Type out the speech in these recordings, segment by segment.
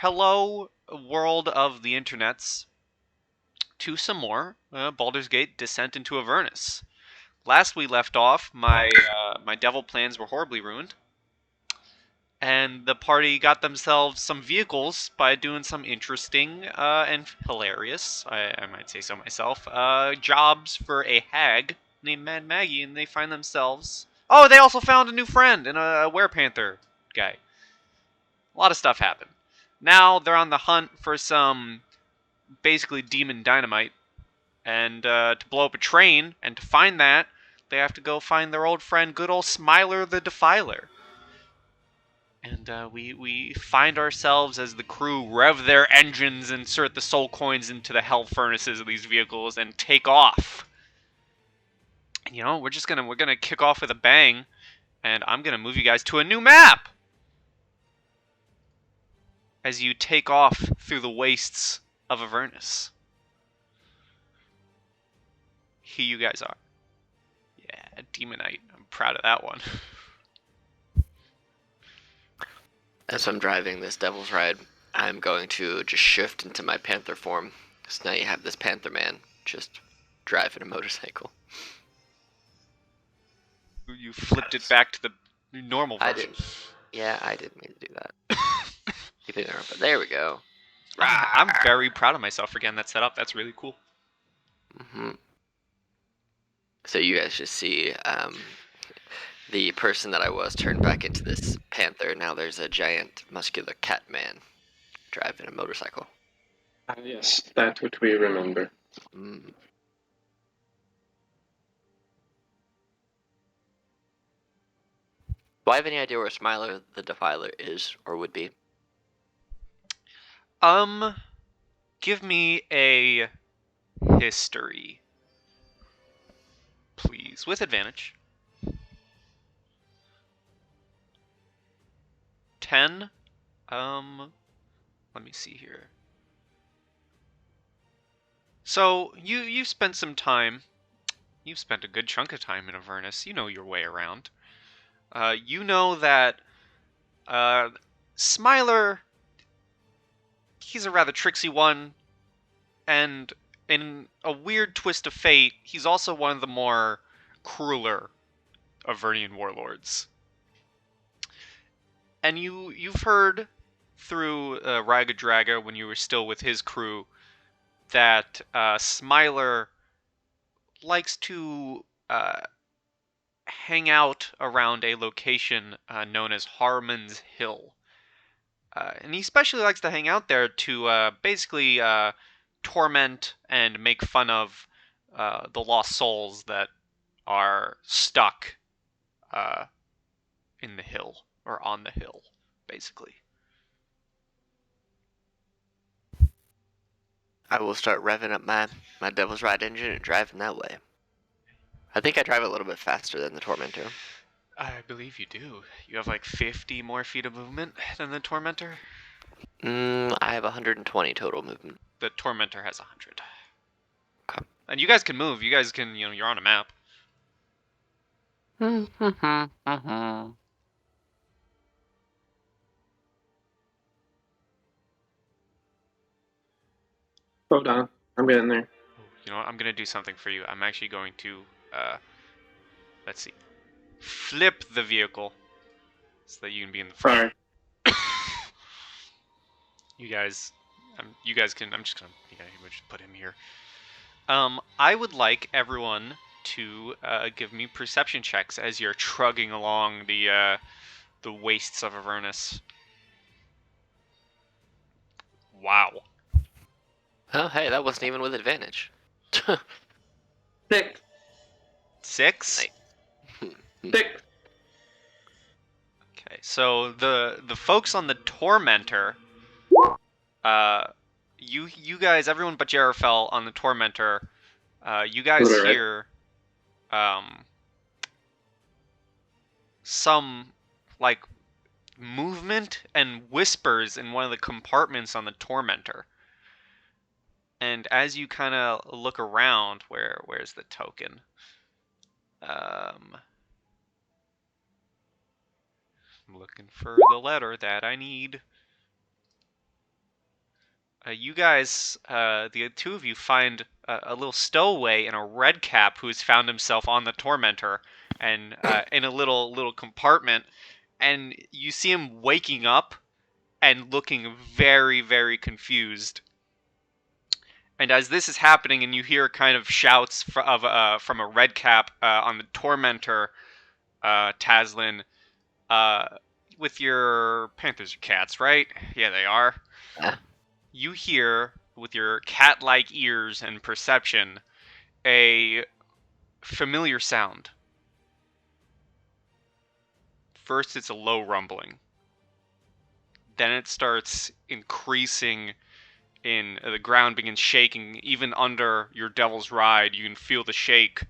Hello, world of the internets, to some more Baldur's Gate Descent into Avernus. Last we left off, my devil plans were horribly ruined, and the party got themselves some vehicles by doing some interesting and hilarious, I might say so myself, jobs for a hag named Mad Maggie, and they find themselves... Oh, they also found a new friend in a werepanther guy. A lot of stuff happened. Now they're on the hunt for some basically demon dynamite, and to blow up a train, and to find that, they have to go find their old friend, good old Smiler the Defiler. And we find ourselves as the crew rev their engines, insert the soul coins into the hell furnaces of these vehicles, and take off. And, you know, we're gonna kick off with a bang, and I'm gonna move you guys to a new map as you take off through the wastes of Avernus. Here you guys are. Yeah, demonite. I'm proud of that one. As I'm driving this devil's ride, I'm going to just shift into my panther form. So now you have this panther man just driving a motorcycle. You flipped it back to the normal version. I didn't. Yeah, I didn't mean to do that. Keep it but there we go. I'm very proud of myself for getting that set up. That's really cool. Mm-hmm. So you guys just see the person that I was turned back into this panther. Now there's a giant muscular cat man driving a motorcycle. Yes, that which we remember. Mm. Do I have any idea where Smiler the Defiler is or would be? Give me a history, please, with advantage. 10. Let me see here. So you've spent some time. You've spent a good chunk of time in Avernus. You know your way around. You know that Smiler, he's a rather tricksy one, and in a weird twist of fate, he's also one of the more crueler Avernian warlords. And you've heard through Raga Draga, when you were still with his crew, that Smiler likes to hang out around a location known as Haruman's Hill. And he especially likes to hang out there to basically torment and make fun of the lost souls that are stuck in the hill, or on the hill, basically. I will start revving up my devil's ride engine and driving that way. I think I drive a little bit faster than the Tormentor. I believe you do. You have like 50 more feet of movement than the Tormentor? I have 120 total movement. The Tormentor has 100. Okay. And you guys can move. You guys can, you're on a map. Hold on, I'm getting there. You know what? I'm going to do something for you. I'm actually going to, let's see, flip the vehicle so that you can be in the front. Sorry. You guys can, I'm just going to just put him here. I would like everyone to give me perception checks as you're trugging along the wastes of Avernus. Wow. Oh, hey, that wasn't even with advantage. 6. 6? Nice. 6. Okay, so the folks on the Tormentor, you guys, everyone but Jarrafel on the Tormentor, you guys Right. hear some like movement and whispers in one of the compartments on the Tormentor. And as you kind of look around, where's the token? I'm looking for the letter that I need. You guys, the two of you, find a little stowaway in a red cap who's found himself on the Tormentor and in a little compartment, and you see him waking up and looking very, very confused. And as this is happening, and you hear kind of shouts from a red cap on the Tormentor, Taslin, uh, with your Panthers are cats, right? Yeah, they are. Yeah. You hear, with your cat-like ears and perception, a familiar sound. First, it's a low rumbling. Then it starts increasing in the ground begins shaking. Even under your devil's ride, you can feel the shake.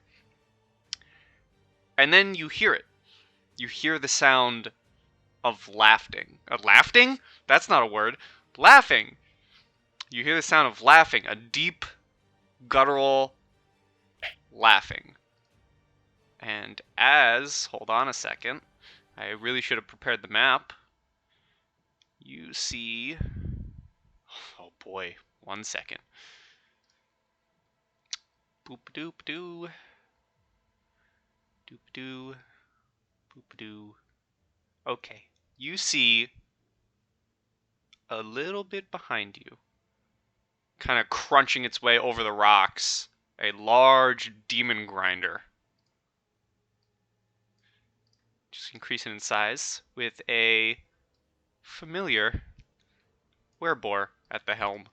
And then you hear it. You hear the sound of laughing. Laughing? That's not a word. Laughing. You hear the sound of laughing. A deep, guttural laughing. And hold on a second. I really should have prepared the map. You see, oh boy, 1 second. Boop doop doo. Doop doo. Boop doo. Okay. You see a little bit behind you, kind of crunching its way over the rocks, a large demon grinder. Just increasing in size with a familiar werebore at the helm.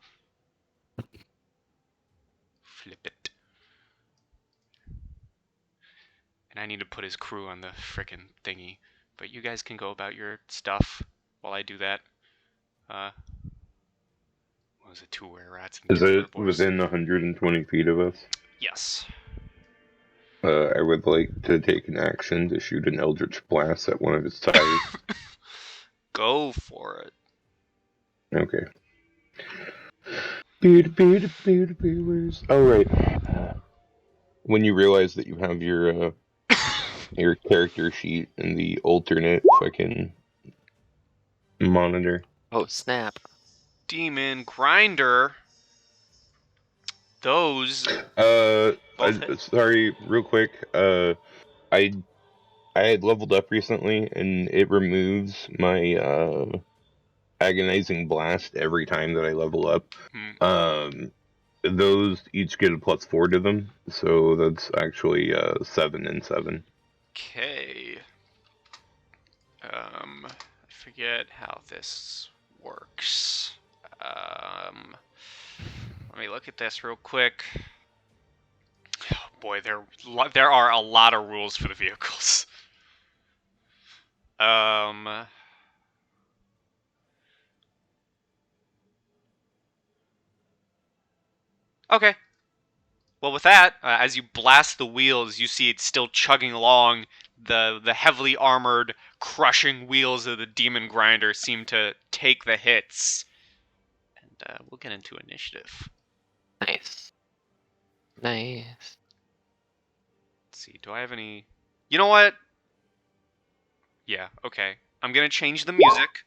Flip it. And I need to put his crew on the frickin' thingy. But you guys can go about your stuff while I do that. What was it? 2 were rats and Is 2 it werebores. within 120 feet of us? Yes. I would like to take an action to shoot an eldritch blast at one of its tires. Go for it. Okay. Oh, right. When you realize that you have your character sheet in the alternate fucking monitor. Oh, snap. Demon grinder. Those both hit. Sorry, real quick. I had leveled up recently, and it removes my agonizing blast every time that I level up. Those each get a +4 to them, so that's actually 7 and 7. Okay. I forget how this works. Let me look at this real quick. Oh boy, there are a lot of rules for the vehicles. Okay. Well, with that, as you blast the wheels, you see it's still chugging along. The heavily armored, crushing wheels of the demon grinder seem to take the hits. And we'll get into initiative. Nice. Nice. Let's see, do I have any... You know what? Yeah, okay. I'm gonna change the music.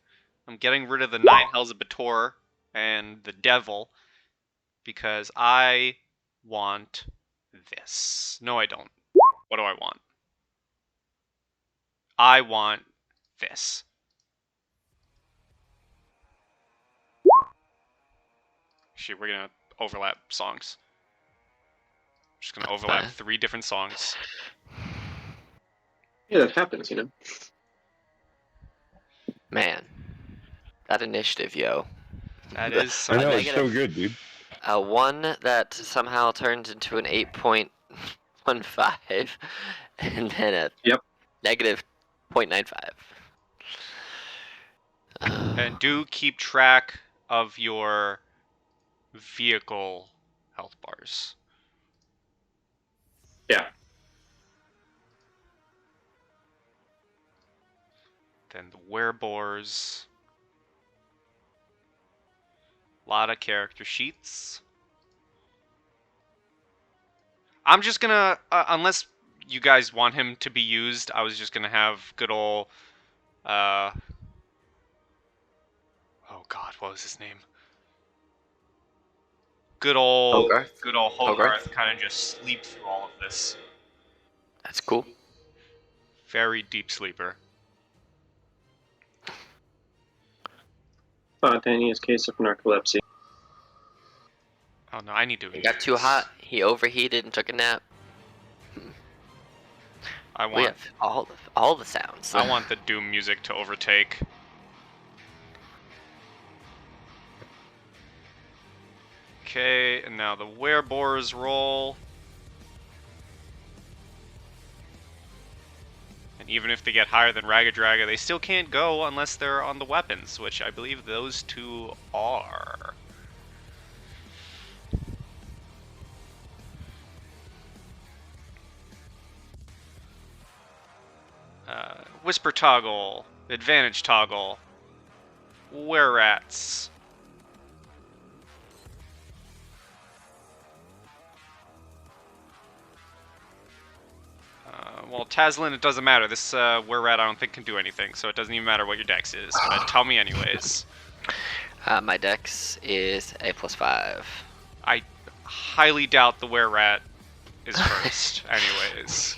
I'm getting rid of the 9 Hells of Bator and the Devil, because I want this. No, I don't. What do I want? I want this. Actually, we're gonna overlap songs. Just gonna overlap 3 different songs. Yeah, that happens, you know. Man. That initiative, yo. That is I know, something. it's so good, dude. One that somehow turned into an 8.15, and then a negative 0.95. And do keep track of your vehicle health bars. Yeah. Then the werebores. A lot of character sheets. I'm just gonna, unless you guys want him to be used, I was just gonna have good old, oh god, what was his name? good old Hogarth. Hogarth kind of just sleep through all of this. That's cool. Very deep sleeper. Spontaneous case of narcolepsy. Oh no, I need to. He got too hot. He overheated and took a nap. I We want. have all the sounds. I want the doom music to overtake. Okay, and now the werebores roll. And even if they get higher than Ragadraga, they still can't go unless they're on the weapons, which I believe those two are. Whisper toggle, advantage toggle, were-rats. Well, Tazlin, it doesn't matter. This were-rat I don't think can do anything, so it doesn't even matter what your dex is. But tell me anyways. My dex is a +5. I highly doubt the were-rat is first, anyways.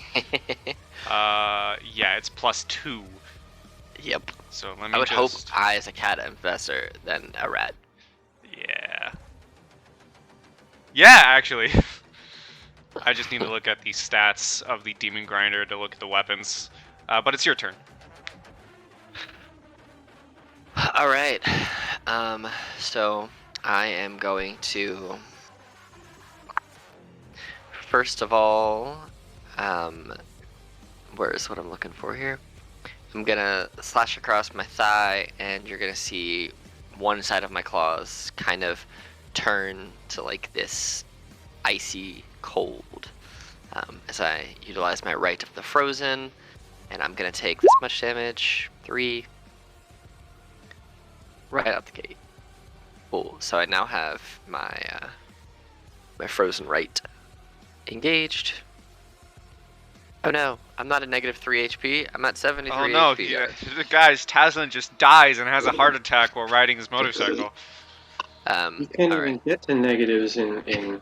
Yeah, it's +2. Yep. So let me I would hope just... I, as a cat, am faster than a rat. Yeah. Yeah, actually. I just need to look at the stats of the Demon Grinder to look at the weapons. But it's your turn. Alright. So I am going to... First of all, where's what I'm looking for here? I'm gonna slash across my thigh, and you're gonna see one side of my claws kind of turn to like this icy cold as I utilize my Rite of the Frozen, and I'm gonna take this much damage, 3, right out the gate. Cool. So I now have my my Frozen Rite engaged. Oh no, I'm not at -3 HP. I'm at 73 Oh no, HP. yeah. Guys, Tazlin just dies and has a heart attack while riding his motorcycle. You can't all even right. get to negatives in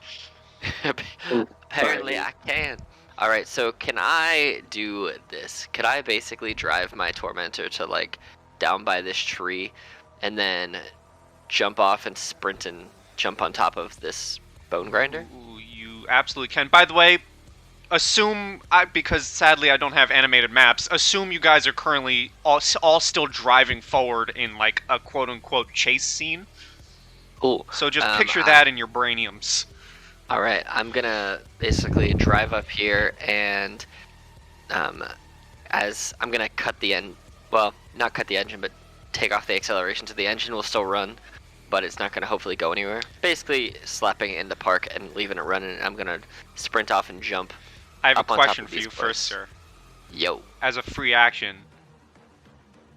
Apparently I can. Alright, so can I do this? Could I basically drive my Tormentor to like down by this tree and then jump off and sprint and jump on top of this bone grinder? Ooh, you absolutely can. By the way, assume, because sadly I don't have animated maps, assume you guys are currently all still driving forward in like a quote-unquote chase scene. Cool. So just picture that in your brainiums. Alright, I'm gonna basically drive up here and as I'm gonna cut the end, well, not cut the engine, but take off the acceleration, so the engine will still run, but it's not gonna hopefully go anywhere. Basically slapping it in the park and leaving it running, and I'm gonna sprint off and jump. I have a up on top question of for these you cliffs. first, sir. Yo. As a free action,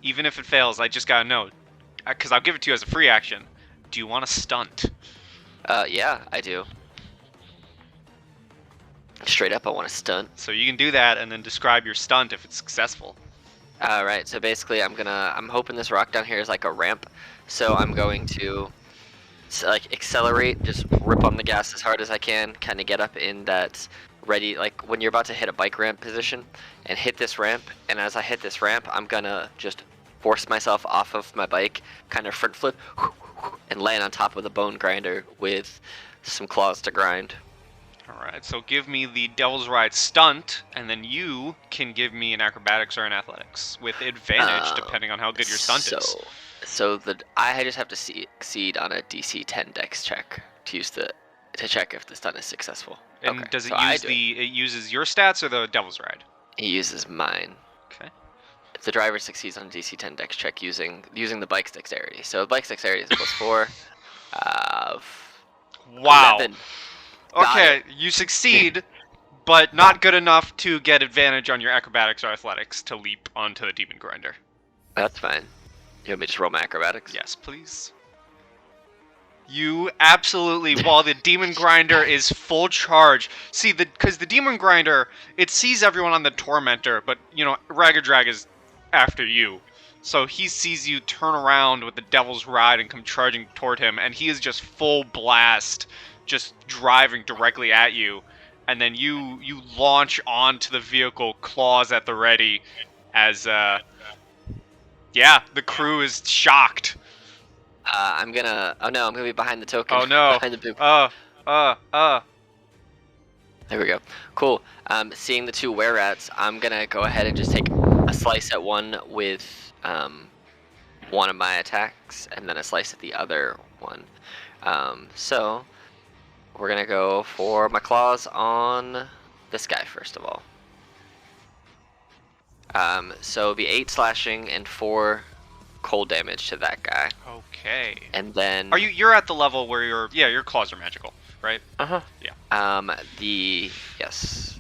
even if it fails, I just gotta know, because I'll give it to you as a free action. Do you want to stunt? Yeah, I do. Straight up, I want to stunt. So you can do that and then describe your stunt if it's successful. Alright, so basically I'm hoping this rock down here is like a ramp. So I'm going to like accelerate, just rip on the gas as hard as I can, kind of get up in that ready, like when you're about to hit a bike ramp position, and hit this ramp. And as I hit this ramp, I'm gonna just force myself off of my bike, kind of front flip, and land on top of the bone grinder with some claws to grind. Alright, so give me the Devil's Ride stunt, and then you can give me an acrobatics or an athletics, with advantage depending on how good your stunt is. So I just have to succeed on a DC 10 Dex check to check if the stunt is successful. And okay, does it so use it uses your stats or the Devil's Ride? It uses mine. Okay. If the driver succeeds on a DC 10 Dex check using the bike's dexterity. So the bike's dexterity is +4. Wow. 11. Okay, you succeed, but not good enough to get advantage on your acrobatics or athletics to leap onto the Demon Grinder. That's fine. You want me to just roll my acrobatics? Yes, please. You absolutely, while the Demon Grinder is full charge. See, because the Demon Grinder, it sees everyone on the Tormentor, but, you know, Ragadrag is after you. So he sees you turn around with the Devil's Ride and come charging toward him, and he is just full blast, just driving directly at you, and then you launch onto the vehicle, claws at the ready, as the crew is shocked. I'm gonna. Oh no, I'm gonna be behind the token. Oh no. Behind the big. There we go. Cool. Seeing the two were-rats, I'm gonna go ahead and just take a slice at one with one of my attacks, and then a slice at the other one. So we're gonna go for my claws on this guy first of all. So it'll be 8 slashing and 4 cold damage to that guy. Okay. And then you're at the level where your claws are magical, right? Yeah. Yes.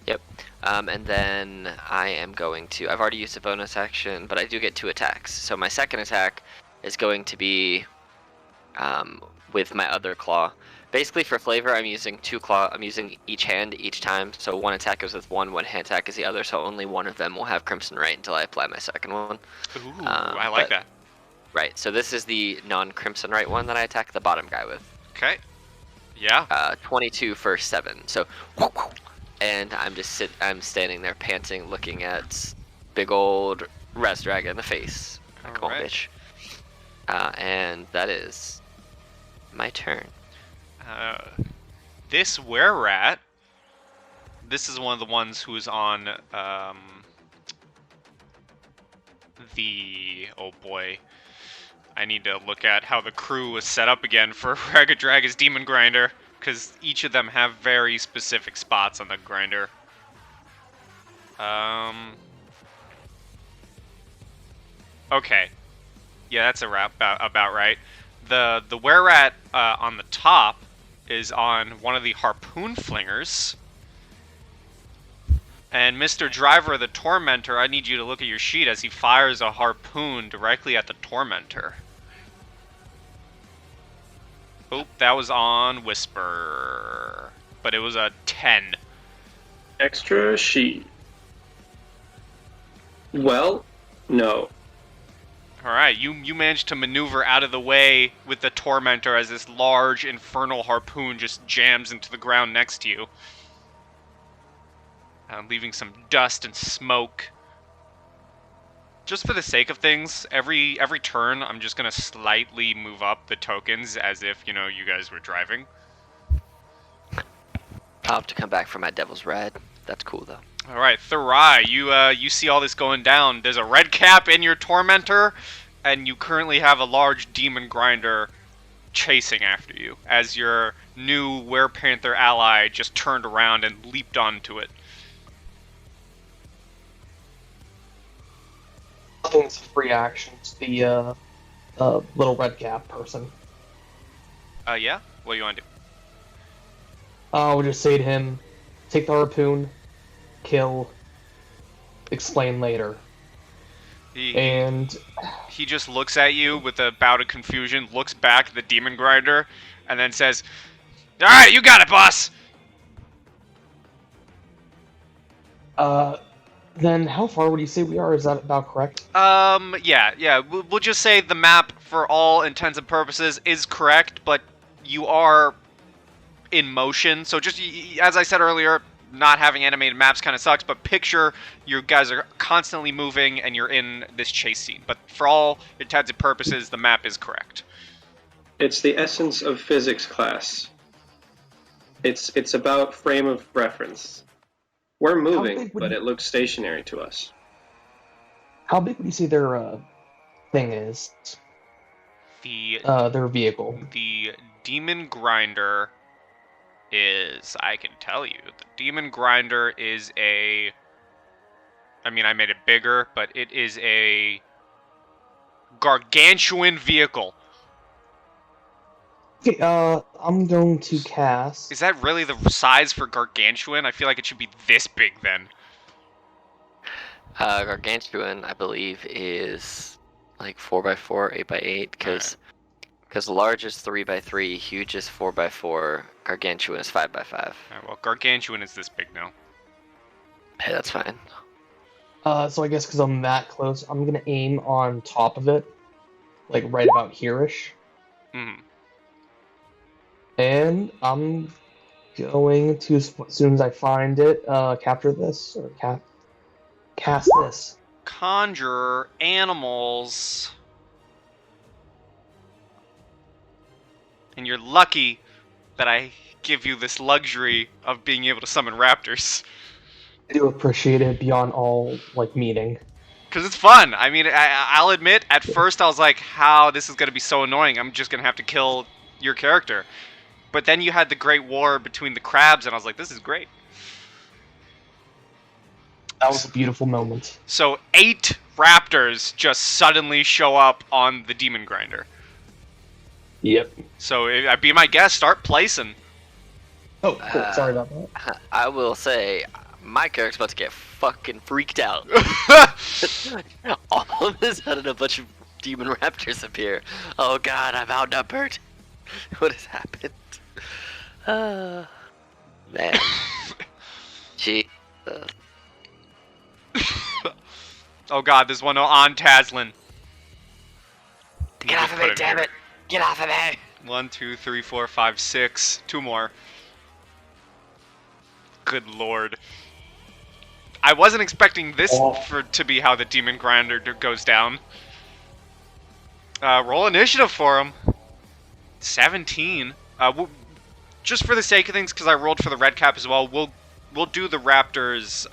Yep. And then I am going to. I've already used a bonus action, but I do get 2 attacks. So my second attack is going to be with my other claw. Basically, for flavor, I'm using 2 claw. I'm using each hand each time. So one attack is with one hand attack is the other. So only one of them will have Crimson Right until I apply my second one. Ooh, I like that. Right. So this is the non-Crimson Right one that I attack the bottom guy with. Okay. Yeah. 22 for 7. So, and I'm standing there panting, looking at big old Razdraga in the face. Come on, bitch. And that is my turn. This were-rat, this is one of the ones who's on oh boy, I need to look at how the crew was set up again for Ragadraga's Demon Grinder, because each of them have very specific spots on the grinder. Okay. Yeah, that's about right. The were-rat on the top is on one of the harpoon flingers. And Mr. Driver, the Tormentor, I need you to look at your sheet as he fires a harpoon directly at the Tormentor. Oh, that was on Whisper. But it was a 10. Extra sheet. Well, no. Alright, you managed to maneuver out of the way with the Tormentor as this large infernal harpoon just jams into the ground next to you. Leaving some dust and smoke. Just for the sake of things, every turn, I'm just going to slightly move up the tokens as if, you guys were driving. I'll have to come back for my Devil's Red. That's cool, though. Alright, Thurai, you see all this going down. There's a red cap in your Tormentor, and you currently have a large Demon Grinder chasing after you, as your new Were-Panther ally just turned around and leaped onto it. I think it's a free action. It's the little red cap person. Yeah? What do you want to do? I would just say to him, take the harpoon, kill, explain later. He just looks at you with a bout of confusion, looks back at the Demon Grinder, and then says, "Alright, you got it, boss!" Then how far would you say we are? Is that about correct? Yeah. We'll just say the map, for all intents and purposes, is correct, but you are in motion. So just, as I said earlier, not having animated maps kind of sucks, but picture you guys are constantly moving and you're in this chase scene. But for all intents and purposes, the map is correct. It's the essence of physics class. It's about frame of reference. We're moving, but it looks stationary to us. How big would you say their thing is? Their vehicle. The Demon Grinder is, I can tell you, the Demon Grinder is I made it bigger, but it is a gargantuan vehicle. Okay, I'm going to cast... Is that really the size for gargantuan? I feel like it should be this big then. Gargantuan, I believe, is like 4x4, 8x8, because large is 3x3, huge is 4x4, gargantuan is 5x5. Alright, well, gargantuan is this big now. Hey, that's fine. So I guess because I'm that close, I'm gonna aim on top of it, like right about here-ish. Mm-hmm. And I'm going to, as soon as I find it, capture this, or cast this. Conjure animals. And you're lucky that I give you this luxury of being able to summon raptors. I do appreciate it beyond all, meaning. Because it's fun. I mean, I'll admit, at first I was like, how this is going to be so annoying. I'm just going to have to kill your character. But then you had the great war between the crabs, and I was like, this is great. That was a beautiful moment. So 8 raptors just suddenly show up on the demon grinder. Yep. So I'd be my guest, start placing. Oh, cool. Sorry about that. I will say, my character's about to get fucking freaked out. All of a sudden, a bunch of demon raptors appear. Oh god, I'm outnumbered. What has happened? Man. Gee. Oh god, there's one on Taslin. Get off of me, damn it! Get off of me! 1, 2, 3, 4, 5, 6. 2 more. Good lord. I wasn't expecting this to be how the demon grinder goes down. Roll initiative for him. 17. Just for the sake of things, because I rolled for the red cap as well. We'll do the raptors.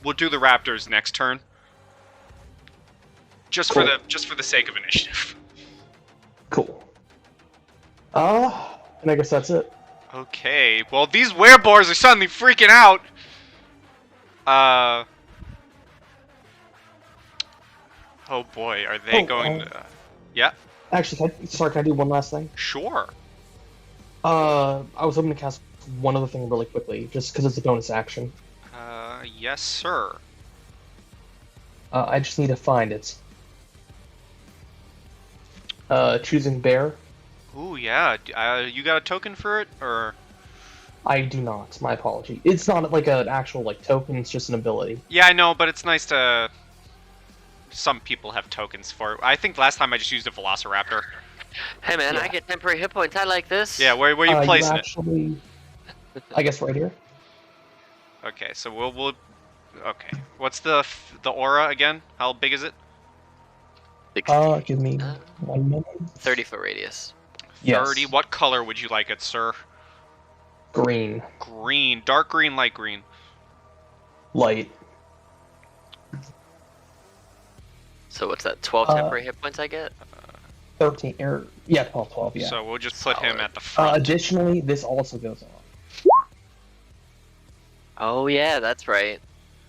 We'll do the raptors next turn. Just for the sake of initiative. Cool. And I guess that's it. Okay. Well, these wereboars are suddenly freaking out. Oh boy, are they going to... Yeah? Actually, can I do one last thing? Sure. I was hoping to cast one other thing really quickly, just because it's a bonus action. Yes, sir. I just need to find it. Choosing bear. Ooh, yeah. You got a token for it, or...? I do not. My apology. It's not like an actual token. It's just an ability. Yeah, I know, but it's nice to... Some people have tokens for it. I think last time I just used a Velociraptor. Hey man, Yeah. I get temporary hit points. I like this. Yeah, where are you placing it? I guess right here. Okay, so we'll... Okay. What's the aura again? How big is it? 60. Give me 1 minute. 30-foot radius. 30. Yes. What color would you like it, sir? Green. Green. Dark green, light green. Light. So what's that? 12 temporary hit points I get? 13. 12, yeah. So we'll just put him Solid. at the front. Additionally, this also goes on. Oh yeah, that's right.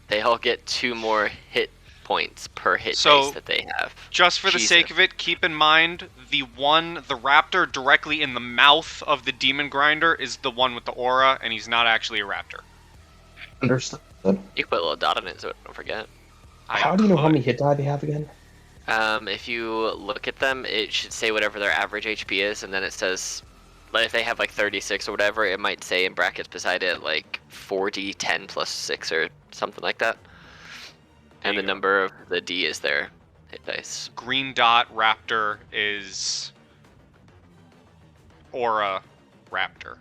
They all get 2 more hit points per hit So, dice that they have. Just for the sake of it, keep in mind the raptor directly in the mouth of the demon grinder is the one with the aura, and he's not actually a raptor. Understood. You can put a little dot on it so don't forget. How do you know how many hit die they have again? If you look at them, it should say whatever their average HP is, and then it says, like, if they have like 36 or whatever, it might say in brackets beside it like 4d10 plus 6 or something like that. And the number of the D is their hit dice. Green dot raptor is aura raptor.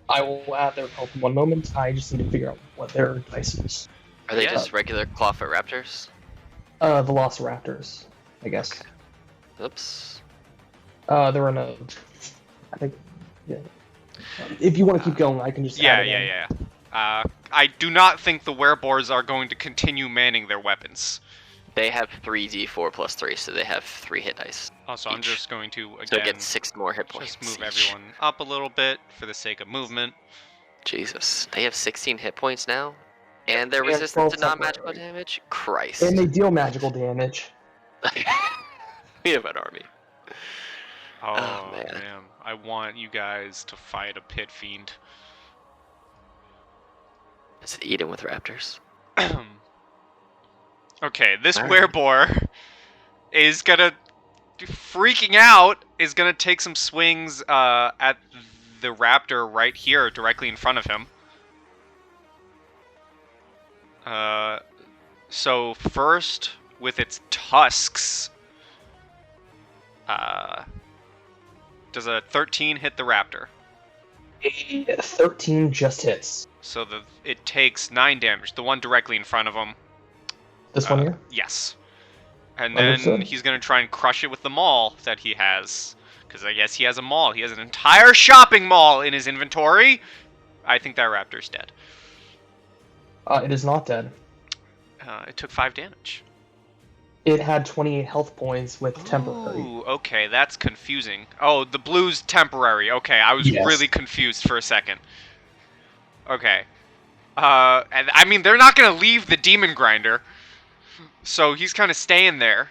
I will add their help in 1 moment. I just need to figure out what their dice is. Are they Yeah. just regular clawfoot raptors? Velociraptors, I guess. Okay. Oops. They're in a... I think... Yeah. If you want to keep going, I can just add it in. Yeah. I do not think the wereboars are going to continue manning their weapons. They have 3d4 plus 3, so they have 3 hit dice. Also, I'm each. just going to, So it again, gets 6 more hit points. just move each. everyone up a little bit for the sake of movement. Jesus. They have 16 hit points now? And they're They have resistant to 12 non-magical temporary. damage? Christ. And they deal magical damage. We have an army. Oh, man. man. I want you guys to fight a pit fiend. Is it eaten with raptors? Okay, this Alright. wereboar is gonna... freaking out, is gonna take some swings at the raptor right here, directly in front of him. So first, with its tusks, Does a 13 hit the raptor? A 13 just hits. So it takes 9 damage. The one directly in front of him. This one here? Yes. And Understood. then he's going to try and crush it with the maul that he has. Because I guess he has a maul. He has an entire shopping mall in his inventory. I think that raptor's dead. It is not dead. It took 5 damage. It had 28 health points with temporary. Ooh, okay, that's confusing. Oh, the blue's temporary. Okay, I was really confused for a second. Okay. And I mean, they're not going to leave the demon grinder. So he's kind of staying there.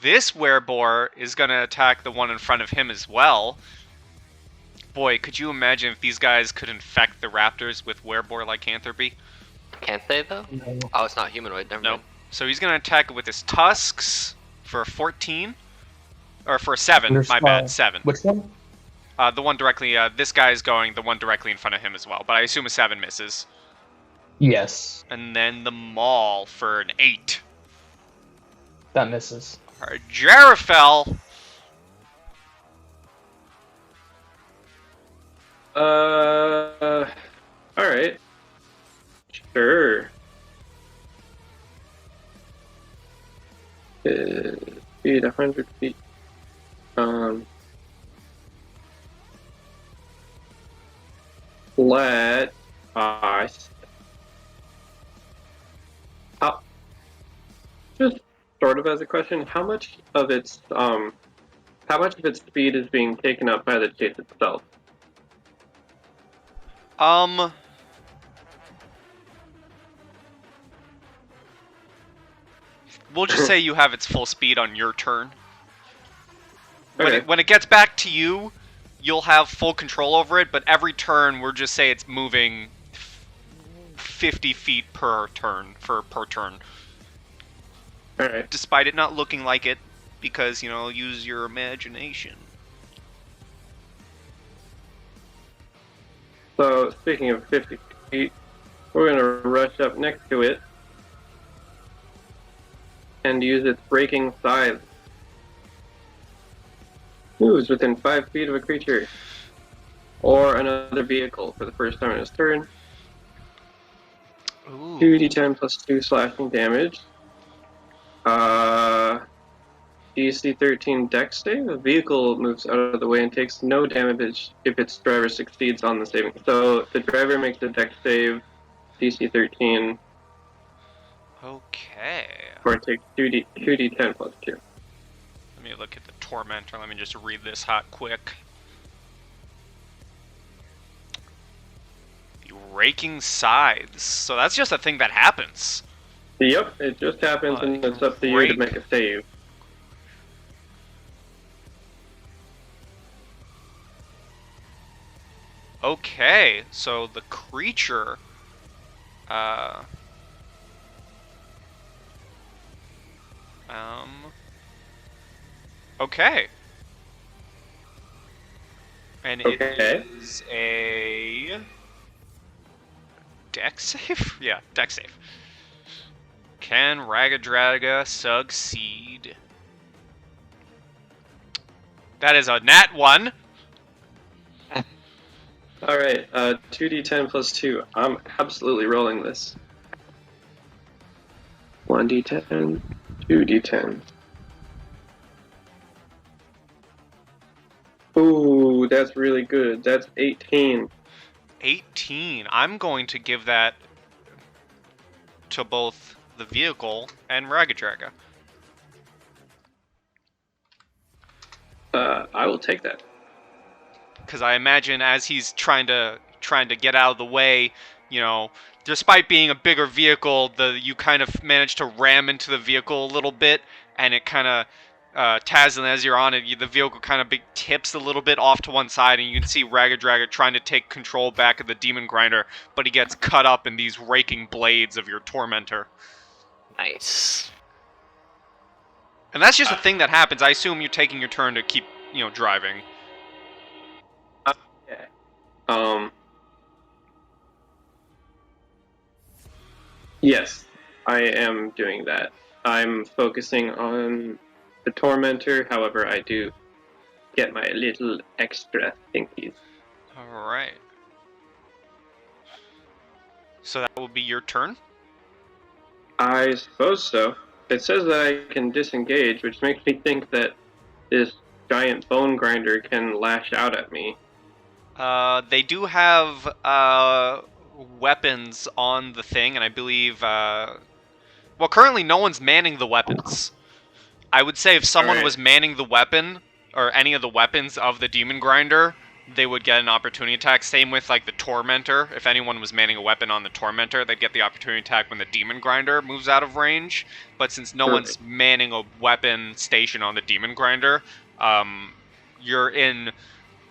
This werebore is going to attack the one in front of him as well. Boy, could you imagine if these guys could infect the raptors with werebore lycanthropy? Can't they, though? No. Oh, it's not humanoid. Never mind. So he's going to attack it with his tusks for a 14. Or for a 7, my bad, 7. Which one? The one directly, this guy is going the one directly in front of him as well, but I assume a 7 misses. Yes. And then the maul for an 8. That misses. Alright, Jarafel. Alright. Sure. Feet, 100 feet. Let us. Just sort of as a question, how much of its speed is being taken up by the chase itself? We'll just say you have its full speed on your turn. Okay. When it gets back to you, you'll have full control over it, but every turn, we'll just say it's moving 50 feet per turn, per turn. Alright. Despite it not looking like it, because, you know, use your imagination. So, speaking of 50 feet, we're going to rush up next to it and use its breaking scythe. Moves within 5 feet of a creature or another vehicle for the first time in its turn. Ooh. 2d10 plus 2 slashing damage. DC 13 dex save. The vehicle moves out of the way and takes no damage if its driver succeeds on the saving. So the driver makes a dex save, DC 13, Okay. or it takes 2d10 plus 2. Let me look at the Tormentor. Let me just read this hot quick. The Raking Scythes. So that's just a thing that happens. Yep, it just happens, and it's up to you to make a save. Okay, so the creature... Okay. And it Okay. is a... Dex save? Yeah, dex save. Can Ragadraga succeed? That is a nat 1. Alright, 2d10 plus 2. I'm absolutely rolling this. 1d10, 2d10. Ooh, that's really good. That's 18. 18. I'm going to give that to both the vehicle and Ragadraga. I will take that. Because I imagine as he's trying to get out of the way, you know, despite being a bigger vehicle, you kind of manage to ram into the vehicle a little bit, and it kind of Taz, and as you're on it, the vehicle kind of tips a little bit off to one side, and you can see Ragadraga trying to take control back of the demon grinder, but he gets cut up in these raking blades of your tormentor. Nice. And that's just a thing that happens. I assume you're taking your turn to keep, you know, driving. Okay. Yes, I am doing that. I'm focusing on the tormentor. However, I do get my little extra thinkies. Alright. So that will be your turn? I suppose so. It says that I can disengage, which makes me think that this giant bone grinder can lash out at me. They do have weapons on the thing, and I believe... well, currently no one's manning the weapons. I would say if someone Alright. was manning the weapon, or any of the weapons of the Demon Grinder, they would get an opportunity attack. Same with, like, the Tormentor. If anyone was manning a weapon on the Tormentor, they'd get the opportunity attack when the Demon Grinder moves out of range. But since no one's manning a weapon station on the Demon Grinder, you're in...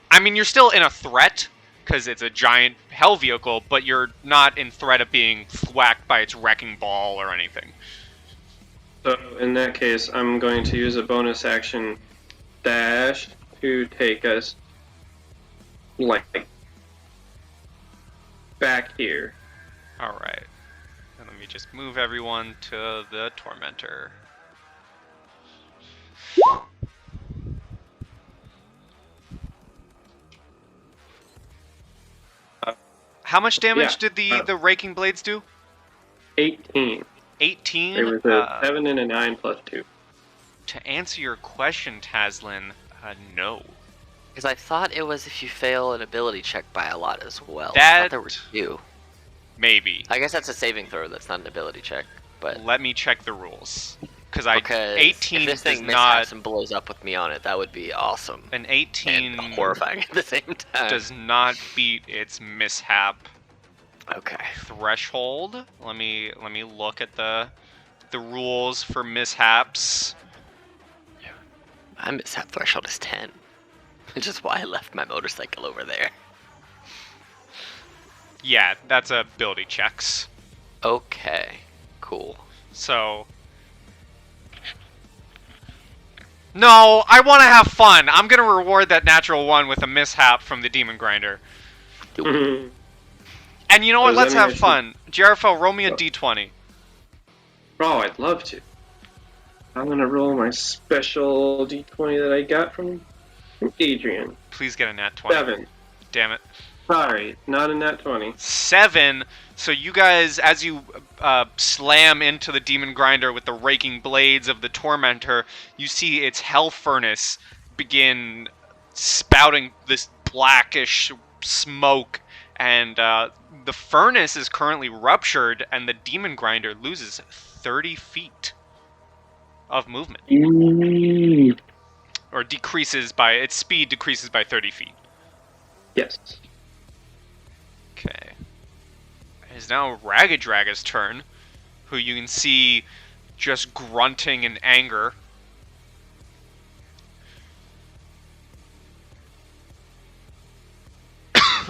I mean, you're still in a threat, because it's a giant hell vehicle, but you're not in threat of being thwacked by its wrecking ball or anything. So in that case, I'm going to use a bonus action dash to take us, like, back here. Alright. And let me just move everyone to the Tormentor. How much damage did the Raking Blades do? 18. 18? There was a 7 and a 9 plus 2. To answer your question, Taslin, no. Because I thought it was if you fail an ability check by a lot as well. I That... thought there were 2. Maybe. I guess that's a saving throw. That's not an ability check. But Let me check the rules. Because if 18 this does thing not... mishaps and blows up with me on it, that would be awesome. An 18 and horrifying at the same time. does not beat its mishap Okay. threshold. Let me look at the rules for mishaps. My mishap threshold is 10. Which is why I left my motorcycle over there. Yeah, that's ability checks. Okay. Cool. So... No, I want to have fun. I'm going to reward that natural one with a mishap from the Demon Grinder. And you know what? Let's have fun. Jarafel, roll me a d20. Oh, I'd love to. I'm gonna roll my special d20 that I got from Adrian. Please get a nat 20. 7. Damn it. Sorry, not a nat 20. 7. So you guys, as you slam into the Demon Grinder with the raking blades of the Tormentor, you see its hell furnace begin spouting this blackish smoke, and the furnace is currently ruptured, and the Demon Grinder loses 30 feet of movement. Or decreases by, its speed decreases by 30 feet. Yes. Okay. It is now Ragged Draga's turn, who you can see just grunting in anger.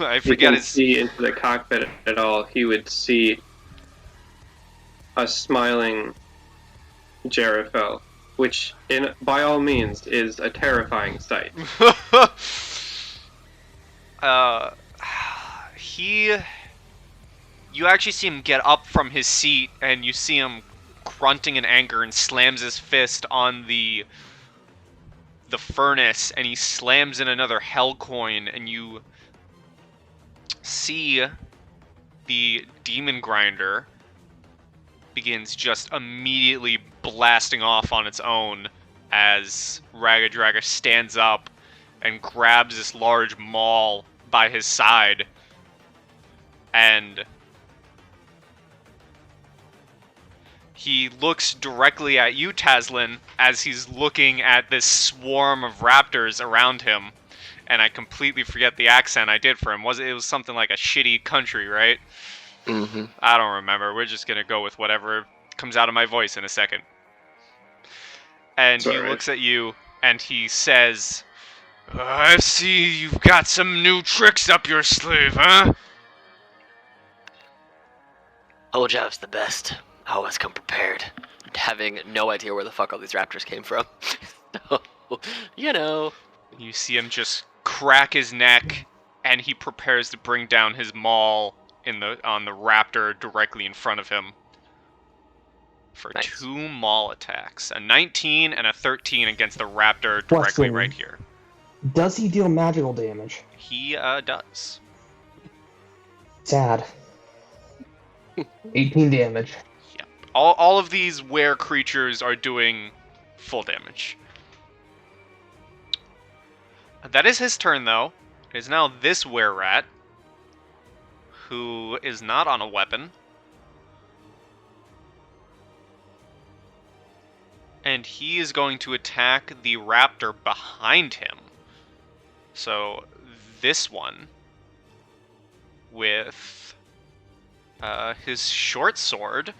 I forget his... see into the cockpit at all, he would see a smiling Jarafel, which, by all means, is a terrifying sight. You actually see him get up from his seat, and you see him grunting in anger and slams his fist on the furnace, and he slams in another hell coin, and you see the Demon Grinder begins just immediately blasting off on its own as Ragged Draga stands up and grabs this large maul by his side, and he looks directly at you, Taslin, as he's looking at this swarm of raptors around him. And I completely forget the accent I did for him. It was something like a shitty country, right? Mm-hmm. I don't remember. We're just gonna go with whatever comes out of my voice in a second. And he looks at you, and he says, I see you've got some new tricks up your sleeve, huh? Old job's the best. I always come prepared. Having no idea where the fuck all these raptors came from. So, you know. You see him just crack his neck, and he prepares to bring down his maul on the raptor directly in front of him. for Nice. 2 maul attacks. A 19 and a 13 against the raptor directly Question. right here. Does he deal magical damage? He does. Sad. 18 damage. Yep. All of these were creatures are doing full damage. That is his turn, though. It is now this were-rat, who is not on a weapon. And he is going to attack the raptor behind him. So, this one, with his short sword.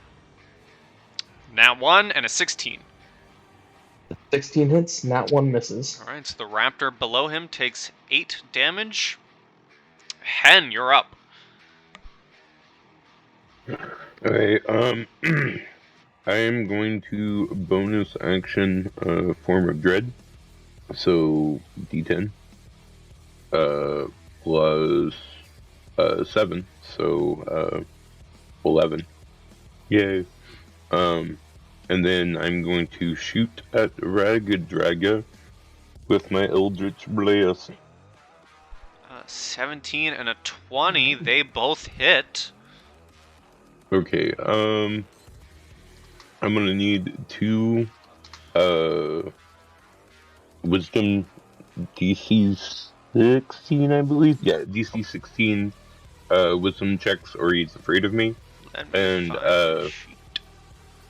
Nat 1 and a 16. 16 hits, not one misses. Alright, so the raptor below him takes 8 damage. Hen, you're up. Alright, I am going to bonus action Form of Dread. So, D10. Plus 7, so 11. Yay. And then I'm going to shoot at Ragadraga with my Eldritch Blast. 17 and a 20, they both hit. Okay, I'm gonna need 2 Wisdom DC 16, I believe. Yeah, DC 16 Wisdom checks, or he's afraid of me. Let me And find the sheet.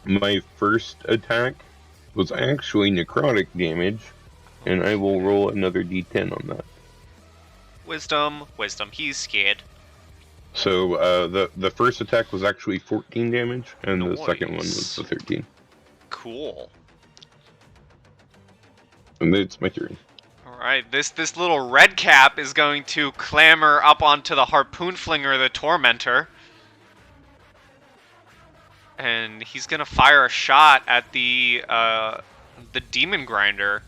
my first attack was actually necrotic damage, and I will roll another D10 on that. Wisdom, he's scared. So the first attack was actually 14 damage, and the second one was Nice. the 13. Cool. And it's my turn. Alright, this little red cap is going to clamber up onto the harpoon flinger, the tormentor. And he's gonna fire a shot at the demon grinder.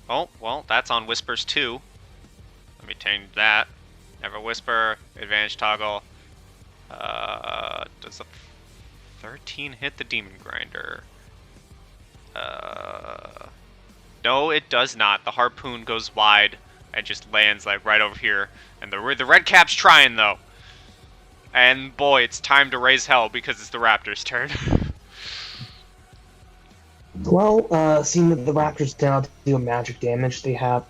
Oh, well, that's on whispers too. Let me change that. Never whisper, advantage toggle. Does a 13 hit the demon grinder? No, it does not. The harpoon goes wide and just lands like right over here. And the red cap's trying though. And boy, it's time to raise hell because it's the raptor's turn. Well, seeing that the raptors now deal magic damage, they have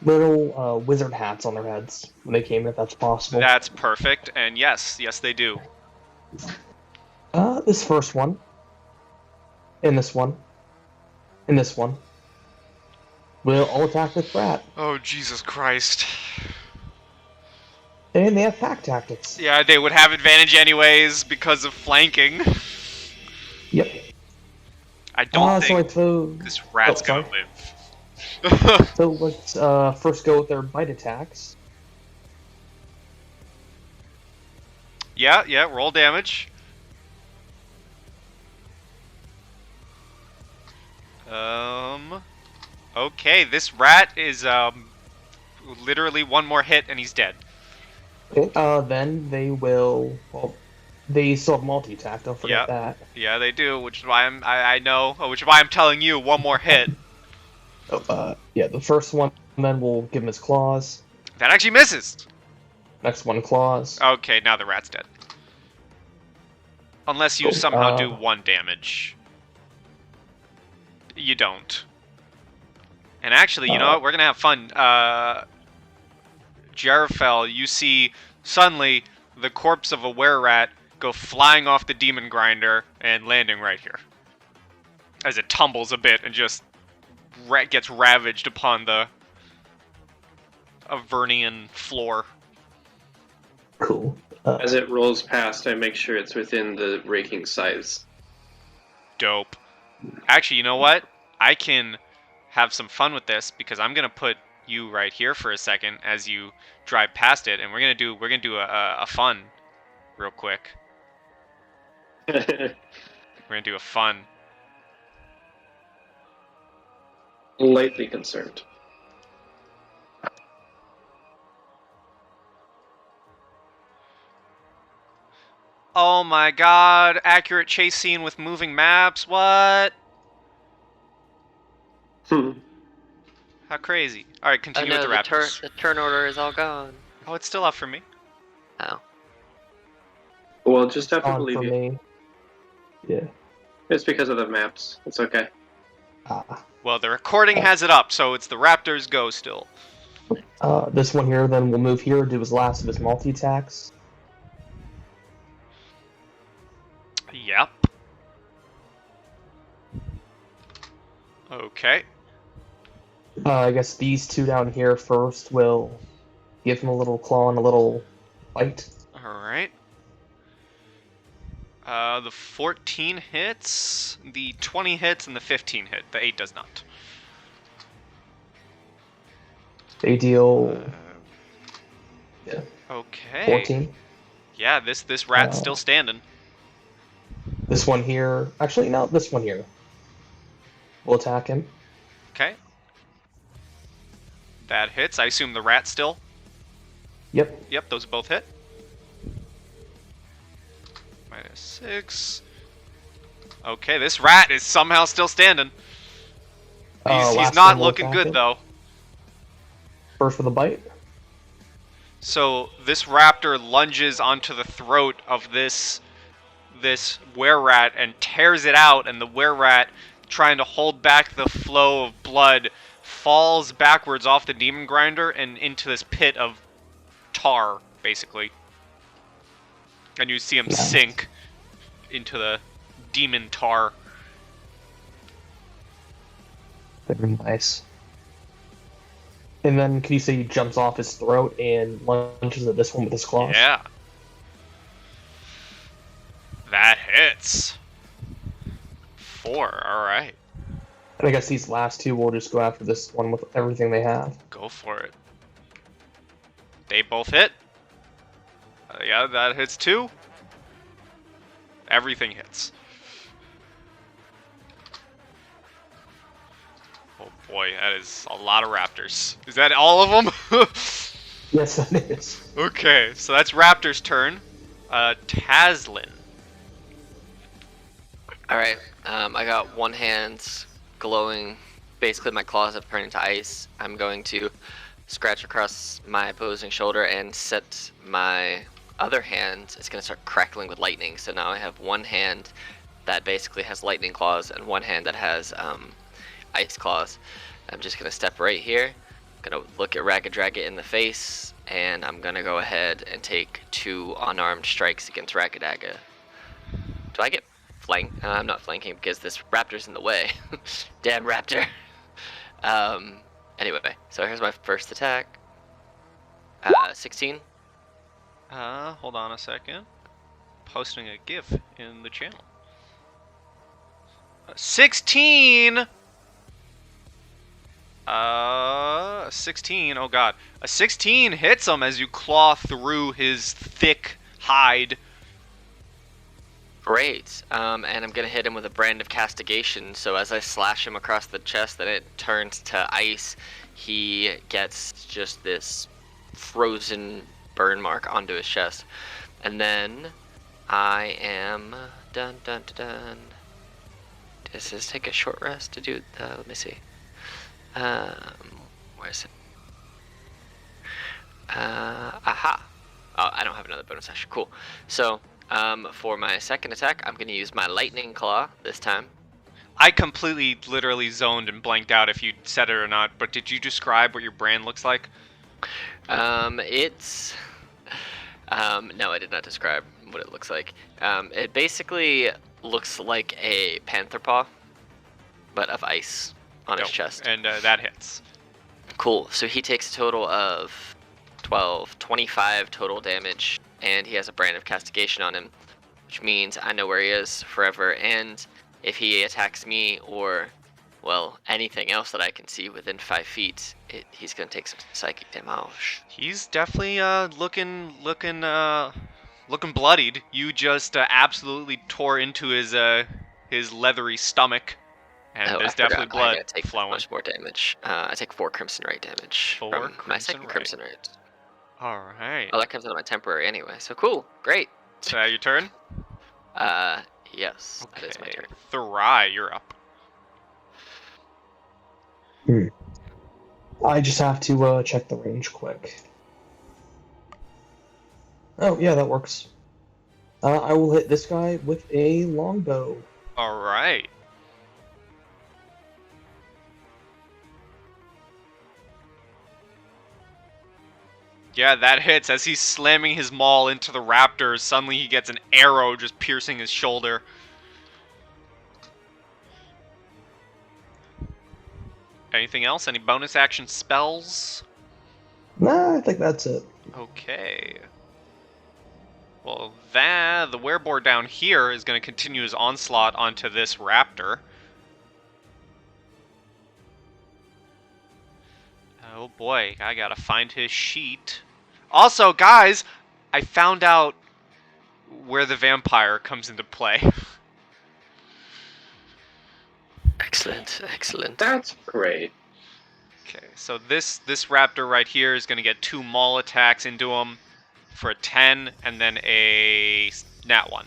little wizard hats on their heads when they came in, if that's possible. That's perfect, and yes, they do. This first one. And this one. And this one. Will all attack this rat. Oh, Jesus Christ. And they have pack tactics. Yeah, they would have advantage anyways because of flanking. Yep. I don't So I think suppose... this rat's Oh, gonna sorry. live. So let's first go with their bite attacks. Yeah, roll damage. Okay, this rat is literally one more hit and he's dead. Okay, then they will... Well, they still have multi-attack, don't forget that. Yeah, they do, which is why I know, which is why I'm telling you one more hit. Yeah, the first one, then we'll give him his claws. That actually misses. Next one, claws. Okay, now the rat's dead. Unless you somehow do 1 damage. You don't. And actually, you know what? We're gonna have fun. Jarfell, you see suddenly the corpse of a were-rat go flying off the demon grinder and landing right here. As it tumbles a bit and just gets ravaged upon the Avernian floor. Cool. As it rolls past, I make sure it's within the raking size. Dope. Actually, you know what? I can have some fun with this because I'm gonna put you right here for a second as you drive past it, and we're gonna do a fun real quick. We're gonna do a fun. Lightly concerned. Oh my god, accurate chase scene with moving maps, what? Hmm. How crazy. Alright, Oh continue no, with the Raptors. the turn order is all gone. Oh, it's still up for me. Oh. We'll just have to On believe for you. me. Yeah. It's because of the maps. It's okay. Well, the recording has it up, so it's the Raptors go still. This one here then will move here, do his last of his multi-attacks. Yep. Okay. I guess these two down here first will give him a little claw and a little bite. Alright. The 14 hits, the 20 hits, and the 15 hit. The 8 does not. They deal Okay. 14. Yeah, this rat's still standing. This one here, actually no, this one here will attack him. Okay. That hits. I assume the rat still. Yep. Yep, those both hit. -6. Okay, this rat is somehow still standing. He's Last not one will looking attack good him. though. First for the bite. So this raptor lunges onto the throat of this were-rat and tears it out, and the were-rat, trying to hold back the flow of blood, falls backwards off the demon grinder and into this pit of tar, basically. And you see him sink into the demon tar. Very nice. And then can you say he jumps off his throat and lunges at this one with his claws? Yeah. That hits. 4, alright. And I guess these last two will just go after this one with everything they have. Go for it. They both hit. Yeah, that hits too. Everything hits. Oh boy, that is a lot of raptors. Is that all of them? Yes, that is. Okay, so that's Raptor's turn. Taslin. Alright, I got one hand glowing. Basically, my claws have turned into ice. I'm going to scratch across my opposing shoulder and set my other hand. It's going to start crackling with lightning. So now I have one hand that basically has lightning claws and one hand that has ice claws. I'm just going to step right here. I'm going to look at Ragged Dragged in the face, and I'm going to go ahead and take 2 unarmed strikes against Ragged Dragged. Do I get flank? I'm not flanking because this raptor's in the way. Damn raptor. Anyway, so here's my first attack. 16. Hold on a second. Posting a GIF in the channel. 16! 16, oh god. A 16 hits him as you claw through his thick hide. Great. And I'm gonna hit him with a brand of castigation. So as I slash him across the chest, then it turns to ice. He gets just this frozen burn mark onto his chest. And then I am dun. Does this take a short rest to do? Let me see. Where is it? Aha. Oh, I don't have another bonus action. Cool. So, for my second attack, I'm going to use my lightning claw this time. I completely, literally zoned and blanked out if you said it or not, but did you describe what your brand looks like? It's... no, I did not describe what it looks like. It basically looks like a panther paw, but of ice on his chest. And that hits. Cool. So he takes a total of 25 total damage, and he has a brand of castigation on him, which means I know where he is forever, and if he attacks me or, well, anything else that I can see within 5 feet, he's going to take some psychic damage. He's definitely looking bloodied. You just absolutely tore into his leathery stomach, and there's definitely blood I take flowing. much more damage. I take 4 Crimson Ray damage Four from my Crimson second Ray. Crimson Ray. All right. Oh, that comes out of my temporary anyway, so cool, great. Is that your turn? Yes, that is my turn. Thry, you're up. I just have to check the range quick. Oh, yeah, that works. I will hit this guy with a longbow. All right. Yeah, that hits. As he's slamming his maul into the raptor, suddenly he gets an arrow just piercing his shoulder. Anything else? Any bonus action spells? Nah, I think that's it. Okay. Well, the wereboar down here is going to continue his onslaught onto this raptor. Oh boy, I gotta find his sheet. Also, guys, I found out where the vampire comes into play. Excellent, excellent. That's great. Okay, so this raptor right here is going to get 2 maul attacks into him for a 10 and then a nat 1.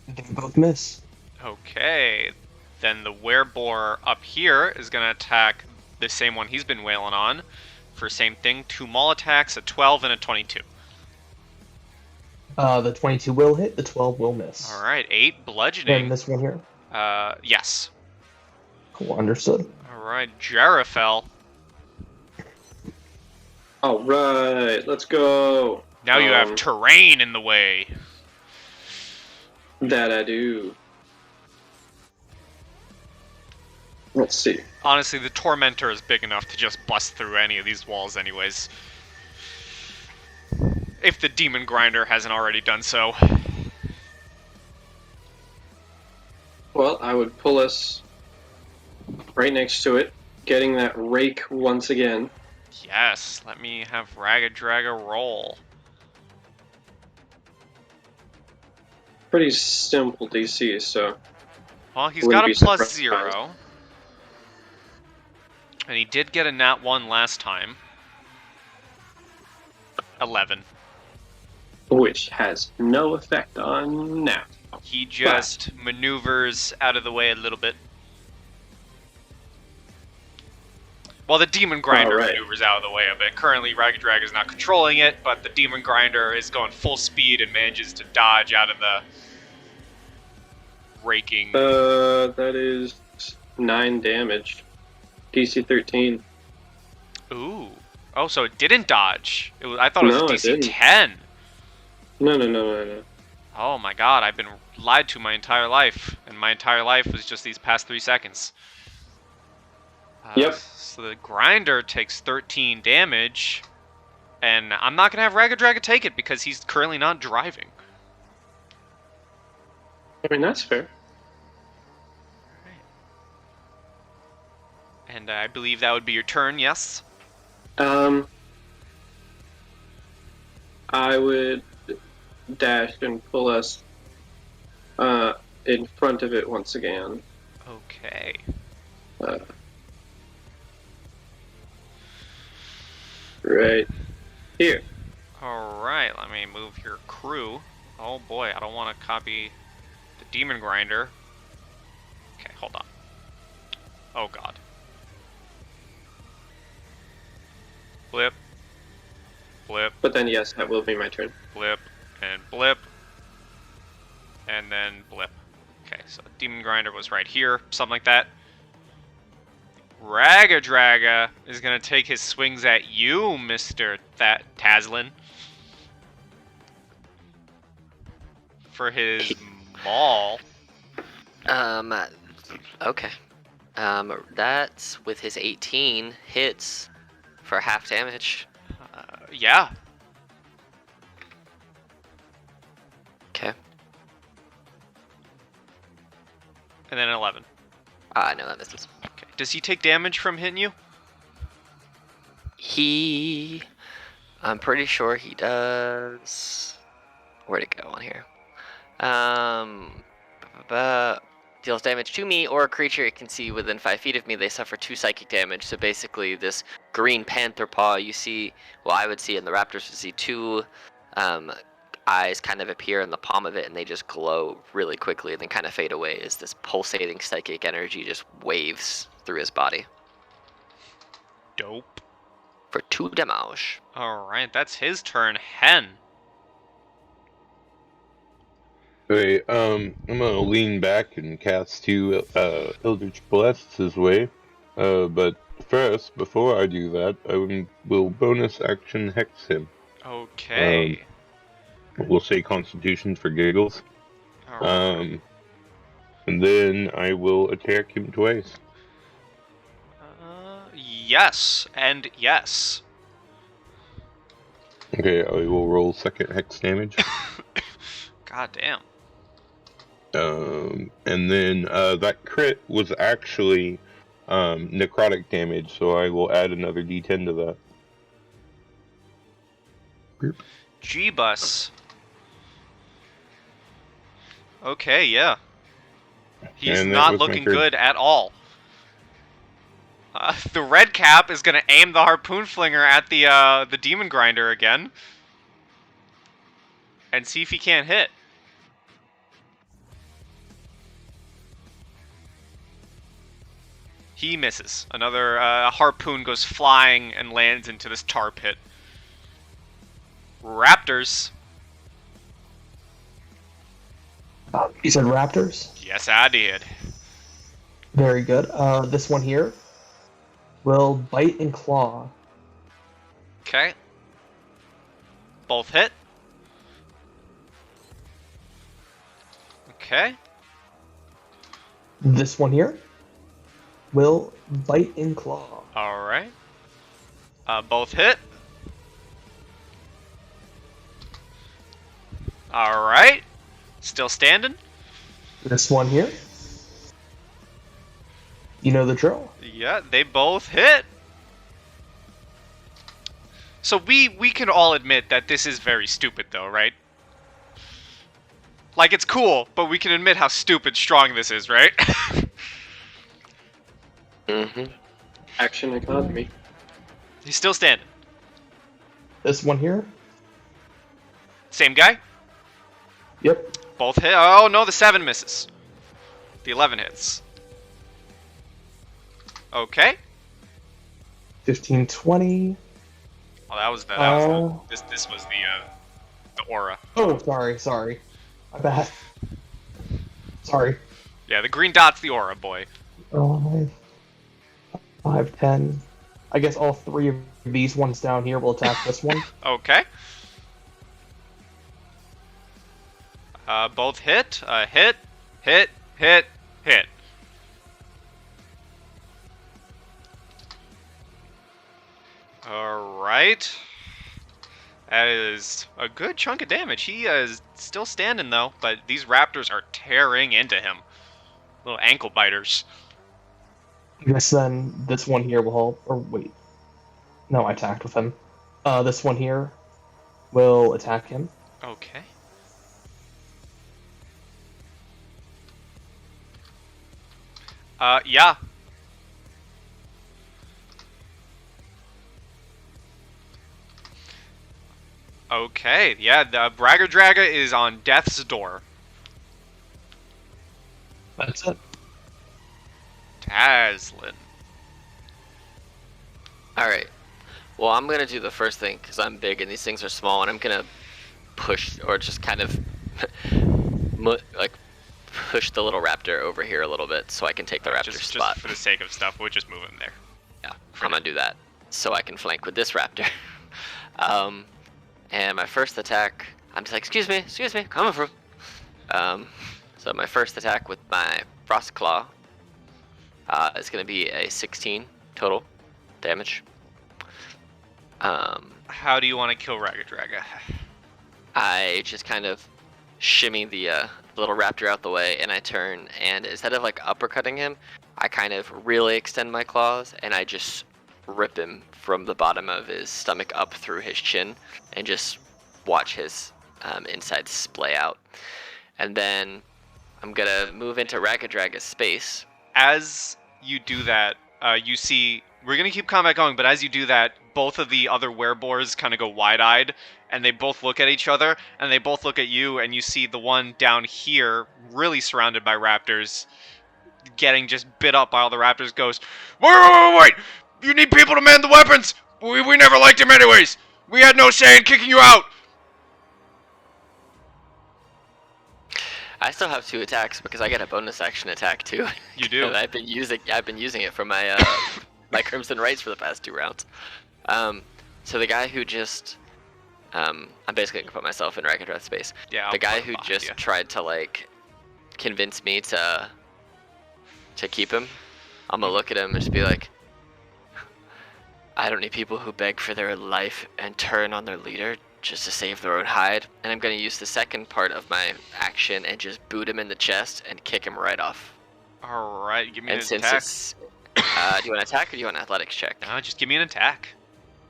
They both miss. Okay, then the wereboar up here is going to attack the same one he's been wailing on for same thing, 2 maul attacks, a 12 and a 22. The 22 will hit, the 12 will miss. All right, 8 bludgeoning. And this one here? Yes. Cool, understood. All right, Jarafel. All right, let's go. Now you have terrain in the way. That I do. Let's see. Honestly, the Tormentor is big enough to just bust through any of these walls anyways. If the Demon Grinder hasn't already done so. Well, I would pull us right next to it, getting that rake once again. Yes, let me have Raga Draga roll. Pretty simple DC, so Well, he's Wouldn't got a be plus surprised. 0. And he did get a nat 1 last time. 11. which has no effect on now. He just maneuvers out of the way a little bit. Well, the Demon Grinder Alright. maneuvers out of the way a bit. Currently, Raga Draga is not controlling it, but the Demon Grinder is going full speed and manages to dodge out of the raking. That is 9 damage. DC 13. Ooh. Oh, so it didn't dodge. I thought it was No, a it DC didn't. 10. No. Oh my god, I've been lied to my entire life. And my entire life was just these past 3 seconds. Yep. So the Grinder takes 13 damage. And I'm not going to have Raga Draga take it because he's currently not driving. I mean, that's fair. And I believe that would be your turn, yes? I would dash and pull us in front of it once again. Okay. Right here. Alright, let me move your crew. Oh boy, I don't want to copy the Demon Grinder. Okay, hold on. Oh god. Blip. Blip. But then, yes, that will be my turn. Blip. And blip. And then blip. Okay, so Demon Grinder was right here. Something like that. Raga Draga is going to take his swings at you, Mr. Tazlin. For his maul. Okay. That's with his 18 hits for half damage. Yeah. Okay. And then an 11. No, that misses. Okay. Does he take damage from hitting you? I'm pretty sure he does. Where'd it go on here? Did deals damage to me or a creature it can see within 5 feet of me, they suffer 2 psychic damage. So basically, this green panther paw you see, well, I would see, and the raptors would see 2 eyes kind of appear in the palm of it, and they just glow really quickly and then kind of fade away as this pulsating psychic energy just waves through his body. Dope. For 2 damage. Alright, that's his turn. Hen. Okay, I'm gonna lean back and cast 2 Eldritch Blasts his way. But first, before I do that, I will bonus action Hex him. Okay. We'll say Constitution for giggles. Alright. And then I will attack him twice. Yes, and yes. Okay, I will roll second Hex damage. God damn. And then that crit was actually necrotic damage, so I will add another d10 to that. G-Bus. Okay, yeah. He's And that not was my looking turn. good at all. The red cap is gonna aim the harpoon flinger at the demon grinder again, and see if he can't hit. He misses. Another harpoon goes flying and lands into this tar pit. Raptors. You said raptors? Yes, I did. Very good. This one here will bite and claw. Okay. Both hit. Okay. This one here will bite and claw. Alright. Both hit. Alright. Still standing. This one here. You know the drill. Yeah, they both hit. So we can all admit that this is very stupid though, right? Like, it's cool, but we can admit how stupid strong this is, right? Mm-hmm. Action economy. He's still standing. This one here. Same guy? Yep. Both hit. Oh no, the 7 misses. The 11 hits. Okay. 15, 20. Oh, that was the. This was the aura. Oh, sorry. My bad. Sorry. Yeah, the green dot's the aura, boy. 5, 10. I guess all 3 of these ones down here will attack this one. Okay. Both hit. Hit. Alright. That is a good chunk of damage. He is still standing though, but these raptors are tearing into him. Little ankle biters. I guess then this one here will help. Or wait. No, I attacked with him. This one here will attack him. Okay. Yeah. Okay, yeah, the Bragger Draga is on death's door. That's it. Taslin. Alright. Well, I'm going to do the first thing because I'm big and these things are small, and I'm going to push, or just kind of like push the little raptor over here a little bit so I can take the raptor spot. Just for the sake of stuff, we'll just move him there. Yeah, I'm going to do that so I can flank with this raptor. And my first attack, I'm just like, excuse me, coming through. So my first attack with my Frost Claw is going to be a 16 total damage. How do you want to kill Bragger Draga? I just kind of shimmy the little raptor out the way, and I turn, and instead of like uppercutting him, I kind of really extend my claws, and I just rip him from the bottom of his stomach up through his chin, and just watch his insides splay out. And then I'm gonna move into Ragadraga's space. As you do that, you see we're gonna keep combat going, but as you do that, both of the other werebores kind of go wide-eyed, and they both look at each other, and they both look at you, and you see the one down here, really surrounded by raptors, getting just bit up by all the raptors, goes, wait! You need people to man the weapons! We never liked him anyways! We had no say in kicking you out! I still have 2 attacks because I get a bonus action attack too. You do. And I've been using it for my my Crimson Rights for the past 2 rounds. So the guy who just I'm basically gonna put myself in Ragadrath's space. Yeah, the guy who just tried to like convince me to keep him. I'm gonna look at him and just be like, I don't need people who beg for their life and turn on their leader just to save their own hide. And I'm gonna use the second part of my action and just boot him in the chest and kick him right off. Alright, give me And an since attack. it's, do you want an attack or do you want an athletics check? No, just give me an attack.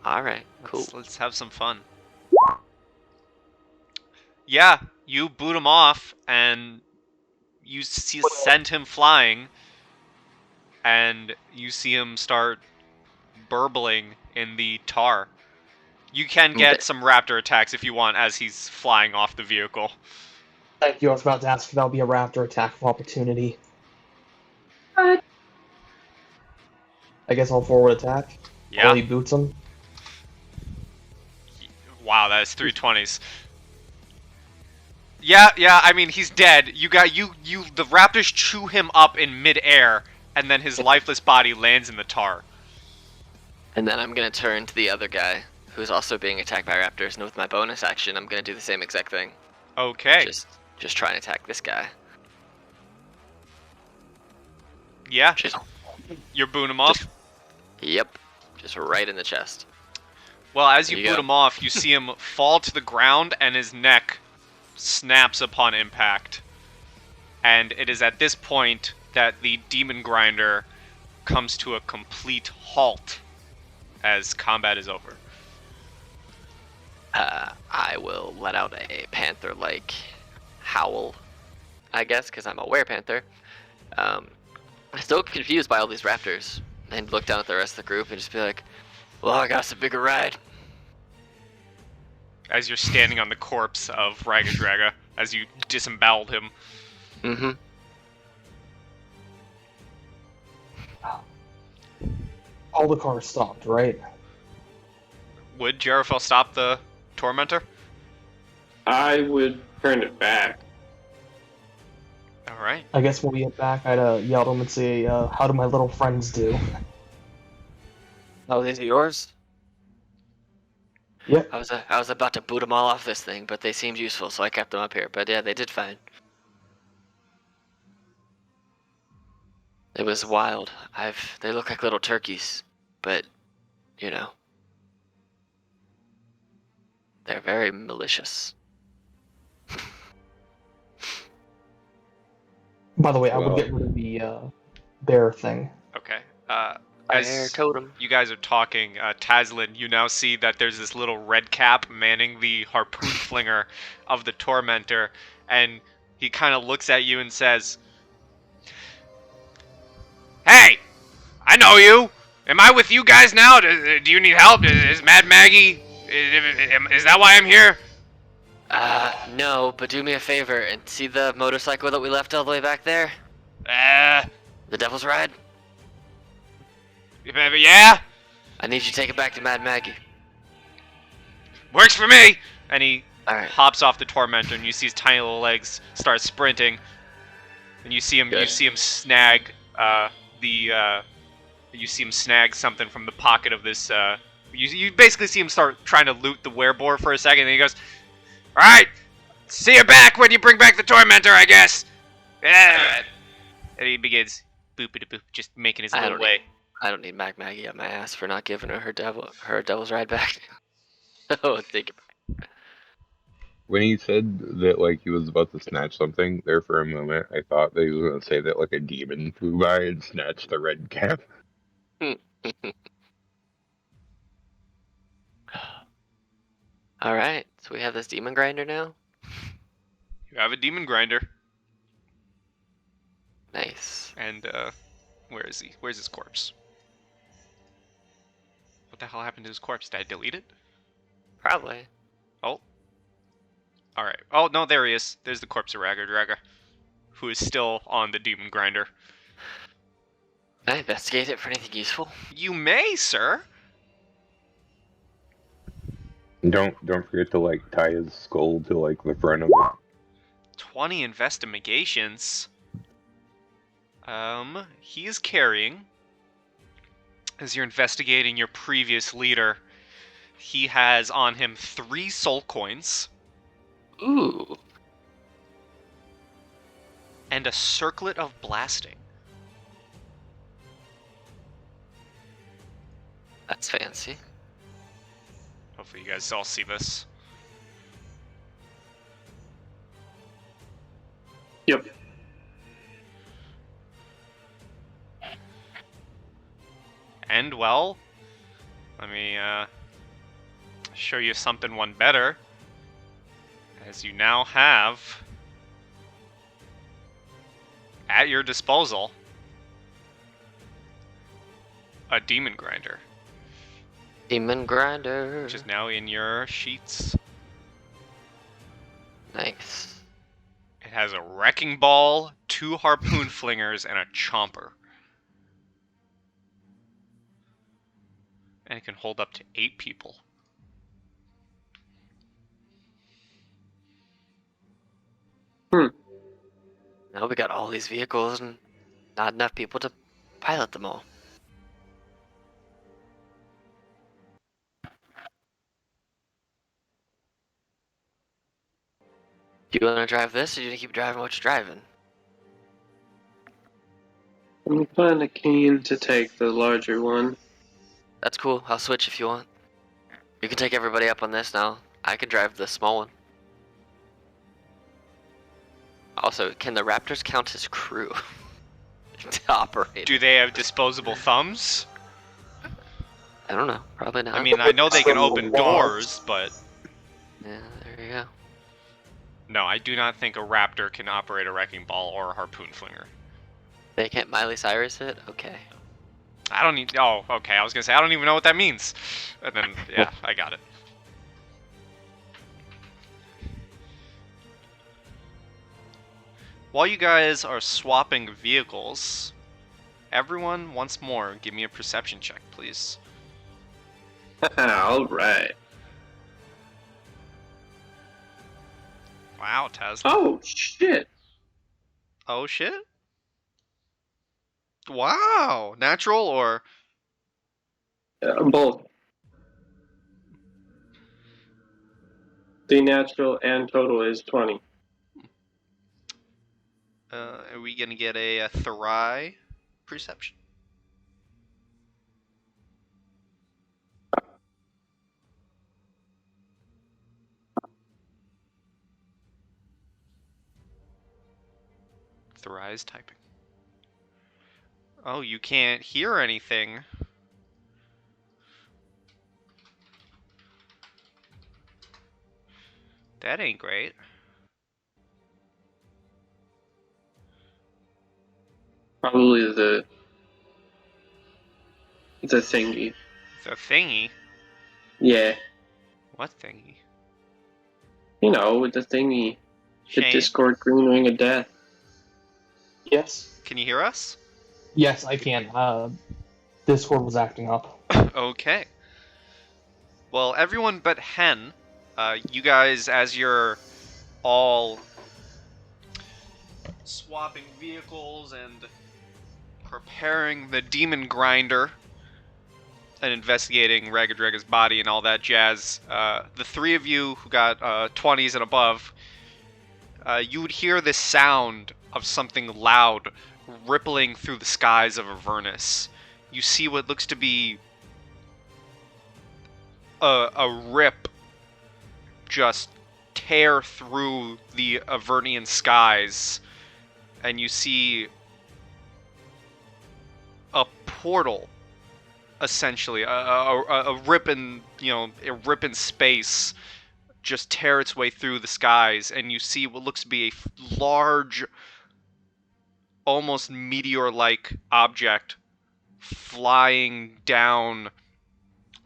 Alright, cool. Let's have some fun. Yeah, you boot him off, and you send him flying, and you see him start burbling in the tar. You can get Okay. some raptor attacks if you want as he's flying off the vehicle. Thank you. I was about to ask if that'll be a raptor attack of opportunity. What? I guess I'll forward attack. Yeah. While he boots him. Wow, that is 320s. Yeah, I mean, he's dead. The raptors chew him up in midair, and then his lifeless body lands in the tar. And then I'm gonna turn to the other guy who's also being attacked by raptors, and with my bonus action, I'm gonna do the same exact thing. Okay. Just try and attack this guy. Yeah, Just, you're booting him off. yep, just right in the chest. Well, as you There you boot go. him off, you see him fall to the ground, and his neck snaps upon impact. And it is at this point that the demon grinder comes to a complete halt as combat is over. I will let out a panther-like howl, I guess, because I'm a werepanther. I'm still confused by all these raptors, and look down at the rest of the group and just be like, well, I got some bigger ride. As you're standing on the corpse of Ragadraga, as you disemboweled him. Mm-hmm. All the cars stopped, right? Would Jarafel stop the Tormentor? I would turn it back. Alright. I guess when we get back, I'd yell at him and say, how do my little friends do? Oh, these are yours? Yep. I was about to boot them all off this thing, but they seemed useful, so I kept them up here. But yeah, they did fine. It was wild. They look like little turkeys, but you know, they're very malicious. By the way, I Well- would get rid of the bear thing. Okay. Bear As totem. you guys are talking, Tazlin, you now see that there's this little red cap manning the harpoon flinger of the Tormentor, and he kind of looks at you and says, "Hey, I know you. Am I with you guys now? Do you need help? Is Mad Maggie? Is that why I'm here?" No, but do me a favor and see the motorcycle that we left all the way back there? The Devil's Ride? Yeah, I need you to take it back to Mad Maggie. works for me. And he Alright. hops off the Tormentor, and you see his tiny little legs start sprinting, and you see him. Good. You see him snag You see him snag something from the pocket of this. You basically see him start trying to loot the werebore for a second, and he goes, "All right, see you back when you bring back the Tormentor, I guess." Yeah. And he begins boop, just making his little way. I don't need Mad Maggie on my ass for not giving her Devil's Ride back. Oh, take it back. When he said that, like, he was about to snatch something, there for a moment, I thought that he was going to say that, like, a demon flew by and snatched the red cap. Alright, so we have this demon grinder now? You have a demon grinder. Nice. And where is he? Where's his corpse? What the hell happened to his corpse? Did I delete it? Probably. Oh. Alright. Oh, no, there he is. There's the corpse of Ragga, who is still on the demon grinder. Can I investigate it for anything useful? You may, sir. Don't forget to like tie his skull to like the front of it. 20 investigations. He is carrying, as you're investigating your previous leader, he has on him 3 soul coins Ooh. and a circlet of blasting. That's fancy. Hopefully you guys all see this. Yep. And, well, let me show you something one better. As you now have at your disposal a demon grinder, Demon grinder. which is now in your sheets. Nice. It has a wrecking ball, 2 harpoon flingers, and a chomper. And it can hold up to 8 people. Now we got all these vehicles and not enough people to pilot them all. Do you want to drive this, or do you want to keep driving what you're driving? I'm kind of keen to take the larger one. That's cool. I'll switch if you want. You can take everybody up on this now. I can drive the small one. Also, can the Raptors count as crew to operate? Do they have disposable thumbs? I don't know. Probably not. I mean, I know they can open doors, but Yeah, there you go. no, I do not think a raptor can operate a wrecking ball or a harpoon flinger. They can't Miley Cyrus it? Okay. I don't need. Oh, okay. I was gonna say I don't even know what that means. And then, yeah, I got it. While you guys are swapping vehicles, everyone, once more, give me a perception check, please. Alright. Wow, Taz. Oh, shit. Oh shit. Wow, natural or Both. The natural and total is 20. are we gonna get a Thrai perception? Thrai's typing. Oh, you can't hear anything. That ain't great. Probably the thingy. The thingy? Yeah. What thingy? You know, with the thingy. The Shane, Discord Green Ring of Death. Yes. can you hear us? Yes, I can. Discord was acting up. Okay. Well, everyone but Hen, you guys, as you're all swapping vehicles and preparing the demon grinder and investigating Ragged Regga's body and all that jazz, the 3 of you who got 20s and above, you would hear this sound of something loud rippling through the skies of Avernus. You see what looks to be a rip just tear through the Avernian skies, and you see a portal, essentially a rip in a rip in space, just tear its way through the skies, and you see what looks to be a large almost meteor-like object flying down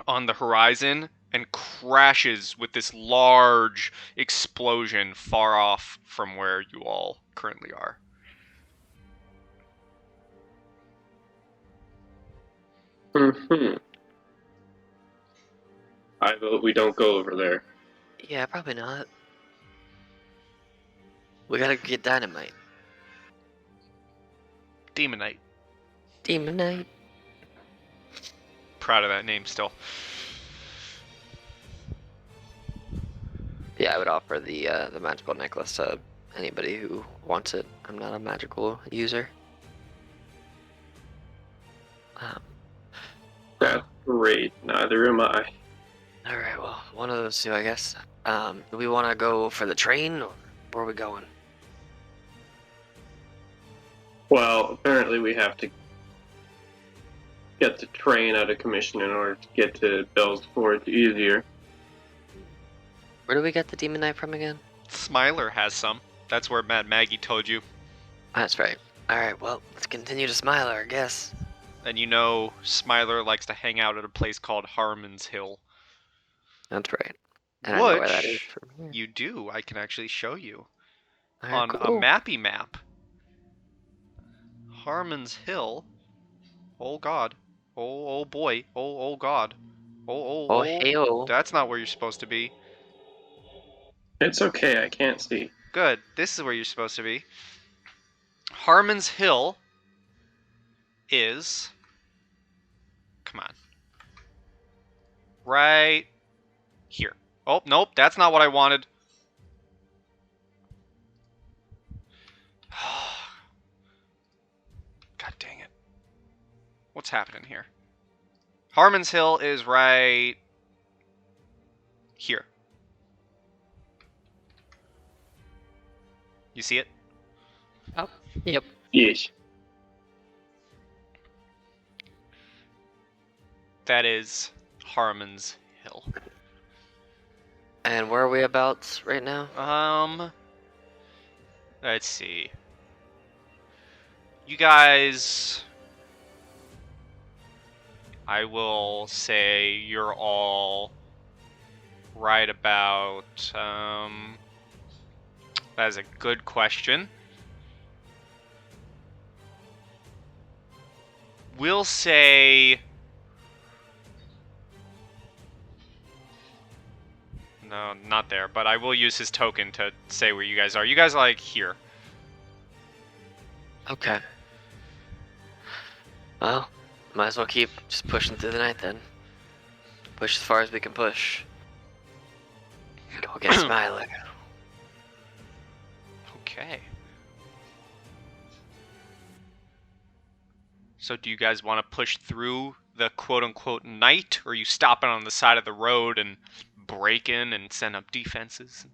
on the horizon and crashes with this large explosion far off from where you all currently are. Hmm. I vote we don't go over there. Yeah, probably not. We gotta get dynamite. Demonite. Demonite. Proud of that name still. Yeah, I would offer the magical necklace to anybody who wants it. I'm not a magical user. That's great. Neither am I. All right, well, one of those two, I guess. Do we want to go for the train, or where are we going? Well, apparently we have to get the train out of commission in order to get to Bell's Forge easier. Where do we get the demonite from again? Smiler has some. That's where Mad Maggie told you. That's right. All right, well, let's continue to Smiler, I guess. And you know Smiler likes to hang out at a place called Haruman's Hill. That's right. And I know where that is Which from here. you do. I can actually show you. All right, On cool. a mappy map. Haruman's Hill. Oh god. Oh boy. Oh god. Oh, hell. That's not where you're supposed to be. It's okay, I can't see. Good. This is where you're supposed to be. Haruman's Hill is... Come on. Right here. Oh, nope. That's not what I wanted. God dang it. What's happening here? Haruman's Hill is right here. You see it? Oh, yep. Yes. That is Haruman's Hill. And where are we about right now? Let's see. You guys, I will say you're all right about, that is a good question. We'll say, no, not there, but I will use his token to say where you guys are. You guys are like here. Okay. Well, might as well keep just pushing through the night then. Push as far as we can push. Go get Smiler. Okay. So do you guys want to push through the quote-unquote night, or are you stopping on the side of the road and break in and send up defenses and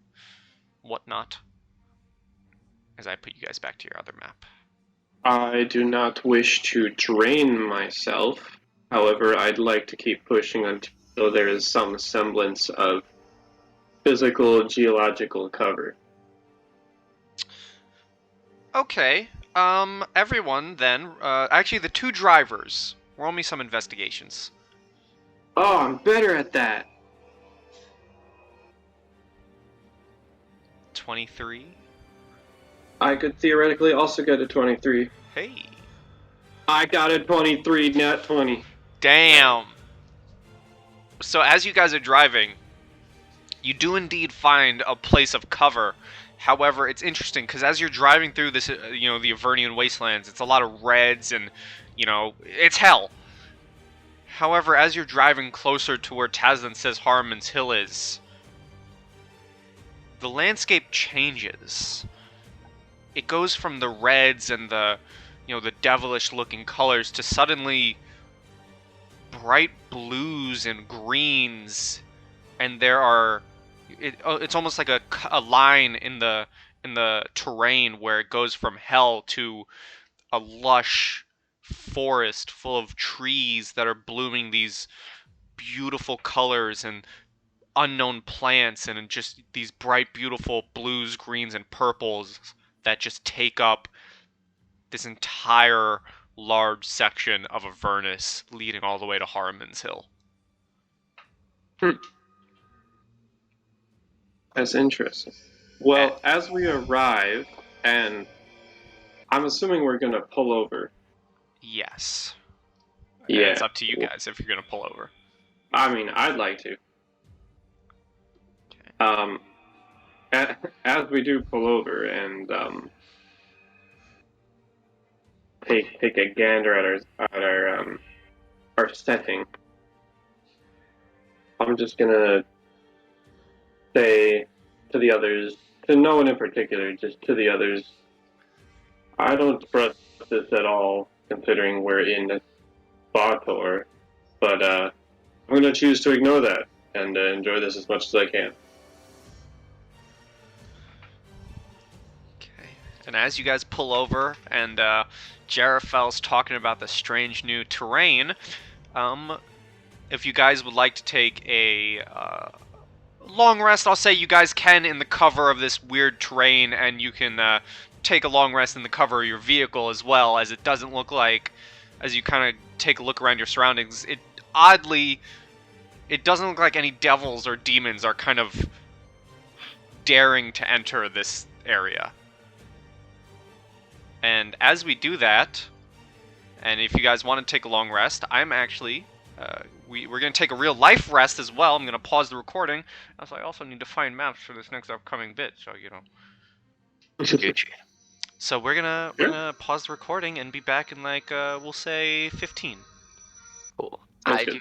whatnot? As I put you guys back to your other map. I do not wish to drain myself. However, I'd like to keep pushing until there is some semblance of physical geological cover. Okay. Everyone then, actually the two drivers, roll me some investigations. Oh, I'm better at that. 23. I could theoretically also get a 23. Hey. I got a 23, not 20. Damn. So as you guys are driving, you do indeed find a place of cover. However, it's interesting because as you're driving through this, the Avernian wastelands, it's a lot of reds and, it's hell. However, as you're driving closer to where Taslan says Haruman's Hill is, the landscape changes. It goes from the reds and the devilish looking colors to suddenly bright blues and greens, and there are it's almost like a line in the terrain where it goes from hell to a lush forest full of trees that are blooming these beautiful colors and unknown plants, and just these bright beautiful blues, greens, and purples that just take up this entire large section of Avernus leading all the way to Haruman's Hill. That's interesting. Well, as we arrive, and I'm assuming we're gonna pull over. Yes. Yeah. It's up to you guys if you're gonna pull over. I mean, I'd like to. As we do pull over and take a gander at our setting, I'm just gonna say to the others, to no one in particular, just to the others, I don't trust this at all, considering we're in Baldur, but I'm gonna choose to ignore that and enjoy this as much as I can. Okay. And as you guys pull over and Jarafel's talking about the strange new terrain, if you guys would like to take a long rest, I'll say you guys can in the cover of this weird terrain, and you can take a long rest in the cover of your vehicle as well, as it doesn't look like, as you kind of take a look around your surroundings, it doesn't look like any devils or demons are kind of daring to enter this area. And as we do that, and if you guys want to take a long rest, I'm actually we're going to take a real life rest as well. I'm going to pause the recording, as I also need to find maps for this next upcoming bit, so, you know. Gucci. So we're gonna pause the recording and be back in like we'll say 15. Cool. Sounds I good.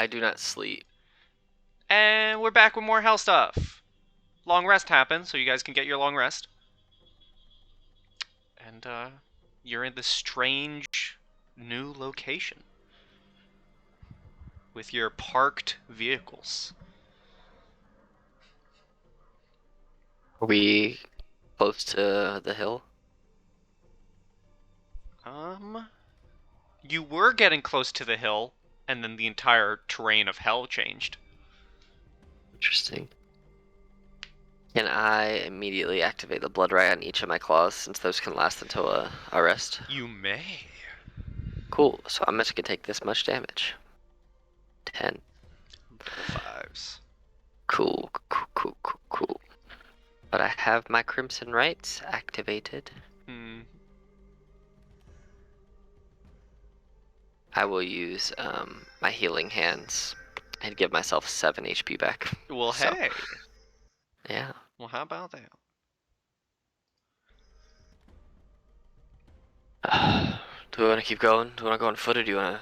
do not sleep. And we're back with more hell stuff. Long rest happened, so you guys can get your long rest. And you're in this strange new location with your parked vehicles. Are we close to the hill? You were getting close to the hill, and then the entire terrain of hell changed. Interesting. Can I immediately activate the blood ray on each of my claws, since those can last until a rest? You may. Cool, so I'm just gonna take this much damage. 10. Fives. Cool. But I have my Crimson Rights activated. I will use my healing hands and give myself 7 HP back. Well, So, hey. yeah. Well, how about that? Do we want to keep going? Do we want to go on foot, or do you want to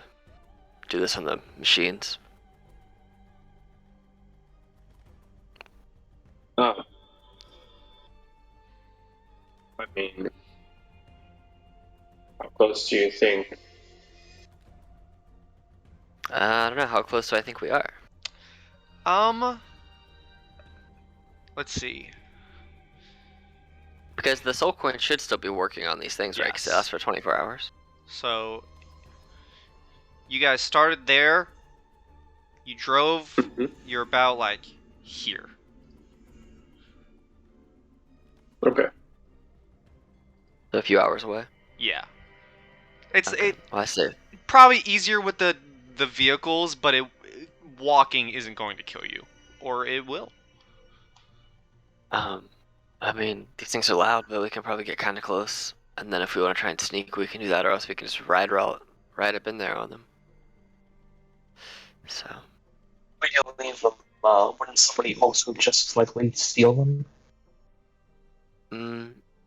do this on the machines? I mean, how close do you think? I don't know. How close do I think we are? Let's see. Because the soul coin should still be working on these things, right? Because it lasts for 24 hours. So, you guys started there. You drove. You're about like here. Okay. So a few hours away. Yeah. It's Okay. Well, I see. probably easier with the vehicles, but walking isn't going to kill you, or it will. I mean, these things are loud, but we can probably get kind of close. And then if we want to try and sneak, we can do that, or else we can just ride up in there on them. So. But you leave them. Wouldn't somebody also just likely steal them?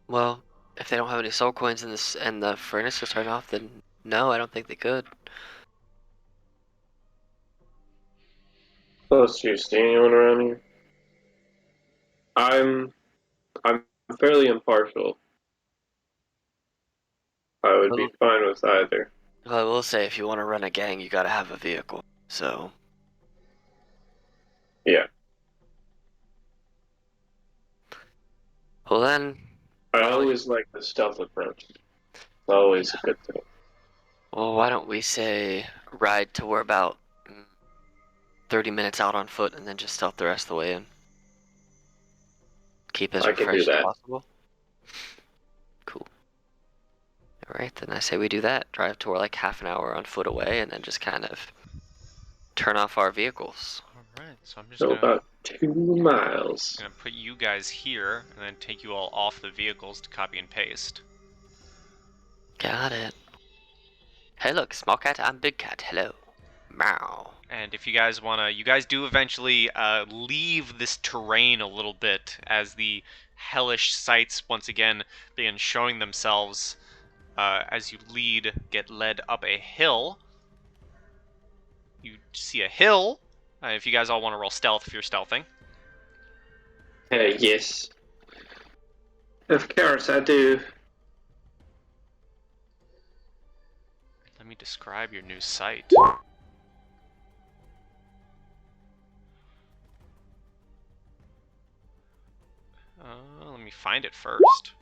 Well, if they don't have any soul coins in this and the furnace is turned off, then no, I don't think they could. Close to you, see anyone around here? I'm fairly impartial. I would be fine with either. Well, I will say, if you want to run a gang, you gotta have a vehicle. So. Yeah. Well then. I always like the stealth approach. It's always a good thing. Well, why don't we say ride till we're about 30 minutes out on foot, and then just stealth the rest of the way in. Keep as I can do refreshed as that. possible. Cool. Alright, then I say we do that. Drive to like half an hour on foot away and then just kind of turn off our vehicles. Alright, so I'm just So gonna about 2 miles. put you guys here and then take you all off the vehicles to copy and paste. Got it. Hey look, small cat, I'm big cat. Hello. Meow. And if you guys wanna, you guys do eventually leave this terrain a little bit as the hellish sights once again begin showing themselves as you get led up a hill. You see a hill. If you guys all want to roll stealth, if you're stealthing. Yes. Of course I do. Let me describe your new sight. Let me find it first.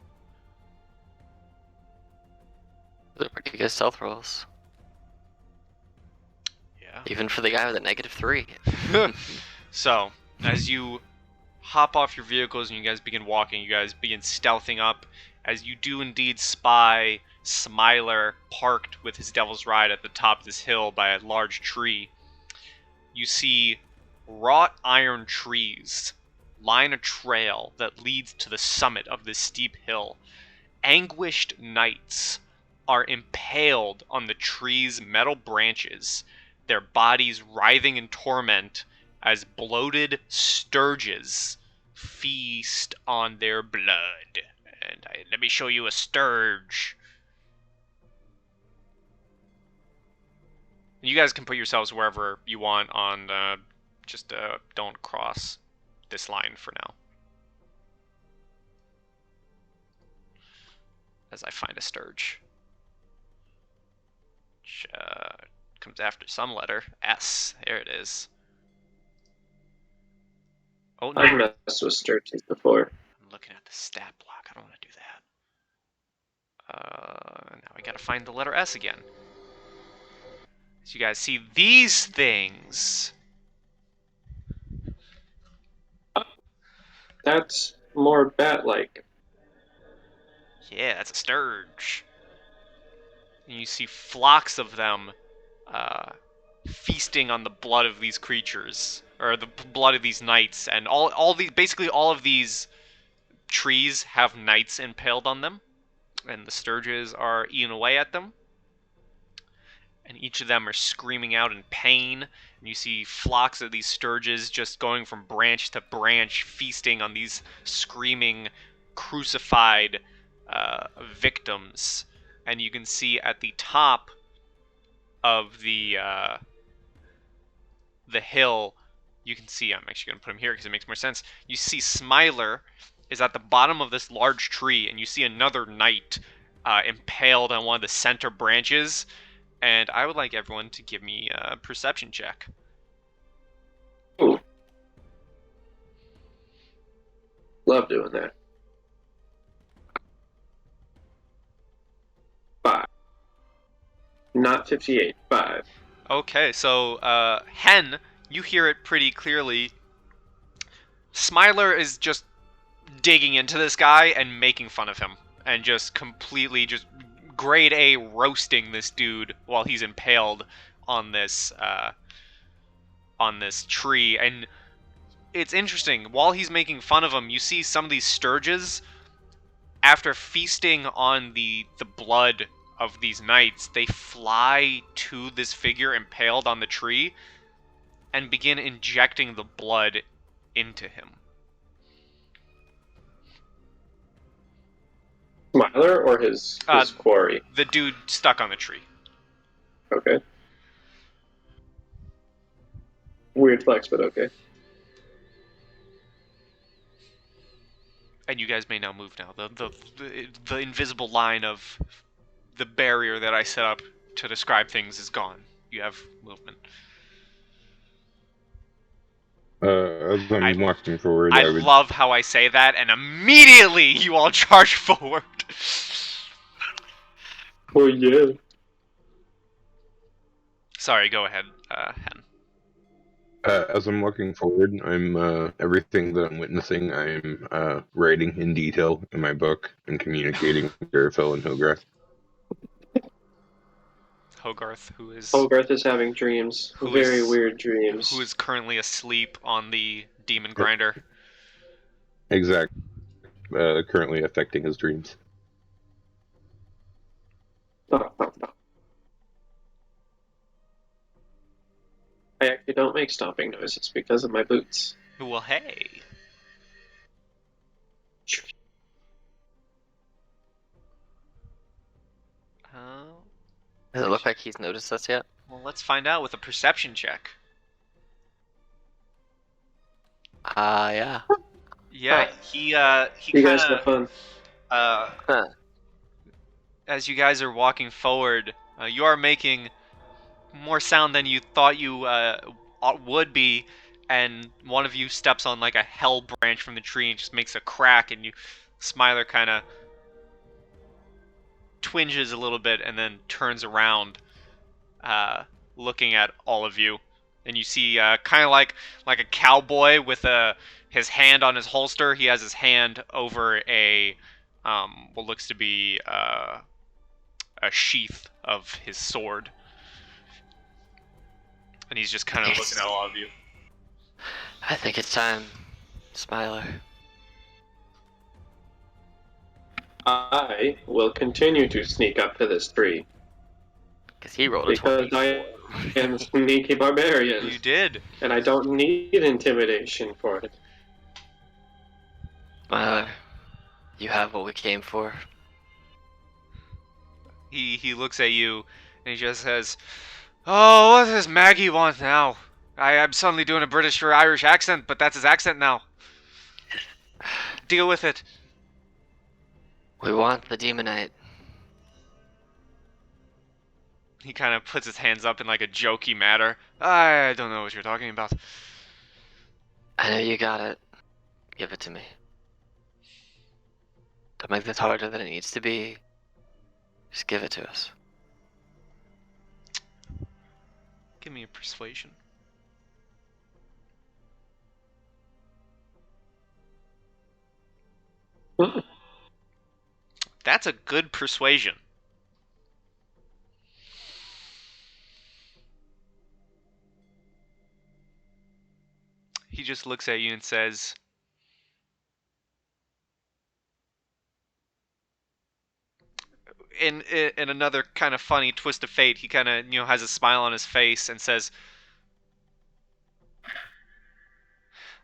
Those are pretty good stealth rolls. Yeah. Even for the guy with a -3. So, as you hop off your vehicles and you guys begin walking, you guys begin stealthing up, as you do indeed spy Smiler parked with his devil's ride at the top of this hill by a large tree. You see wrought iron trees line a trail that leads to the summit of this steep hill. Anguished knights are impaled on the tree's metal branches, their bodies writhing in torment as bloated sturges feast on their blood. And let me show you a sturge. You guys can put yourselves wherever you want on, just don't cross this line for now. As I find a sturge. Which, comes after some letter. S. There it is. Oh, no. I've messed with sturges before. I'm looking at the stat block. I don't want to do that. Now I gotta find the letter S again. So you guys see these things. That's more bat-like. Yeah, that's a sturge. And you see flocks of them feasting on the blood of these creatures, or the blood of these knights, and basically all of these trees have knights impaled on them, and the sturges are eating away at them, and each of them are screaming out in pain, and you see flocks of these sturges just going from branch to branch, feasting on these screaming, crucified victims. And you can see at the top of the hill, you can see, I'm actually going to put him here because it makes more sense. You see Smiler is at the bottom of this large tree, and you see another knight impaled on one of the center branches. And I would like everyone to give me a perception check. Ooh. Love doing that. 5. Not 58. 5. Okay, so Hen, you hear it pretty clearly. Smiler is just digging into this guy and making fun of him, and just completely just grade A roasting this dude while he's impaled on this tree. And it's interesting, while he's making fun of him, you see some of these sturges, after feasting on the blood of these knights, they fly to this figure impaled on the tree and begin injecting the blood into him. Smiler or his quarry? The dude stuck on the tree. Okay. Weird flex, but okay. And you guys may now move now. The invisible line of the barrier that I set up to describe things is gone. You have movement. As I'm walking forward, I love how I say that, and immediately you all charge forward. Oh yeah. Sorry, go ahead, Hen. As I'm walking forward, I'm everything that I'm witnessing, I'm writing in detail in my book and communicating with Garafel and Hilgrath. Hogarth, who is Hogarth is having dreams. Who Very is- weird dreams. who is currently asleep on the demon grinder. Exact. Currently affecting his dreams. I actually don't make stomping noises because of my boots. Well, hey. Oh. Does it look like he's noticed us yet? Well, let's find out with a perception check. Yeah. Yeah, he You kind guys have of fun. Huh. as you guys are walking forward, you are making more sound than you thought you would be, and one of you steps on like a hell branch from the tree and just makes a crack, and Smiler kind of twinges a little bit and then turns around, looking at all of you, and you see kind of like a cowboy with his hand on his holster. He has his hand over a what looks to be a sheath of his sword, and he's just kind of looking at all of you. I think it's time, Smiler. I will continue to sneak up to this tree Because he rolled a because 20. I am a sneaky barbarian, You did. and I don't need intimidation for it. Smiler, you have what we came for. He looks at you and he just says, "Oh, what does Maggie want now? I'm suddenly doing a British or Irish accent, but that's his accent now. Deal with it." We want the demonite. He kind of puts his hands up in like a jokey manner. I don't know what you're talking about. I know you got it. Give it to me. Don't make this harder than it needs to be. Just give it to us. Give me a persuasion. That's a good persuasion. He just looks at you and says, in another kind of funny twist of fate, he kind of has a smile on his face and says,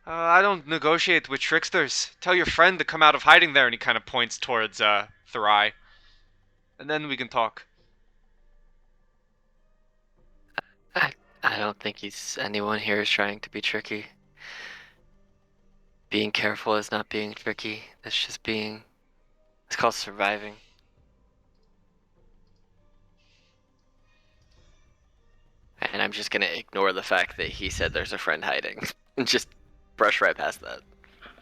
"I don't negotiate with tricksters. Tell your friend to come out of hiding there." And he kind of points towards Thurai. "And then we can talk." I don't think anyone here is trying to be tricky. Being careful is not being tricky. That's just being... It's called surviving. And I'm just gonna ignore the fact that he said there's a friend hiding. And just brush right past that.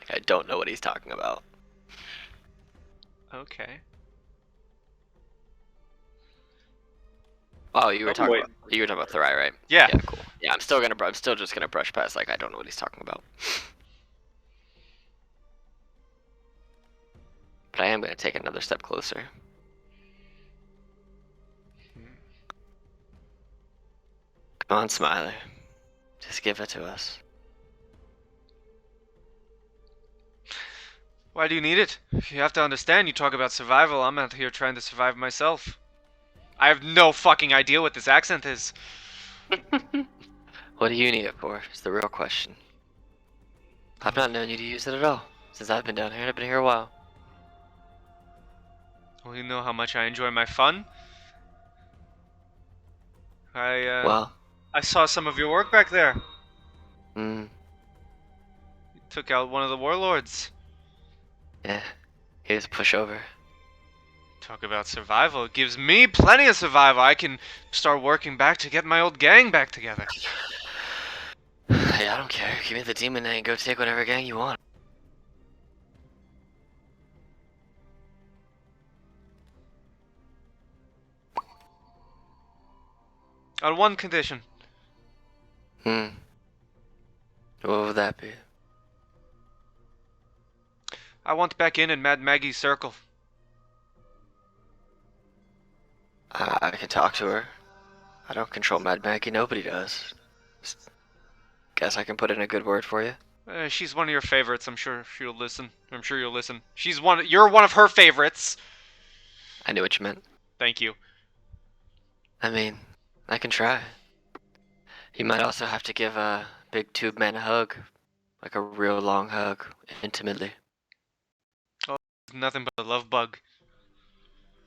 Like, I don't know what he's talking about. Okay. Oh, you were Oh, talking wait. about Thurai, right? Yeah. Yeah, cool. Yeah, I'm still just gonna brush past, like, I don't know what he's talking about. But I am gonna take another step closer. Come on, Smiler. Just give it to us. Why do you need it? You have to understand, you talk about survival. I'm out here trying to survive myself. I have no fucking idea what this accent is. What do you need it for? Is the real question. I've not known you to use it at all since I've been down here, and I've been here a while. Well, you know how much I enjoy my fun. Well, I saw some of your work back there. hmm, You took out one of the warlords. yeah. Here's a pushover. Talk about survival. It gives me plenty of survival. I can start working back to get my old gang back together. Hey, I don't care. Give me the demon and go take whatever gang you want. On one condition. Hmm. What would that be? I want back in Mad Maggie's circle. I can talk to her. I don't control Mad Maggie. Nobody does. Just guess I can put in a good word for you. She's one of your favorites. I'm sure she'll listen. I'm sure you'll listen. You're one of her favorites. I knew what you meant. Thank you. I mean, I can try. You might also have to give a big tube man a hug. Like a real long hug, intimately. Nothing but a love bug.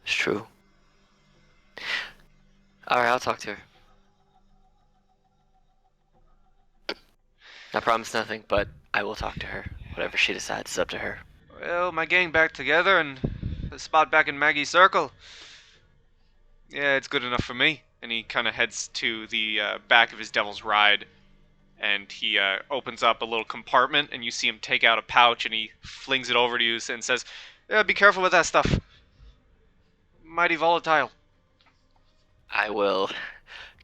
It's true. Alright, I'll talk to her. I promise nothing, but I will talk to her. Whatever she decides is up to her. Well, my gang back together and a spot back in Maggie's circle. Yeah, it's good enough for me. And he kind of heads to the back of his devil's ride. And he opens up a little compartment, and you see him take out a pouch, and he flings it over to you and says, "Yeah, be careful with that stuff. Mighty volatile." I will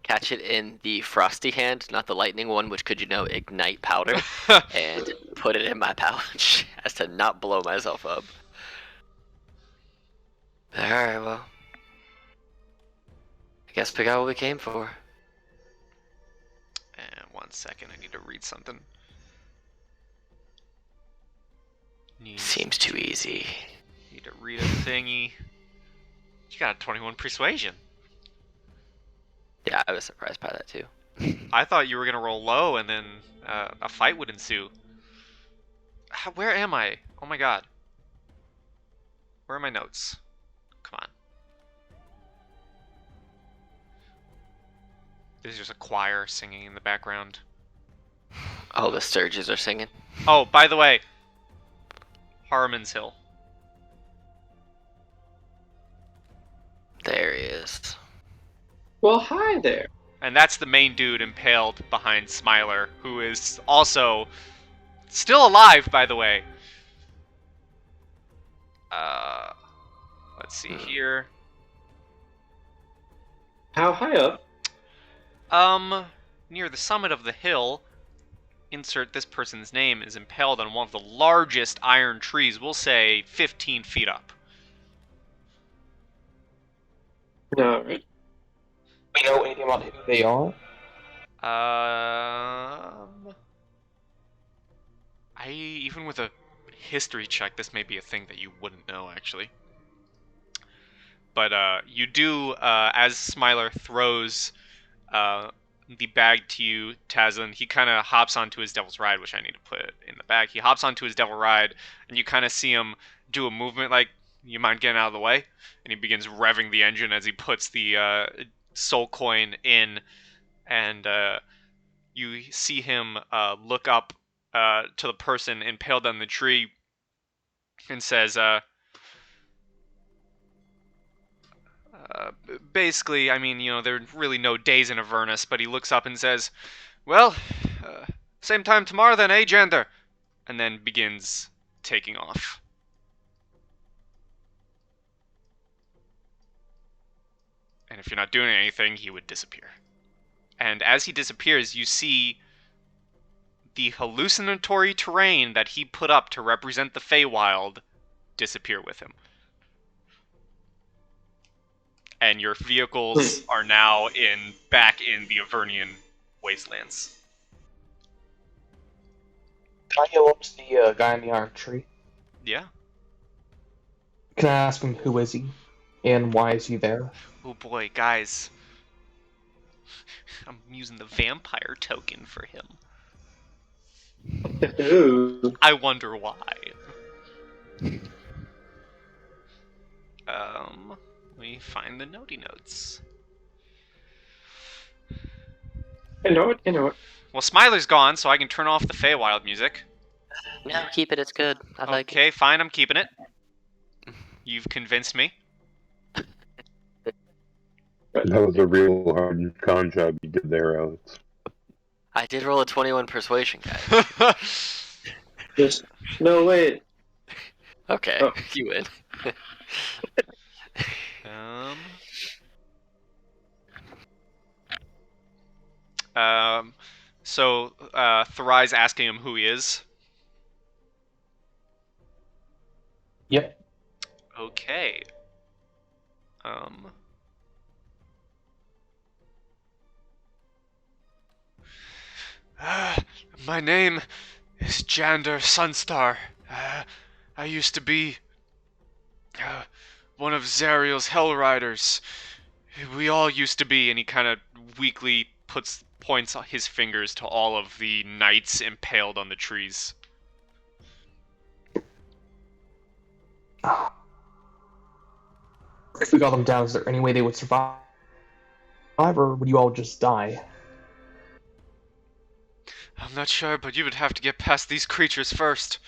catch it in the frosty hand, not the lightning one, which could, ignite powder, and put it in my pouch as to not blow myself up. Alright, well. I guess we got what we came for. And 1 second, I need to read something. Seems too easy. Need to read a thingy. You got a 21 persuasion. Yeah, I was surprised by that too. I thought you were gonna roll low, and then a fight would ensue. Where am I? Oh my god. Where are my notes? Come on. There's just a choir singing in the background. Oh, the Sturges are singing. Oh, by the way, Haruman's Hill. There he is. Well, hi there. And that's the main dude impaled behind Smiler, who is also still alive, by the way. Let's see here. How high up? Near the summit of the hill, insert this person's name, is impaled on one of the largest iron trees, we'll say 15 feet up. Alright. We know anything about who they are? Even with a history check, this may be a thing that you wouldn't know, actually. But you do, as Smiler throws the bag to you, Tazlin, he kind of hops onto his devil's ride, which I need to put in the bag. He hops onto his devil ride, and you kind of see him do a movement like, "You mind getting out of the way?" And he begins revving the engine as he puts the soul coin in, and you see him look up to the person impaled on the tree and says, basically, I mean, there are really no days in Avernus, but he looks up and says, "Well, same time tomorrow then, eh, Jander?" And then begins taking off. And if you're not doing anything, he would disappear. And as he disappears, you see the hallucinatory terrain that he put up to represent the Feywild disappear with him. And your vehicles are now back in the Avernian wastelands. Can I go up to the guy in the iron tree? Yeah. Can I ask him who is he? And why is he there? Oh boy, guys. I'm using the vampire token for him. Ooh. I wonder why. Let me find the notey notes. I know it. Well, Smiler's gone, so I can turn off the Feywild music. No, keep it. It's good. I like it. Okay, fine, I'm keeping it. You've convinced me. That was a real hard con job you did there, Alex. I did roll a 21 persuasion, guys. Just no wait. Okay, Oh. you win. So Tharai's asking him who he is. Yep. Okay. My name is Jander Sunstar. I used to be one of Zariel's Hell Riders. We all used to be, and he kind of weakly points his fingers to all of the knights impaled on the trees. If we got them down, is there any way they would survive, or would you all just die? I'm not sure, but you would have to get past these creatures first.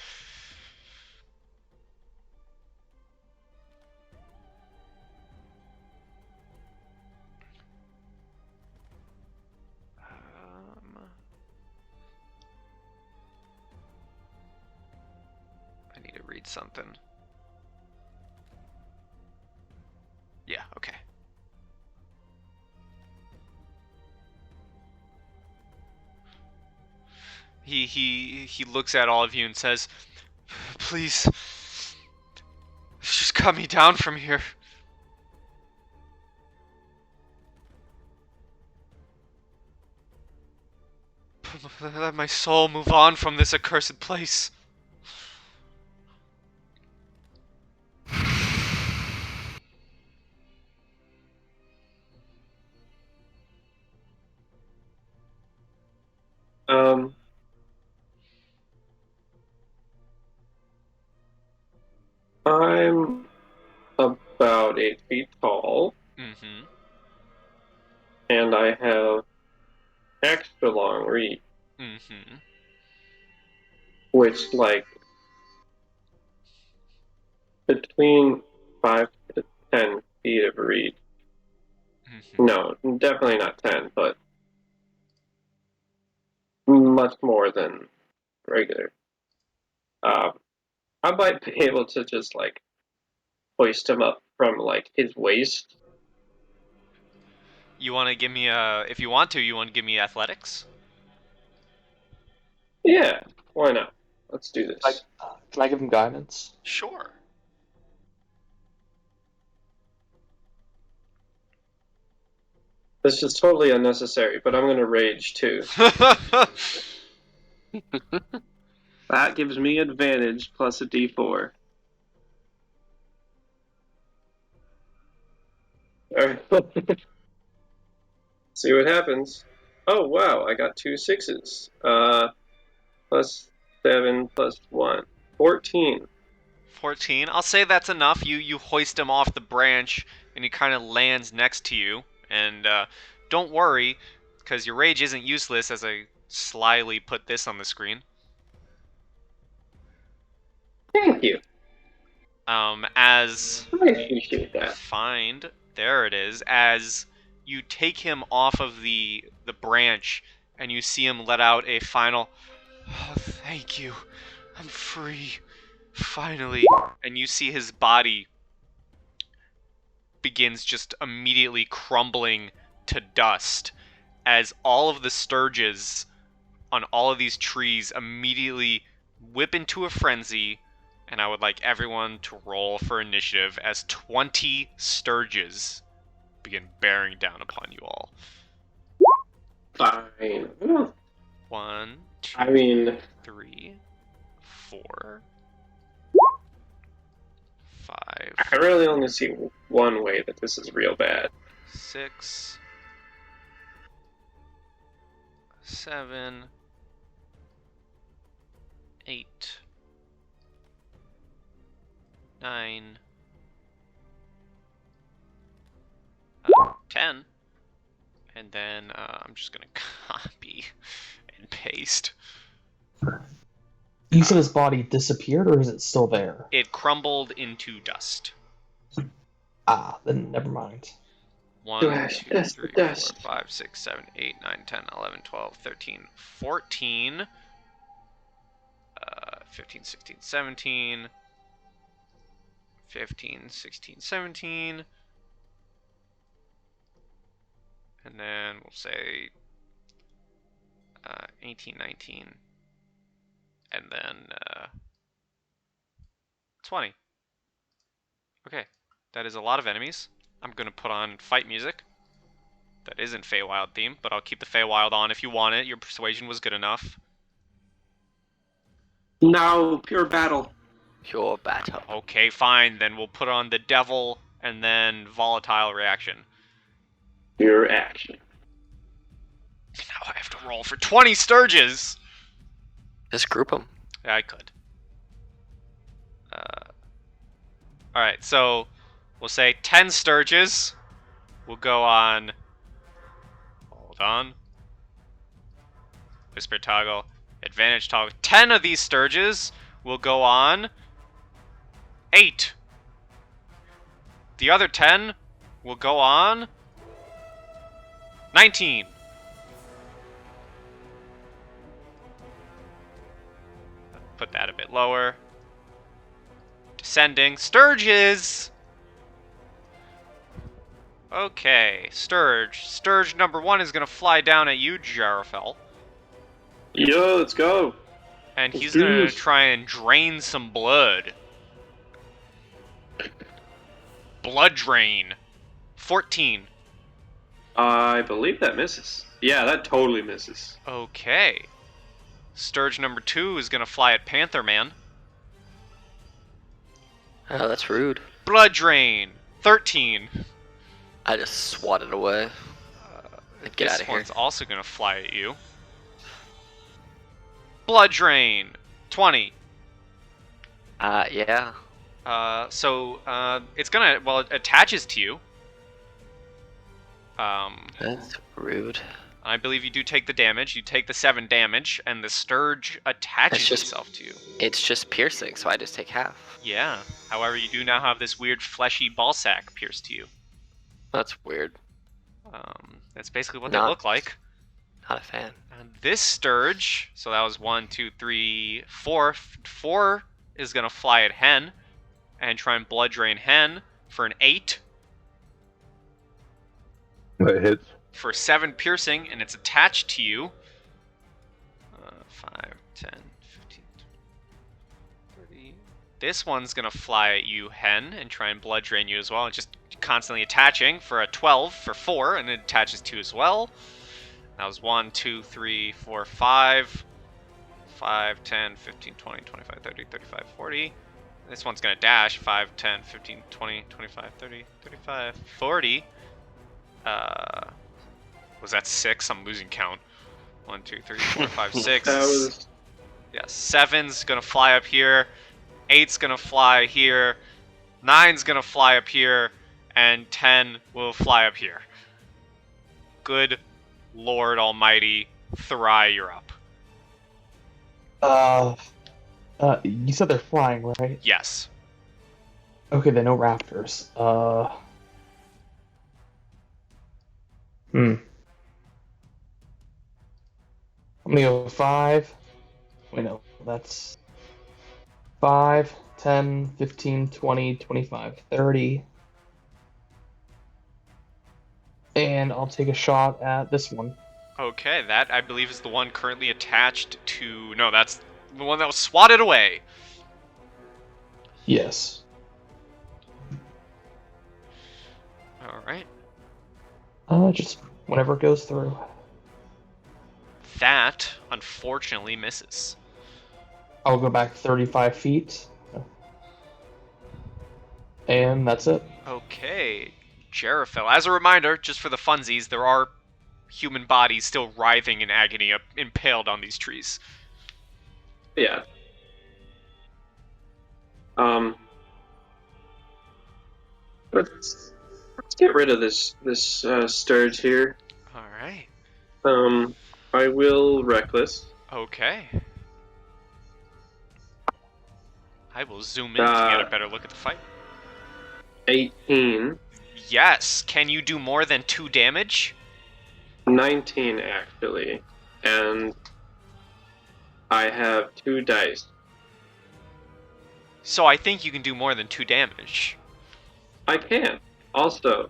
I need to read something. Yeah, okay. He looks at all of you and says, "Please, just cut me down from here." Let my soul move on from this accursed place. Um, I'm about 8 feet tall, Mm-hmm. and I have extra long reach, Mm-hmm. which, like, between 5 to 10 feet of reach. Mm-hmm. No, definitely not 10, but much more than regular. I might be able to just, like, hoist him up from, like, his waist. You want to give me if you want to, you want to give me athletics? Yeah, why not? Let's do this. Can I give him guidance? Sure. This is totally unnecessary, but I'm gonna rage too. That gives me advantage plus a d4. Alright. See what happens. Oh wow, I got 2 6s. Plus 7 plus 1. 14. 14. I'll say that's enough. You hoist him off the branch, and he kind of lands next to you. And don't worry, because your rage isn't useless. As I slyly put this on the screen. Thank you. As I appreciate that. find there it is. As you take him off of the branch, and you see him let out a final, "Oh, thank you, I'm free, finally." And you see his body begins just immediately crumbling to dust as all of the sturges on all of these trees immediately whip into a frenzy. And I would like everyone to roll for initiative as 20 sturges begin bearing down upon you all. Fine. 1, 2, I mean, 3, 4, 5, I really only see one way that this is real bad. 6, 7, 8, 9, 10. And then I'm just going to copy and paste. You said his body disappeared, or is it still there? It crumbled into dust. Ah, then never mind. 1, Dust, 2, dust, 3, 4, dust. 5, 6, 7, 8, 9, 10, 11, 12, 13, 14, 15, 16, 17, 15, 16, 17, and then we'll say 18, 19, and then 20. Okay, that is a lot of enemies. I'm going to put on fight music. That isn't Feywild theme, but I'll keep the Feywild on if you want it. Your persuasion was good enough. Now, pure battle. Pure battle. Okay, fine. Then we'll put on the devil and then volatile reaction. Pure action. Now I have to roll for 20 Sturges. Just group them. Yeah, I could. Alright, so we'll say 10 Sturges will go on. Hold on. Whisper toggle. Advantage toggle. 10 of these Sturges will go on 8. The other 10 will go on 19. Put that a bit lower. Descending. Sturges! Okay, Sturge. Sturge number 1 is going to fly down at you, Jarafel. Yo, let's go. And he's Let's do going to this. try and drain some blood. Blood drain. 14. I believe that misses. Yeah, that totally misses. Okay. Sturge number 2 is going to fly at Panther Man. Oh, that's rude. Blood drain. 13. I just swatted away. Get out This of here. one's also going to fly at you. Blood drain. 20. Yeah. So it's gonna, well, it attaches to you. That's rude. I believe you do take the damage. You take the 7 damage, and the Sturge attaches It's just- itself to you. It's just piercing, so I just take half. Yeah. However, you do now have this weird fleshy ball sack pierced to you. That's weird. That's basically what they Not- look like. Not a fan. And this Sturge, so that was 1, 2, 3, 4. 4 is gonna fly at Hen and try and blood drain Hen for an 8. That hits. For 7 piercing, and it's attached to you. 5, 10, 15, 30. This one's gonna fly at you, Hen, and try and blood drain you as well. It's just constantly attaching for a 12 for 4, and it attaches to as well. That was 1, 2, 3, 4, 5. 5, 10, 15, 20, 25, 30, 35, 40. This one's gonna dash. 5, 10, 15, 20, 25, 30, 35, 40. Was that 6? I'm losing count. 1, 2, 3, 4, 5, 6. That was Yeah, 7's gonna fly up here. 8's gonna fly here. 9's gonna fly up here. And 10 will fly up here. Good Lord Almighty. Thry, you're up. You said they're flying, right? Yes. Okay, they know raptors. I'm gonna go 5. Wait, no, that's 5, 10, 15, 20, 25, 30. And I'll take a shot at this one. Okay, that I believe is the one currently attached to... No, that's the one that was swatted away. Yes. Alright. Just whenever it goes through. That, unfortunately, misses. I'll go back 35 feet. And that's it. Okay, Jarafel. As a reminder, just for the funsies, there are human bodies still writhing in agony, impaled on these trees. yeah. Let's get rid of this Sturge here. Alright. I will reckless. Okay. I will zoom in to get a better look at the fight. 18. Yes. Can you do more than 2 damage? 19 actually. And I have 2 dice. So I think you can do more than 2 damage. I can. Also,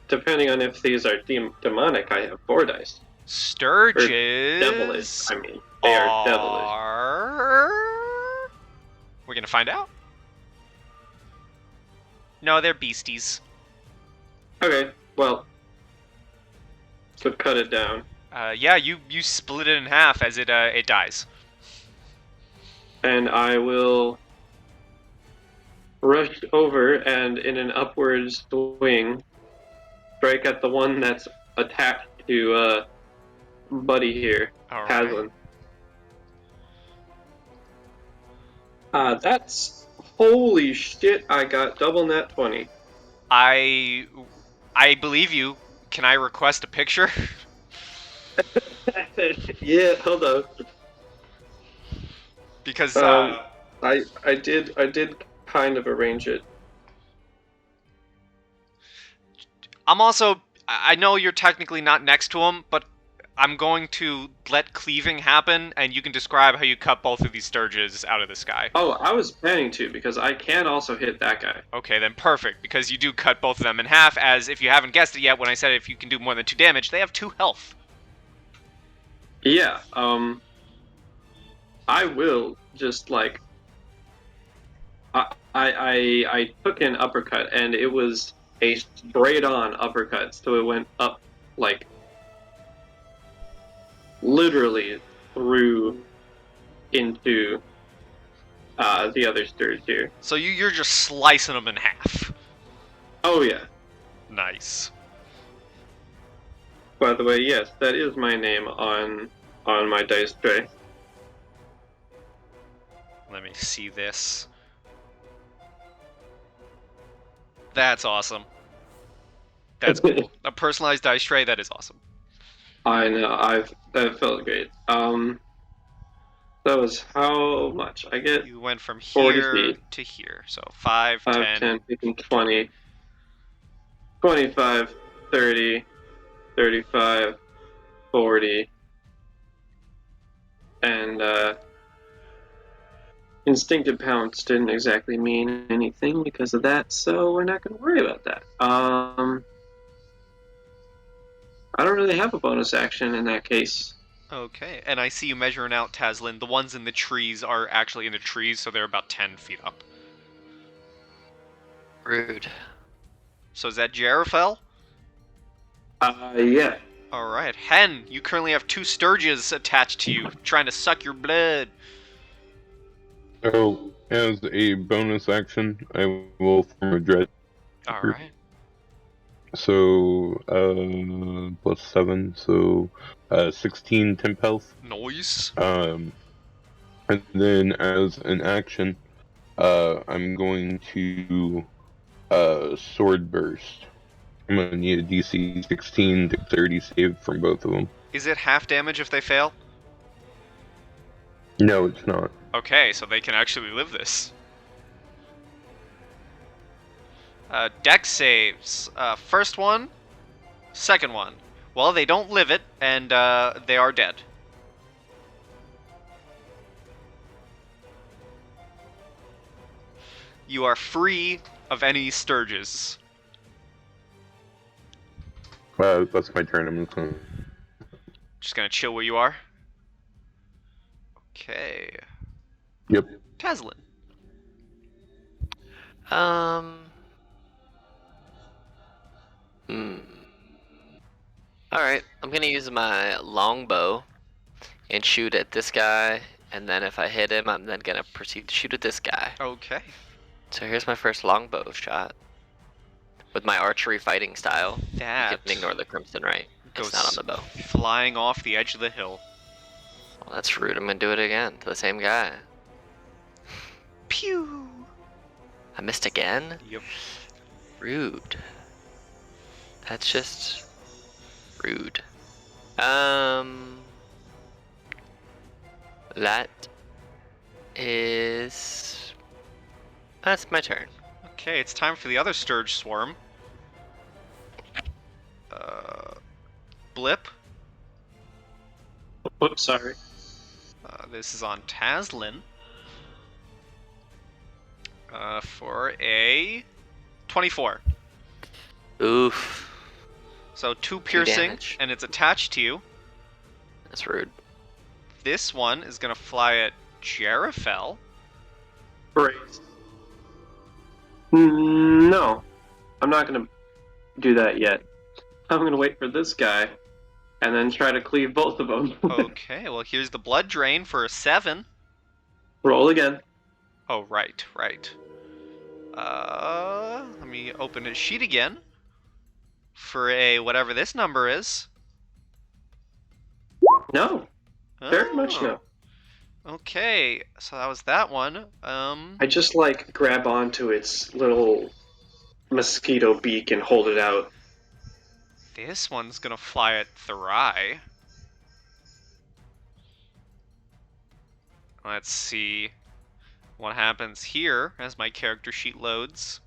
depending on if these are demonic, I have 4 dice. Sturges Devilish. I mean, they are devilish. We're gonna find out. No, they're beasties. Okay, well, so cut it down. Yeah, you split it in half as it dies. and I will rush over and, in an upward swing, strike at the one that's attached to Buddy here, All right. Haslin. That's holy shit! I got double net 20. I believe you. Can I request a picture? Yeah, hold on. Because I did kind of arrange it. I'm also, I know you're technically not next to him, but I'm going to let cleaving happen, and you can describe how you cut both of these Sturges out of the sky. Oh, I was planning to, because I can also hit that guy. Okay, then perfect, because you do cut both of them in half, as if you haven't guessed it yet, when I said if you can do more than 2 damage, they have 2 health. Yeah, I will just, like... I took an uppercut, and it was a straight-on uppercut, so it went up, like, literally through into the other Sturge here. So you're just slicing them in half. Oh, yeah. Nice. By the way, yes, that is my name on my dice tray. Let me see this. That's awesome. That's cool. A personalized dice tray, that is awesome. I know, that felt great. That was how much? I get You went from 40 here feet. to here. So 5, 5, 10. 10, 15, 20, 25, 30, 35, 40, and instinctive pounce didn't exactly mean anything because of that, so we're not going to worry about that. I don't really have a bonus action in that case. Okay, and I see you measuring out, Taslin. The ones in the trees are actually in the trees, so they're about 10 feet up. Rude. So is that Jarafel? Yeah. Alright, Hen, you currently have 2 Sturges attached to you, trying to suck your blood. So, as a bonus action, I will form a dread. Alright. So, plus 7, so 16 temp health. Noise. And then as an action, I'm going to sword burst. I'm gonna need a DC 16 to 30 save from both of them. Is it half damage if they fail? No, it's not. Okay, so they can actually live this. Dex saves. First one, second one. Well, they don't live it, and they are dead. You are free of any Sturges. That's my turn. I'm just gonna... Just gonna chill where you are. Okay. Yep. Taslin. Alright, I'm gonna use my longbow and shoot at this guy, and then if I hit him, I'm then gonna proceed to shoot at this guy. Okay. So here's my first longbow shot. With my archery fighting style. That You can ignore the crimson right. goes It's not on the bow. flying off the edge of the hill. Well, that's rude. I'm gonna do it again to the same guy. Pew! I missed again? Yep. Rude. That's just rude. That is... That's my turn. Okay, it's time for the other Sturge swarm. Blip. Oops, sorry. This is on Taslin. For a 24. Oof. So 2 piercing, damage. and it's attached to you. That's rude. This one is gonna fly at Jarafel. Great. No, I'm not gonna do that yet. I'm gonna wait for this guy, and then try to cleave both of them. Okay, well here's the blood drain for a 7. Roll again. Oh, right. Let me open his sheet again. For a whatever this number is. No, very much Oh. no. Okay, so that was that one. I just like grab onto its little mosquito beak and hold it out. This one's gonna fly at Thrai. Let's see what happens here as my character sheet loads.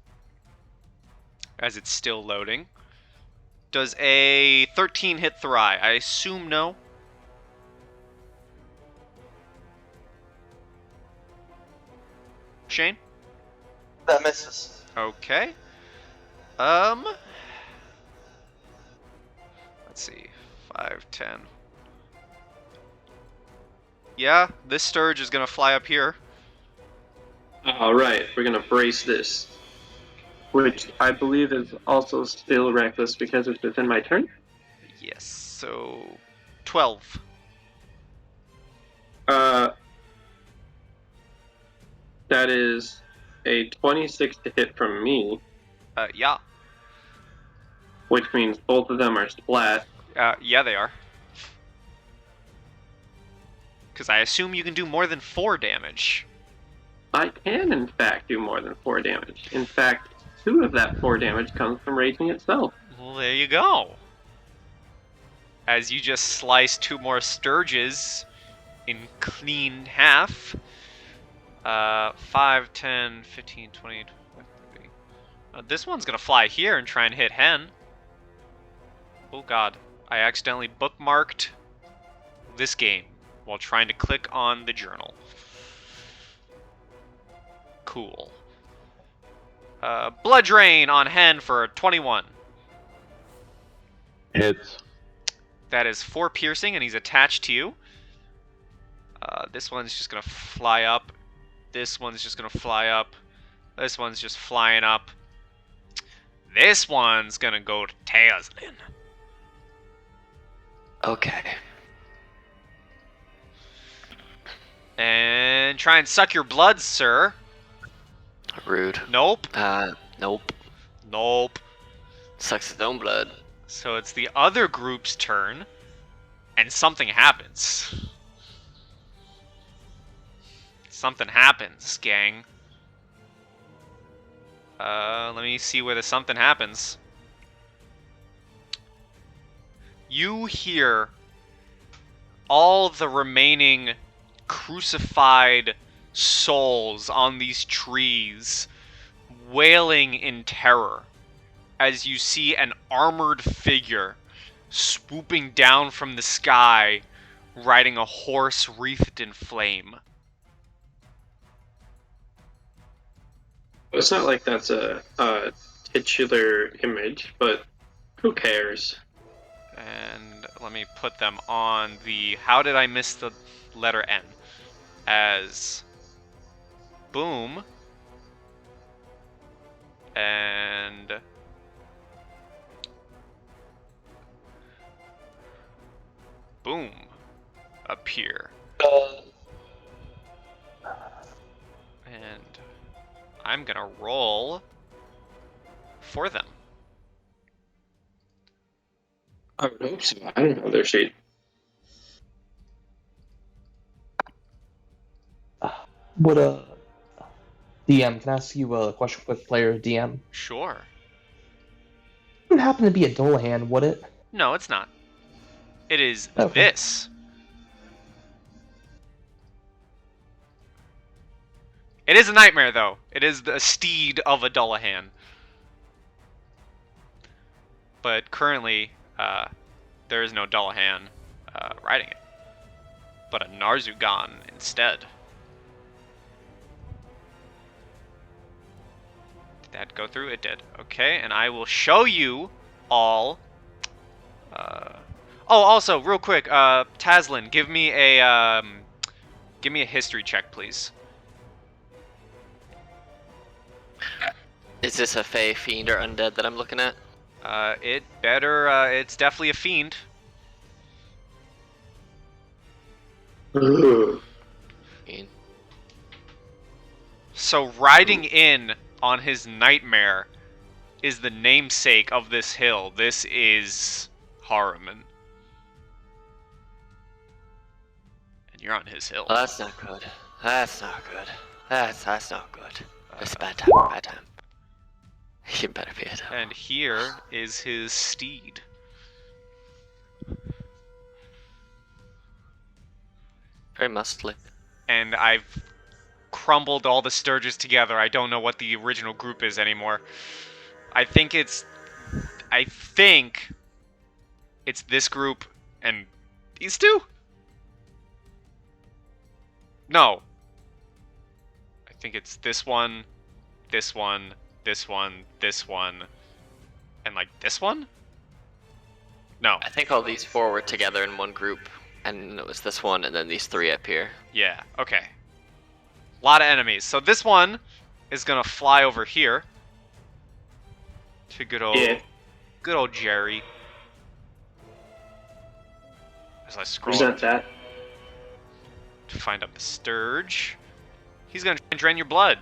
As it's still loading. Does a 13 hit Thrai? I assume no. Shane? That misses. Okay. Let's see. 5, 10. Yeah, this Sturge is gonna fly up here. Alright, we're gonna brace this. Which I believe is also still reckless because it's within my turn. Yes, so 12. That is a 26 to hit from me, Yeah. which means both of them are splat. Yeah, they are. Because I assume you can do more than 4 damage. I can, in fact, do more than 4 damage. In fact, 2 of that 4 damage comes from raging itself. Well, there you go. As you just slice 2 more Sturges in clean half. 5, 10, 15, 20, 30. This one's gonna fly here and try and hit Hen. Oh god, I accidentally bookmarked this game while trying to click on the journal. Cool. Blood Drain on Hen for 21. Hits. That is 4 piercing, and he's attached to you. This one's just gonna fly up. This one's just gonna fly up. This one's just flying up. This one's gonna go to Taslin. Okay. And try and suck your blood, sir. Rude. Nope. Nope. Nope. Sucks his own blood. So it's the other group's turn, and something happens. Something happens, gang. Let me see where the something happens. You hear all the remaining crucified souls on these trees wailing in terror as you see an armored figure swooping down from the sky riding a horse wreathed in flame. It's not like that's a titular image, but who cares? And let me put them on the... How did I miss the letter N? As... Boom. And... Boom. Appear. And... I'm gonna roll... for them. I would hope so. I don't know their sheet. Would DM, can I ask you a question, quick player DM? Sure. It would happen to be a Dullahan, would it? No, it's not. It is Okay. this. It is a nightmare, though. It is the steed of a Dullahan. But currently, there is no Dullahan riding it, but a Narzugan instead. Did that go through? It did. Okay, and I will show you all. Oh, also, real quick, Taslin, give me a history check, please. Is this a Fey, Fiend, or Undead that I'm looking at? It's definitely a fiend. Ooh. Fiend. So riding in on his nightmare is the namesake of this hill. This is Haruman. And you're on his hill. Well, that's not good. That's not good. That's not good. It's a bad time. Bad time. You better be it. And here is his steed. Very muscly. And I've crumbled all the Sturges together. I don't know what the original group is anymore. I think it's this group and these two? No. I think it's this one, this one, this one, this one, and like this one? No. I think all these four were together in one group, and it was this one, and then these three up here. Yeah, okay. A lot of enemies. So this one is gonna fly over here to good old Jerry. As I scroll Present that. to find up the Sturge. He's gonna try and drain your blood.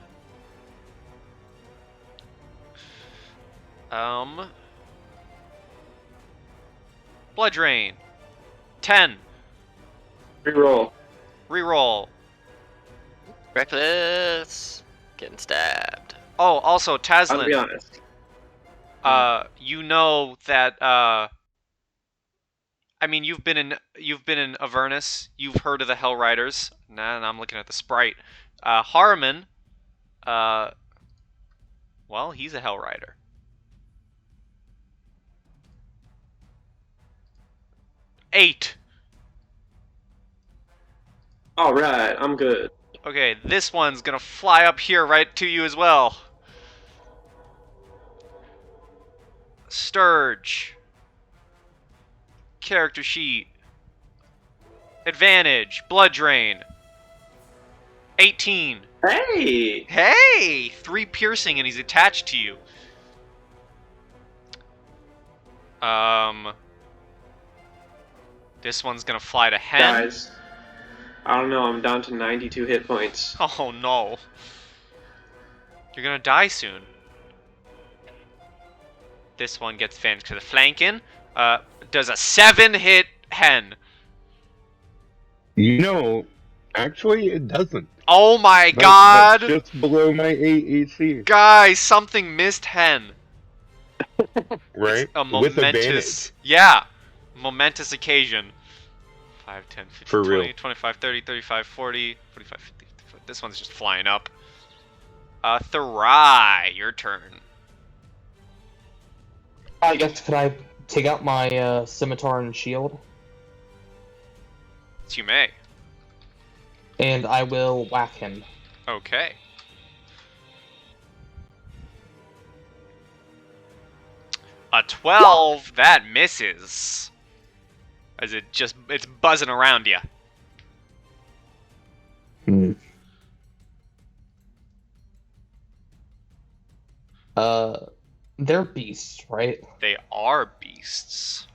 Blood drain. 10. Reroll. Reroll. Reckless. Getting stabbed. Oh, also I'll be Taslin. honest. You know that I mean, you've been in Avernus. You've heard of the Hell Riders. Nah, I'm looking at the sprite. Haruman. Well, he's a Hell Rider. Eight. All right, I'm good. Okay, this one's gonna fly up here right to you as well. Sturge. Character sheet. Advantage. Blood drain. 18. Hey! Hey! 3 piercing and he's attached to you. This one's gonna fly to Hen. Guys, I don't know, I'm down to 92 hit points. Oh no. You're gonna die soon. This one gets advantage to the flanking. Does a 7-hit Hen. You know, actually, it doesn't. Oh my That's god! just below my AAC, Guys, something missed Hen. right? It's a With advantage. momentous... Yeah. Momentous occasion. 5, 10, 15, For 20, real. 25, 30, 35, 40, 45, 50, 55. This one's just flying up. Therai, your turn. I guess, could I take out my scimitar and shield? You may. And I will whack him. Okay. A 12, that misses. As it's buzzing around you. They're beasts, right? They are beasts.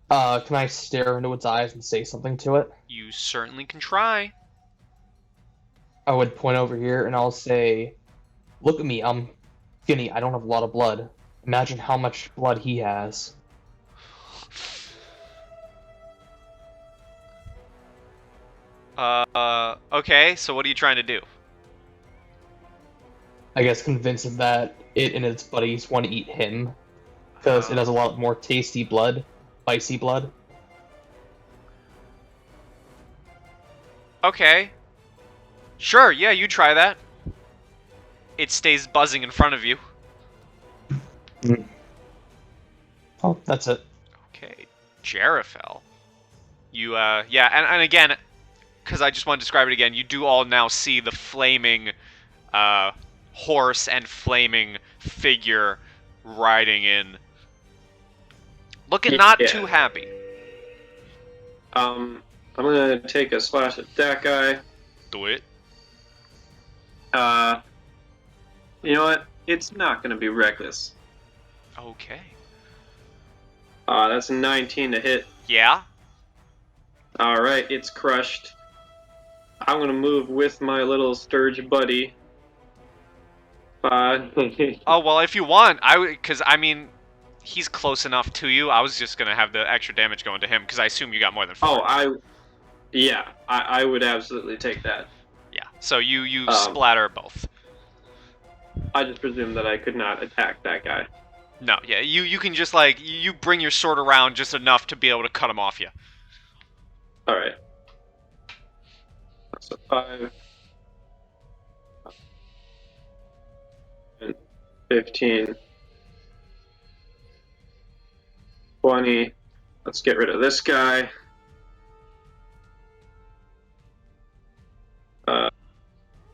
Can I stare into its eyes and say something to it? You certainly can try. I would point over here and I'll say, look at me, I'm skinny, I don't have a lot of blood. Imagine how much blood he has. Okay, so what are you trying to do? I guess convince it that it and its buddies want to eat him. Because it has a lot more tasty blood. Spicy blood. Okay. Sure, yeah, you try that. It stays buzzing in front of you. Oh, that's it. Okay, Jarafel. You, yeah, and again, because I just want to describe it again, you do all now see the flaming, horse and flaming figure riding in. Looking not too happy. I'm gonna take a slash at that guy. Do it. You know what? It's not gonna be reckless. Okay. That's a 19 to hit. Yeah? Alright, it's crushed. I'm gonna move with my little Sturge buddy. Oh, well, if you want, because I mean, he's close enough to you. I was just gonna have the extra damage going to him because I assume you got more than 4. I would absolutely take that. Yeah. So you splatter both. I just presumed that I could not attack that guy. No, yeah, you can just like you bring your sword around just enough to be able to cut him off you. All right. So 5, 15, 20. Let's get rid of this guy.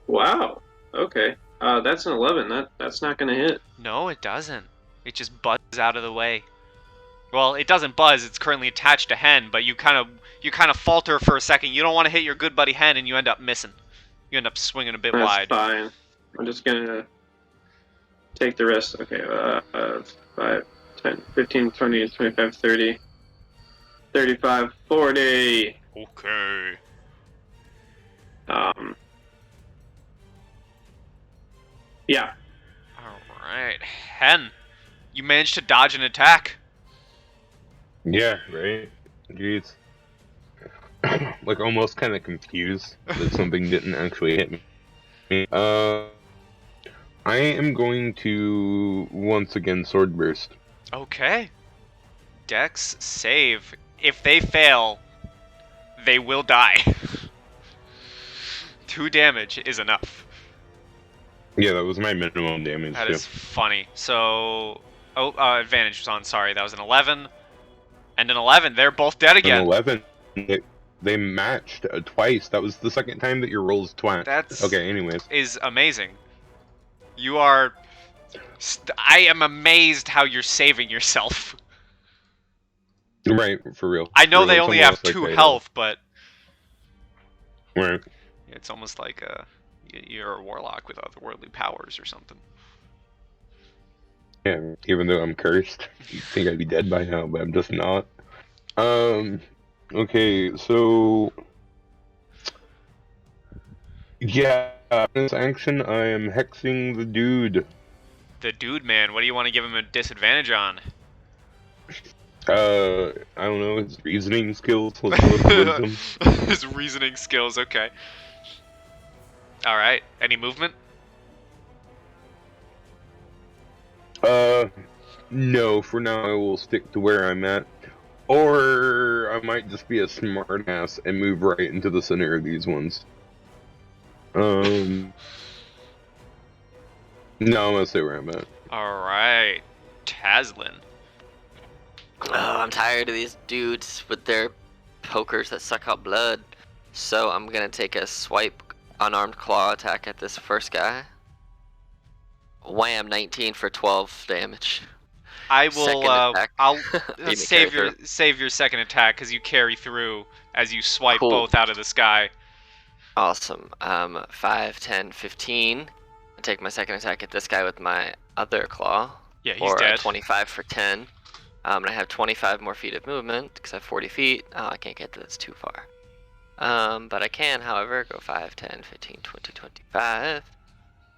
Wow. Okay. That's an 11. That's not gonna hit. No, it doesn't. It just buzzes out of the way. Well, it doesn't buzz. It's currently attached to Hen, but you kind of falter for a second. You don't want to hit your good buddy Hen, and you end up missing. You end up swinging a bit That's wide. fine. I'm just gonna take the rest. Okay. 5, 10, 15, 20, 25, 30, 35, 40. Okay. Yeah. All right, Hen, you managed to dodge an attack. Yeah, right? Jeez. Like, almost kind of confused that something didn't actually hit me. I am going to, once again, Sword Burst. Okay. Dex save. If they fail, they will die. 2 damage is enough. Yeah, that was my minimum damage, That too. is funny. So, advantage was on. Sorry, that was an 11 and an 11. They're both dead again. An 11. They matched twice. That was the second time that your rolls twice. That's okay. Anyways, is amazing. You are. I am amazed how you're saving yourself. right, for real. I know For they real, only it's have almost like 2 they health, but Right. it's almost like you're a warlock with otherworldly powers or something. Yeah, even though I'm cursed, you'd think I'd be dead by now, but I'm just not. Okay, so yeah, this action I am hexing the dude. The dude, man. What do you want to give him a disadvantage on? I don't know, his reasoning skills, let's go with wisdom. His reasoning skills. Okay. All right. Any movement? No, for now I will stick to where I'm at. Or I might just be a smartass and move right into the center of these ones. No, I'm gonna stay where I'm at. All right. Taslin. Oh, I'm tired of these dudes with their pokers that suck out blood. So I'm gonna take a swipe unarmed claw attack at this first guy. Wham! 19 for 12 damage. I Second will. attack. I'll You may save carry your second attack because you carry through as you swipe Cool. both out of the sky. Awesome. 5, 10, 15. I take my second attack at this guy with my other claw. Yeah, he's or dead. 25 for 10. And I have 25 more feet of movement because I have 40 feet. Oh, I can't get to this too far. But I can, however, go 5, 10, 15, 20, 25.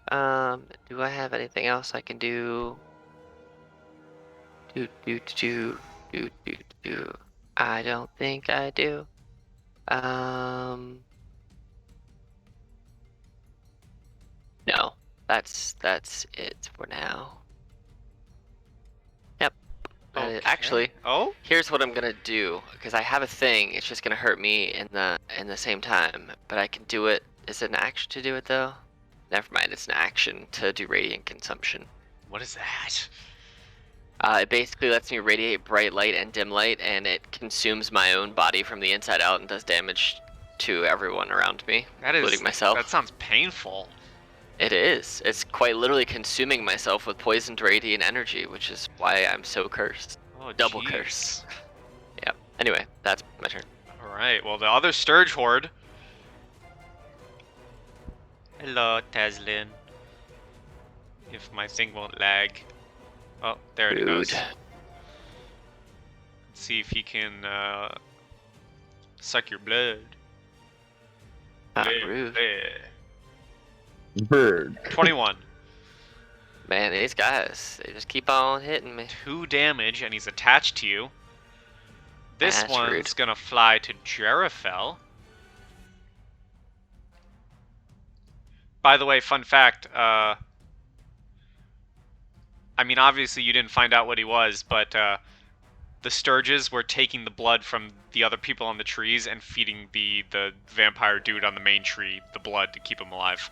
Do I have anything else I can do? I don't think I do. No, that's it for now. Yep. Okay. Actually, Oh. here's what I'm gonna do because I have a thing. It's just gonna hurt me in the same time, but I can do it. Is it an action to do it though? Never mind. It's an action to do radiant consumption. What is that? It basically lets me radiate bright light and dim light, and it consumes my own body from the inside out and does damage to everyone around me, including myself. That sounds painful. It is. It's quite literally consuming myself with poisoned radiant energy, which is why I'm so cursed. Oh, Double jeez. curse. Yep. Anyway, that's my turn. All right. Well, the other Sturge horde. Hello, Taslin. If my thing won't lag. Oh, there it goes. Rude. Let's see if he can suck your blood. Rude. Bird. 21. Man, these guys, they just keep on hitting me. 2 damage, and he's attached to you. This That's one's rude. gonna fly to Jerifel. By the way, fun fact, I mean, obviously you didn't find out what he was, but the Sturges were taking the blood from the other people on the trees and feeding the vampire dude on the main tree the blood to keep him alive.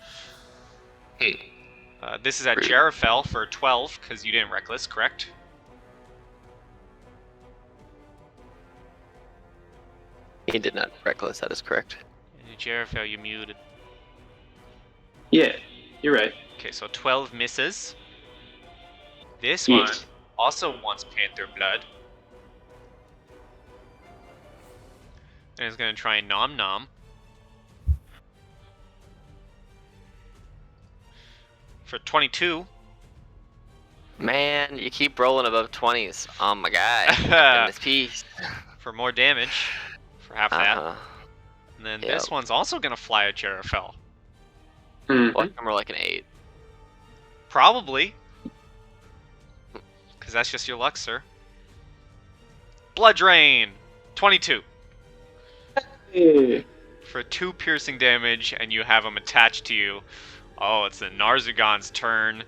This is at Rude. Jerifel for 12, because you didn't reckless, correct? He did not reckless, that is correct. Jerifel, you muted. Yeah, you're right. Okay, so 12 misses. This Yes. one also wants panther blood. And is going to try and nom nom. For 22. Man, you keep rolling above 20s. Oh my god. In this piece. For more damage. For half that. Uh-huh. And then Yep. this one's also going to fly at Jerifel. Well, I'm more like an 8. Probably. Because that's just your luck, sir. Blood Drain. 22. Yeah. For 2 piercing damage, and you have him attached to you. Oh, it's the Narzugon's turn.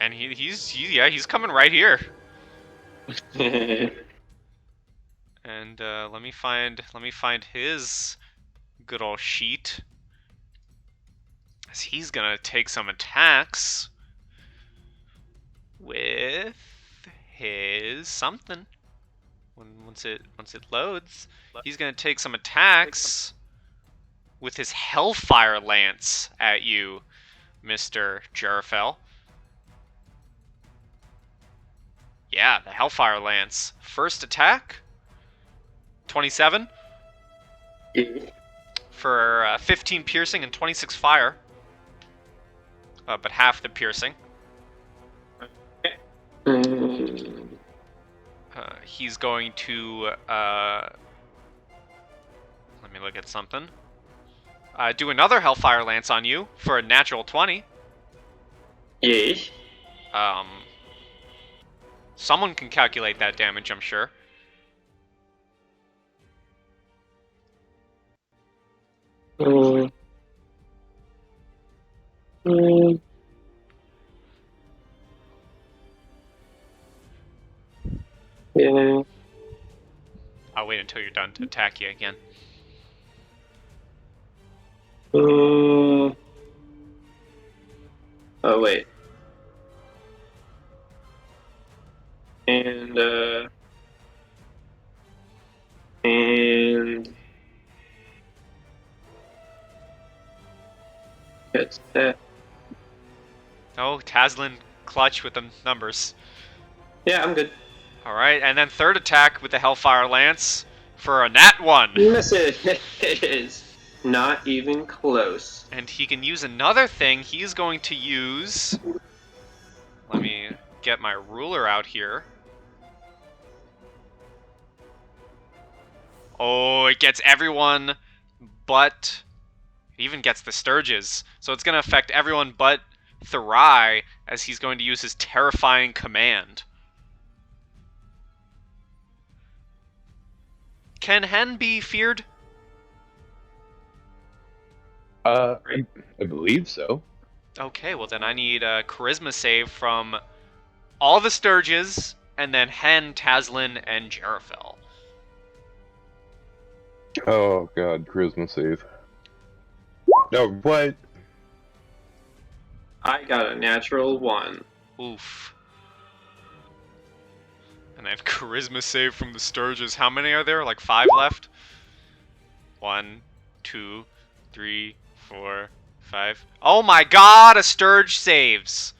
And he's coming right here. And let me find his good old sheet. As he's gonna take some attacks with his something. Once it loads, he's gonna take some attacks with his Hellfire Lance at you, Mr. Jerifel. Yeah, the Hellfire Lance. First attack, 27 for 15 piercing and 26 fire. But half the piercing. He's going to let me look at something. Do another Hellfire Lance on you for a natural 20. Yes. Someone can calculate that damage, I'm sure. Yeah. I'll wait until you're done to attack you again. Oh wait. And it's that. Oh, Tazlin clutch with the numbers. Yeah, I'm good. Alright, and then third attack with the Hellfire Lance for a nat 1. Misses. Not even close. And he can use another thing. He's going to use... Let me get my ruler out here. Oh, it gets everyone but... It even gets the Sturges. So it's going to affect everyone but Thurai, as he's going to use his Terrifying Command. Can Hen be feared? I believe so. Okay, well then I need a Charisma save from all the Sturges, and then Hen, Tazlin, and Jerifel. Oh god, charisma save. No, what? I got a natural 1. Oof. And I have Charisma save from the Sturges. How many are there? Like 5 left? 1, 2, 3, 4, 5. Oh my god, a Sturge saves!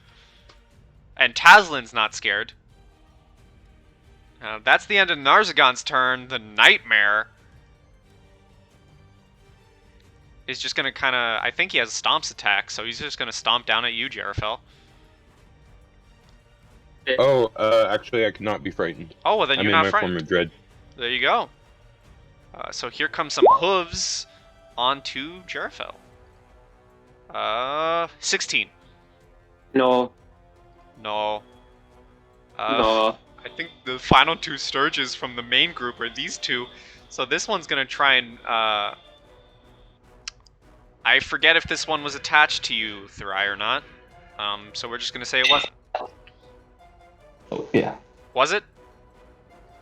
And Tazlin's not scared. That's the end of Narzagon's turn. The Nightmare is just going to kind of... I think he has a Stomps attack, so he's just going to stomp down at you, Jerifel. Oh, actually I cannot be frightened. Oh, well then I'm you're in not my frightened. form of dread. There you go. So here comes some hooves on to Jerifel. 16. No. No. No. I think the final 2 Sturges from the main group are these 2. So this one's gonna try and, I forget if this one was attached to you, Thurai, or not. So we're just gonna say it wasn't. Oh, yeah. Was it?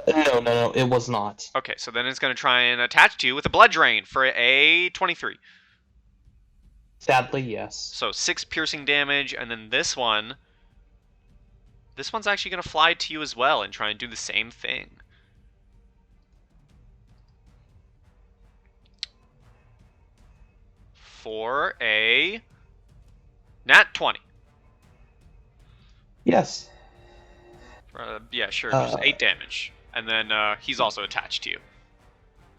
No, it was not. Okay, so then it's gonna try and attach to you with a blood drain for a 23. Sadly, yes. So 6 piercing damage, and then this one's actually gonna fly to you as well and try and do the same thing. For a nat 20. Yes. Yeah, sure, just 8 damage. And then he's also attached to you.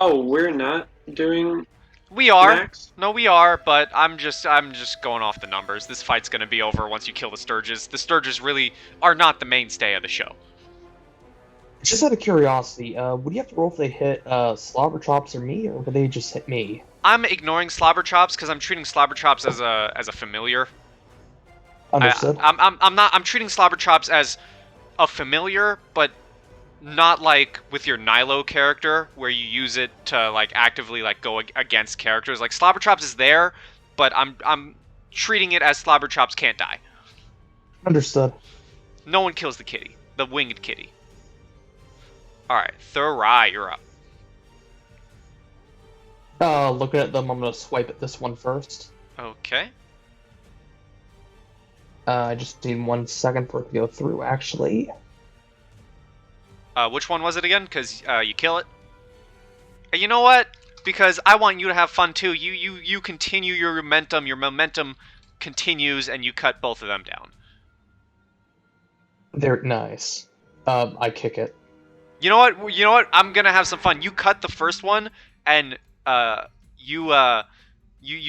Oh, we're not doing We are. max? No, we are, but I'm just going off the numbers. This fight's gonna be over once you kill the Sturges. The Sturges really are not the mainstay of the show. Just out of curiosity, would you have to roll if they hit Slobber Chops or me, or would they just hit me? I'm ignoring Slobber Chops because I'm treating Slobber Chops as a familiar. Understood. I'm treating Slobber Chops as a familiar, but not like with your Nilo character where you use it to like actively like go against characters. Like Slobber Chops is there, but I'm treating it as Slobber Chops can't die. Understood. No one kills the kitty, the winged kitty. All right, Thurai, you're up. Looking at them, I'm gonna swipe at this one first. Okay. I just need 1 second for it to go through, actually. Which one was it again? Because you kill it. And you know what? Because I want you to have fun too. You continue your momentum. Your momentum continues, and you cut both of them down. They're nice. I kick it. You know what? You know what? I'm gonna have some fun. You cut the first one, and you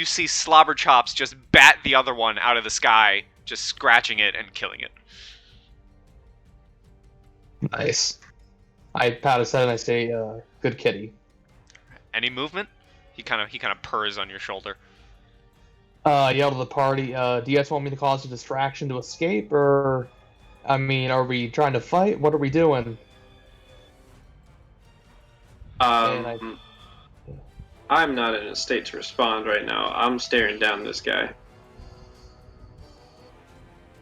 see Slobber Chops just bat the other one out of the sky, just scratching it and killing it. Nice. I pat his head and I say, "Good kitty." Any movement? He kind of purrs on your shoulder. Yell to the party. Do you guys want me to cause a distraction to escape, or, I mean, are we trying to fight? What are we doing? I'm not in a state to respond right now. I'm staring down this guy.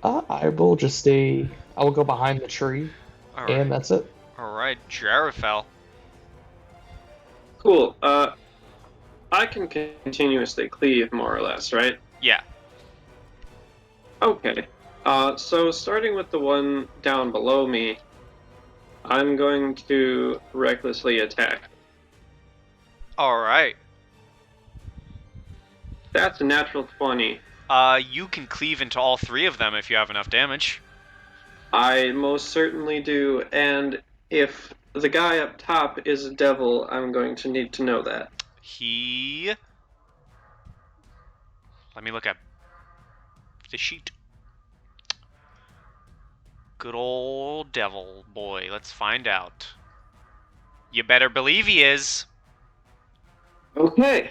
I will just stay. I will go behind the tree, All right. and that's it. All right, Jerifel. Cool. I can continuously cleave, more or less, right? Yeah. Okay. So starting with the one down below me, I'm going to recklessly attack. All right. That's a natural 20. You can cleave into all 3 of them if you have enough damage. I most certainly do, and if the guy up top is a devil, I'm going to need to know that. Let me look at the sheet. Good old devil boy. Let's find out. You better believe he is. Okay.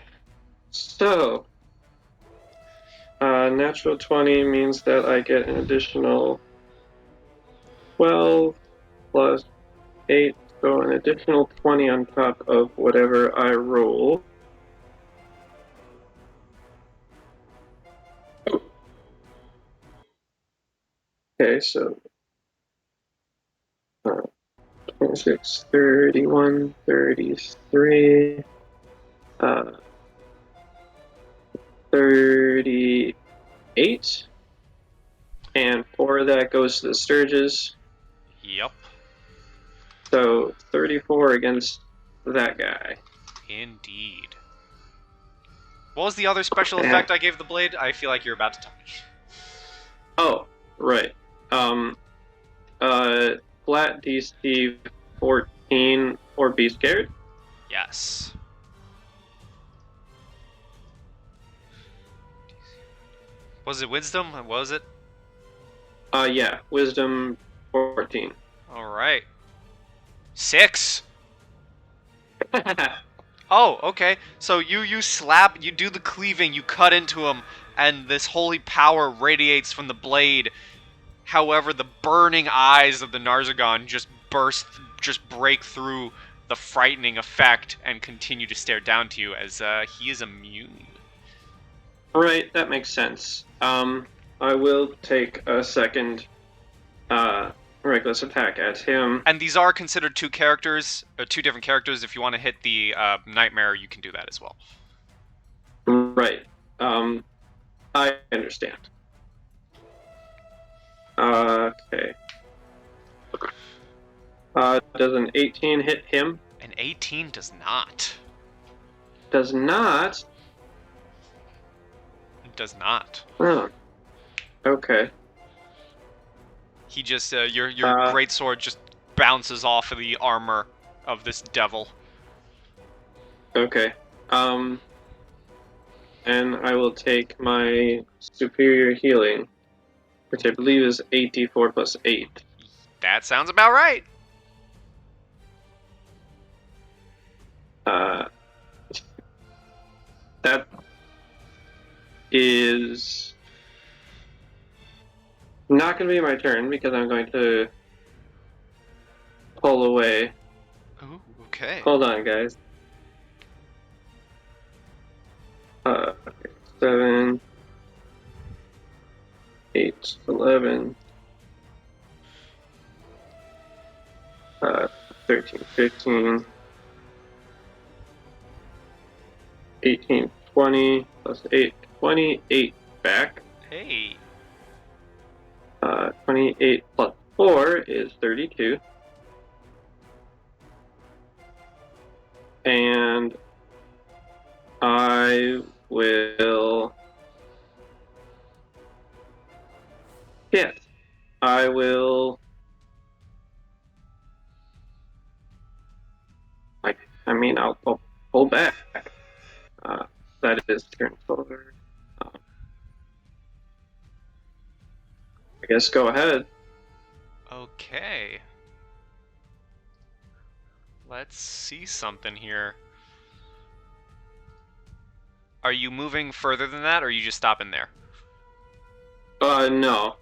So, natural 20 means that I get an additional 12 plus 8, so an additional 20 on top of whatever I roll. Oh. Okay, so 26, 31, 33, 38, and 4 of that goes to the Sturges. Yep. So 34 against that guy. Indeed. What was the other special effect I gave the blade? I feel like you're about to tell me. Oh, right. Flat DC 14 or be scared. Yes. Was it wisdom? What was it? Yeah, wisdom 14. All right. 6. Oh, okay. So you slap, you do the cleaving, you cut into him, and this holy power radiates from the blade. However, the burning eyes of the Narzagon just break through the frightening effect and continue to stare down to you as he is immune. Right, that makes sense. I will take a second reckless attack at him. And these are considered two characters, or two different characters. If you want to hit the nightmare, you can do that as well. Right. I understand. Okay. Does an 18 hit him? An 18 does not. Does not. It does not. Oh. Okay. He just your great sword just bounces off of the armor of this devil. Okay. And I will take my superior healing, which I believe is 8d4 plus 8. That sounds about right. That is not going to be my turn because I'm going to pull away. Ooh, okay. Hold on, guys. 7, 8, 11, 13, 15, 18, 20, plus 8, 28 back. Hey. 28 plus 4 is 32. And I will... Yes, I will... I'll pull back. That is turn forward. I guess go ahead. Okay. Let's see something here. Are you moving further than that, or are you just stopping there? No.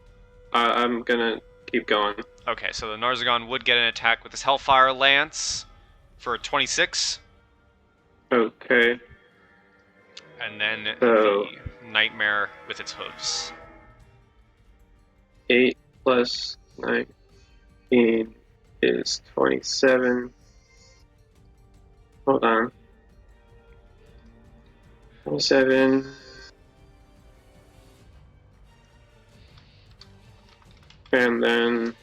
I'm gonna keep going. Okay, so the Narzagon would get an attack with his Hellfire Lance for 26. Okay. And then So, the Nightmare with its hooves. 8 plus 19 is 27. Hold on. 27. And then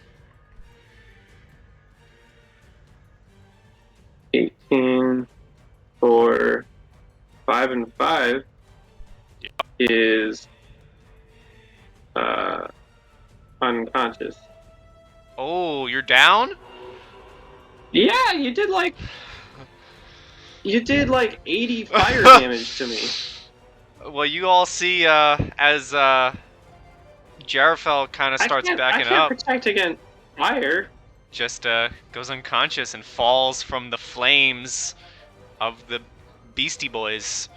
18 for 5 and 5 is unconscious. Oh, you're down? Yeah, you did like 80 fire damage to me. Well, you all see as Jarafel kind of starts backing I can't up. protect against fire. Just goes unconscious and falls from the flames of the Beastie Boys.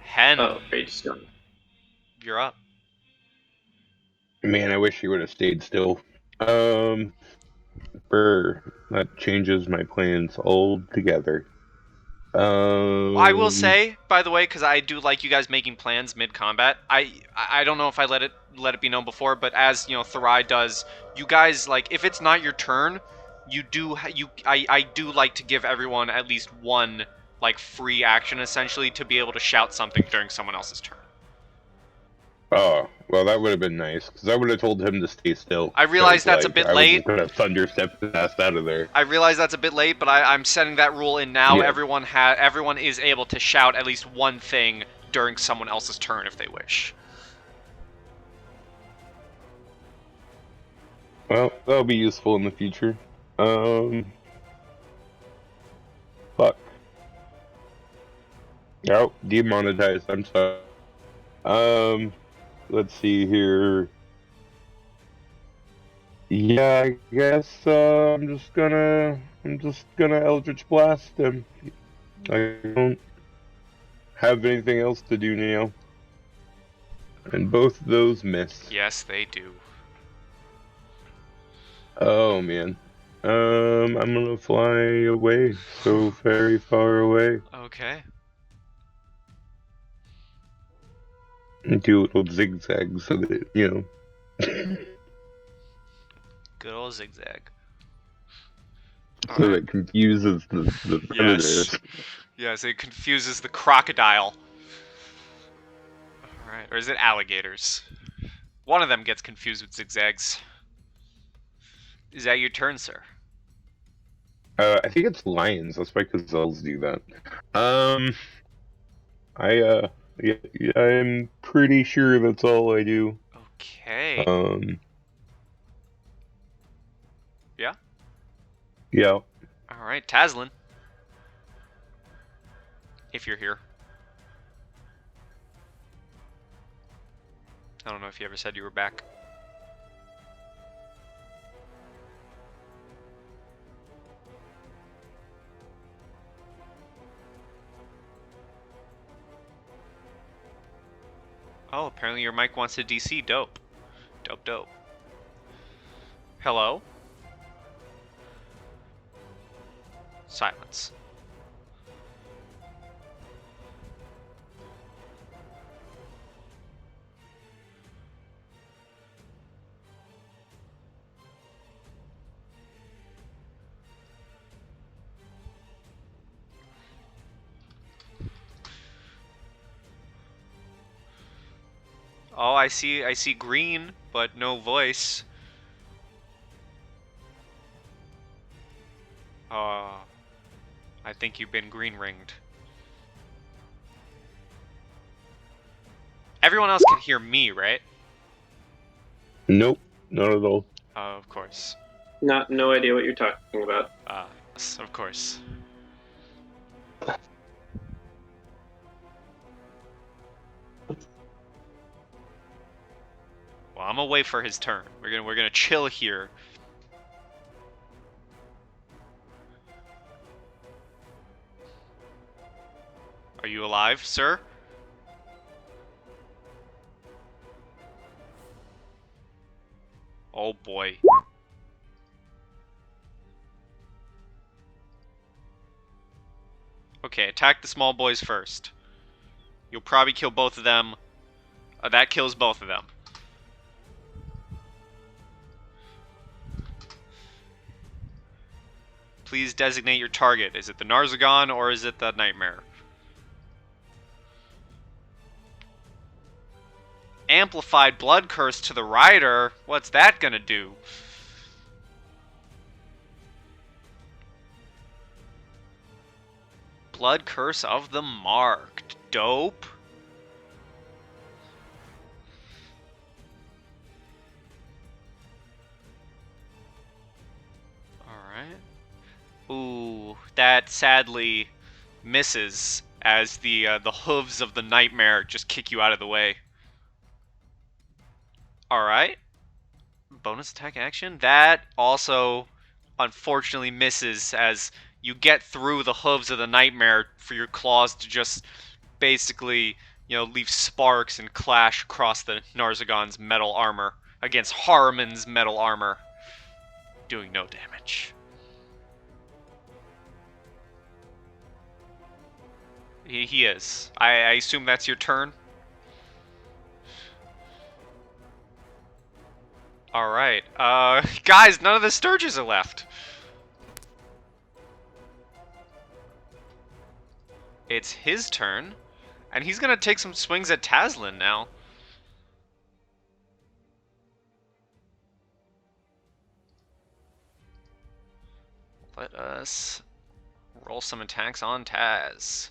Hen, Oh, great stone. you're up. Man, I wish he would have stayed still. That changes my plans altogether. I will say, by the way, because I do like you guys making plans mid-combat. I don't know if I let it be known before, but as you know, Thurai does. You guys like if it's not your turn, I do like to give everyone at least one like free action essentially to be able to shout something during someone else's turn. Oh, well, that would have been nice, because I would have told him to stay still. I realize that's a bit I late. was just going to thunderstep his ass out of there. I realize that's a bit late, but I'm setting that rule in now. Yeah. Everyone is able to shout at least one thing during someone else's turn if they wish. Well, that'll be useful in the future. Fuck. Oh, demonetized, I'm sorry. Let's see here. Yeah, I guess I'm just gonna Eldritch Blast him. I don't have anything else to do now. And both of those miss. Yes, they do. Oh man. I'm gonna fly away, so very far away. Okay. And do a little zigzag so that, Good old zigzag. so Alright. that confuses the Yes. predators. Yes, it confuses the crocodile. Alright, or is it alligators? One of them gets confused with zigzags. Is that your turn, sir? I think it's lions. That's why gazelles do that. I yeah, I'm pretty sure that's all I do. Okay. Yeah? Yeah. Alright, Taslin. If you're here. I don't know if you ever said you were back. Oh, apparently your mic wants to DC. Dope. Dope, dope. Hello? Silence. Oh, I see green, but no voice. I think you've been green ringed. Everyone else can hear me, right? Nope. Not at all. Of course. No idea what you're talking about. Yes, of course. Well, I'm gonna wait for his turn. We're gonna chill here. Are you alive, sir? Oh boy. Okay, attack the small boys first. You'll probably kill both of them. That kills both of them. Please designate your target. Is it the Narzagon or is it the Nightmare? Amplified Blood Curse to the Rider? What's that gonna do? Blood Curse of the Marked. Dope. Alright. Ooh, that sadly misses as the hooves of the Nightmare just kick you out of the way. Alright. Bonus attack action. That also unfortunately misses as you get through the hooves of the Nightmare for your claws to just basically, leave sparks and clash across the Narzagon's metal armor against Haruman's metal armor, doing no damage. He is. I assume that's your turn? Alright. Guys, none of the Sturges are left. It's his turn, and he's gonna take some swings at Taslin now. Let us roll some attacks on Taz.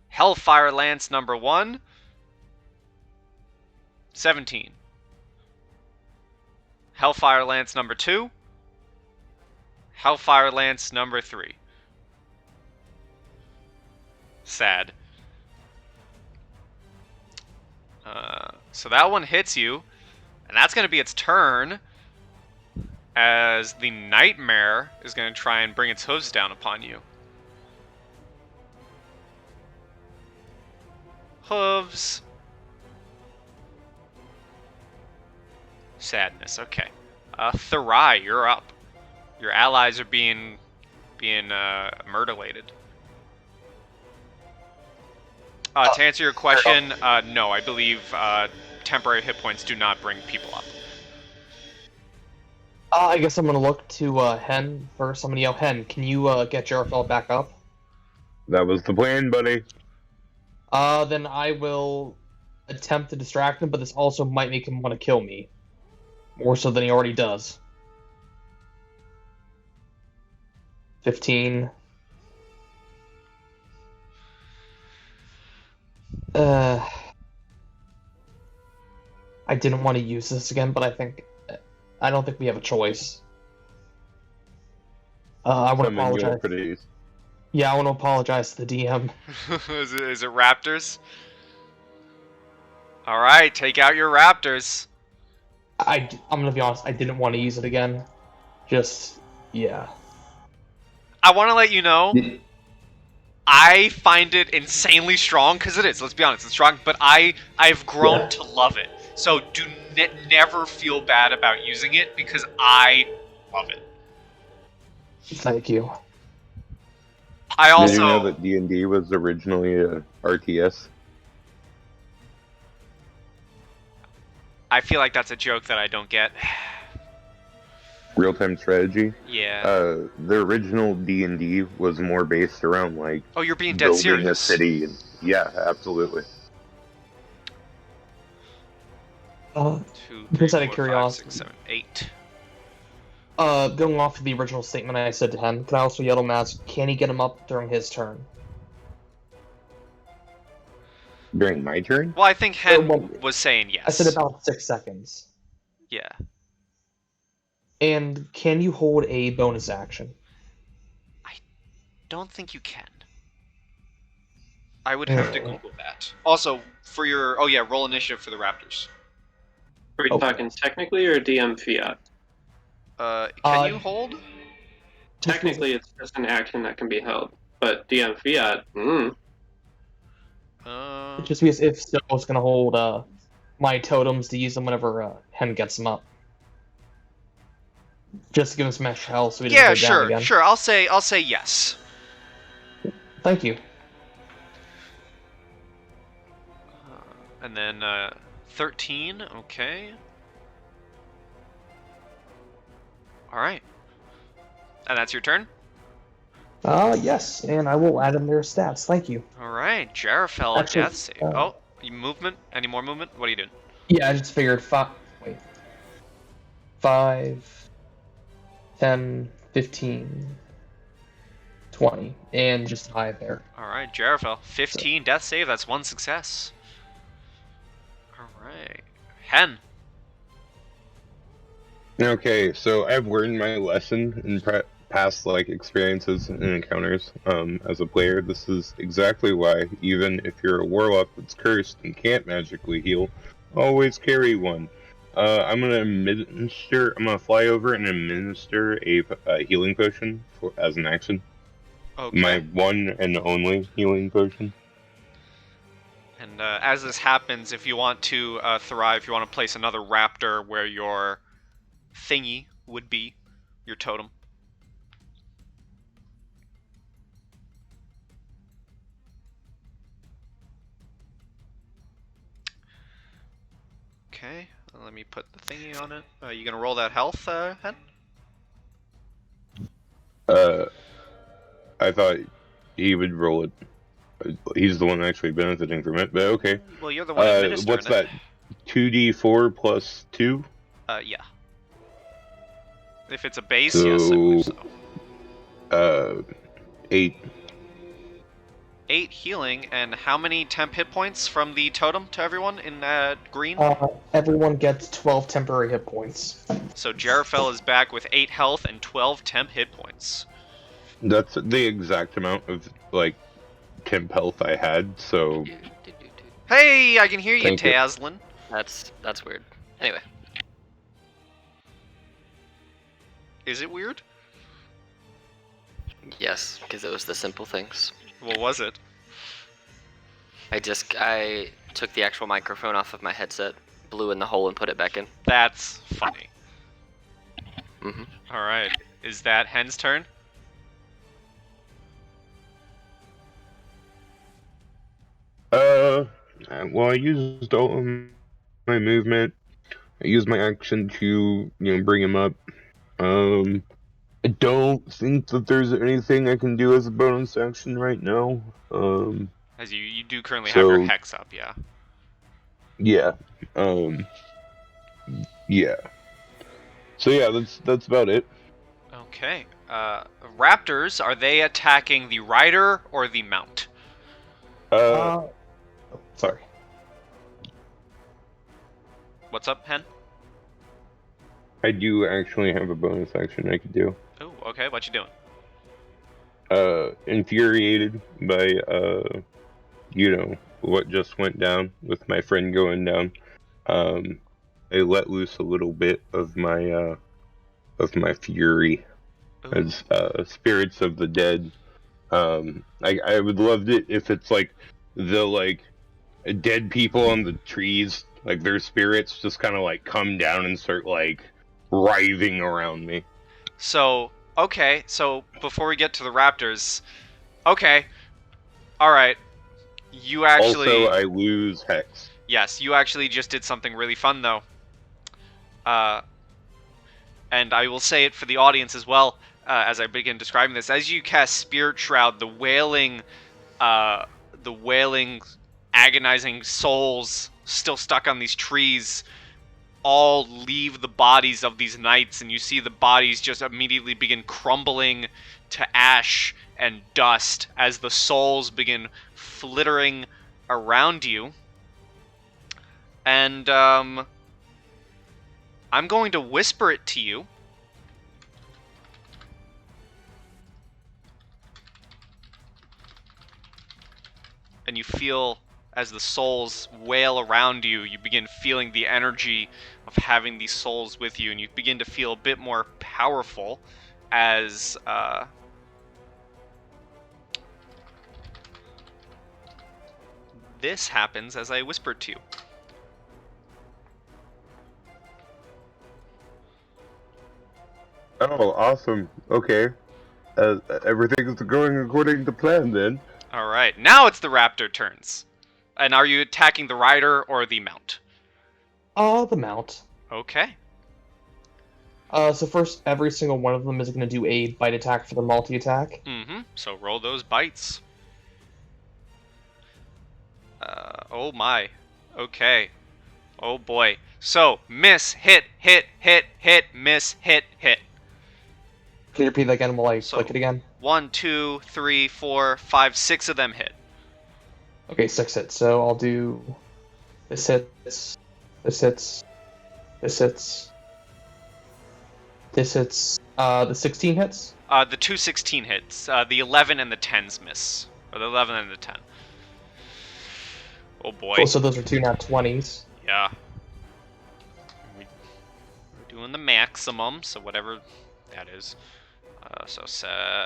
Hellfire Lance number 1. 17. Hellfire Lance number 2. Hellfire Lance number 3. Sad. So that one hits you, and that's going to be its turn. as the nightmare is going to try and bring its hooves down upon you. Hooves. Sadness. Okay. Thurai, you're up. Your allies are being murderlated. To answer your question, no, I believe temporary hit points do not bring people up. I guess I'm gonna look to Hen first. I'm gonna yell, Hen, can you get Jarfell back up? That was the plan, buddy. Then I will attempt to distract him, but this also might make him want to kill me. More so than he already does. 15. I didn't want to use this again, but I don't think we have a choice. I want to apologize. Yeah, I want to apologize to the DM. Is it raptors? All right, take out your raptors. I'm gonna be honest. I didn't want to use it again. Just yeah. I want to let you know. I find it insanely strong because it is. Let's be honest, it's strong. But I've grown to love it. So do never feel bad about using it because I love it. Thank you. I also. Did you know that D&D was originally a RTS? I feel like that's a joke that I don't get. Real-time strategy? Yeah. The original D&D was more based around, like... Oh, you're being dead building serious. a city. And, yeah, absolutely. 2, 3, just out 4, of curiosity. 5, 6, 7, 8. Going off of the original statement I said to Hen, can I also yell to Maz, can he get him up during his turn? During my turn? Well, I think Hen was saying yes. I said about 6 seconds. Yeah. And can you hold a bonus action? I don't think you can. I would have to Google that. Also, for your... Oh, yeah, roll initiative for the Raptors. Are we talking technically or DM fiat? Can you hold? Technically, it's just an action that can be held. But DM fiat, Just because if so, I was going to hold my totems to use them whenever Hen gets them up. Just to give him some extra health so he doesn't go down again. Sure. I'll say yes. Thank you. And then 13. Okay. All right. And that's your turn. Yes, and I will add them their stats. Thank you. All right, Jarfell, Actually, death save. Movement? Any more movement? What are you doing? Yeah, I just figured 5, 10, 15, 20, and just high there. All right, Jarfell, 15 death save. That's 1 success. All right, Hen. Okay, so I've learned my lesson in past experiences and encounters as a player. This is exactly why, even if you're a warlock that's cursed and can't magically heal, always carry one. I'm gonna fly over and administer a healing potion as an action. Okay. My one and only healing potion. And as this happens, if you want to thrive, you want to place another raptor where your thingy would be, your totem. Okay, let me put the thingy on it. You gonna roll that health, Hen? I thought he would roll it. He's the one actually benefiting from it, but okay. Well, you're the one administering what's that? 2d4 plus 2? Yeah. If it's a base, yes, I believe so. 8. 8 healing, and how many temp hit points from the totem to everyone in green? Everyone gets 12 temporary hit points. So Jarfell is back with 8 health and 12 temp hit points. That's the exact amount of temp health I had, so... Hey, I can hear you, Thank you. Tazlin. That's weird. Anyway. Is it weird? Yes, because it was the simple things. What was it? I took the actual microphone off of my headset, blew in the hole, and put it back in. That's funny. Mm-hmm. All right. Is that Hen's turn? Well, I used all of my movement. I used my action to, bring him up. I don't think that there's anything I can do as a bonus action right now. As you do currently have your So hex up, yeah. yeah, yeah. So yeah, that's about it. Okay. Raptors, are they attacking the rider or the mount? Sorry. What's up, Hen? I do actually have a bonus action I could do. Oh, okay. What you doing? Infuriated by what just went down with my friend going down. I let loose a little bit of my fury Ooh. as spirits of the dead. I would love it if it's like the dead people on the trees, like their spirits just kind of like come down and start like writhing around me. So, okay. So, before we get to the Raptors, okay. All right. You actually... Also, I lose hex. Yes, you actually just did something really fun, though. And I will say it for the audience as well, as I begin describing this. As you cast Spirit Shroud, the wailing, agonizing souls still stuck on these trees all leave the bodies of these knights, and you see the bodies just immediately begin crumbling to ash and dust as the souls begin flittering around you. And I'm going to whisper it to you. And you feel, as the souls wail around you, you begin feeling the energy of having these souls with you, and you begin to feel a bit more powerful as this happens as I whispered to you. Oh, awesome. Okay. Everything's going according to plan then. Alright, now it's the raptor turns. And are you attacking the rider or the mount? The mount. Okay. So first, every single one of them is going to do a bite attack for the multi-attack. Mm-hmm. So roll those bites. Oh my. Okay. Oh boy. So, miss, hit, hit, hit, hit, miss, hit, hit. Can you repeat that again while I click it again? 1, 2, 3, 4, 5, 6 of them hit. Okay, 6 hits. So I'll do this hits, this hits, this hits, this hits. The 16 hits? The 2 16 hits. The 11 and the 10s miss. Or the 11 and the 10. Oh boy. Cool, so those are 2 nat 20s. Yeah. We're doing the maximum, so whatever that is.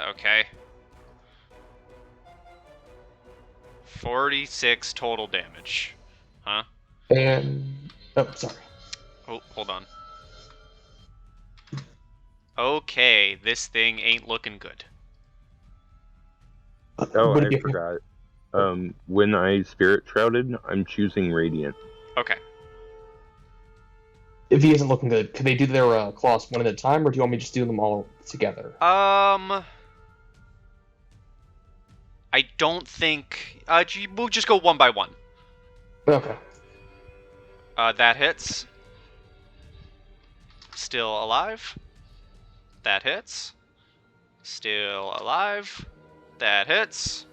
Okay. 46 total damage. Huh? And... oh, sorry. Oh, hold on. Okay, this thing ain't looking good. Oh, Would it I be- forgot. When I spirit shrouded, I'm choosing radiant. Okay. If he isn't looking good, can they do their claws one at a time, or do you want me to just do them all together? I don't think... we'll just go one by one. Okay. That hits. Still alive. That hits. Still alive. That hits.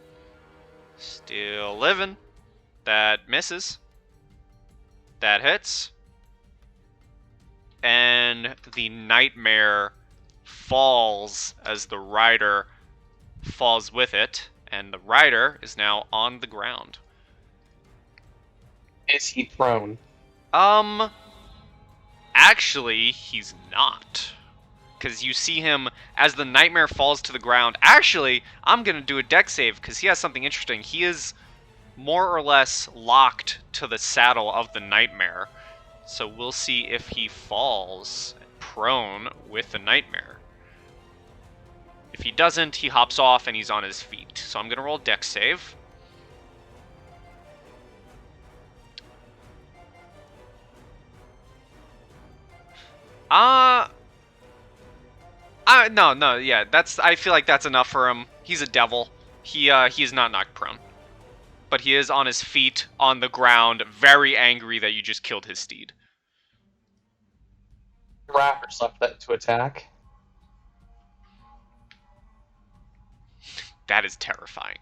Still living. That misses. That hits. And the nightmare falls as the rider falls with it, and the rider is now on the ground. Is he prone? Actually, he's not. because you see him as the nightmare falls to the ground. Actually, I'm going to do a dex save because he has something interesting. He is more or less locked to the saddle of the nightmare. So we'll see if he falls prone with the nightmare. If he doesn't, he hops off and he's on his feet. So I'm going to roll dex save. No, yeah, I feel like that's enough for him. He's a devil. He is not knocked prone. But he is on his feet, on the ground, very angry that you just killed his steed. Raptors left that to attack. That is terrifying.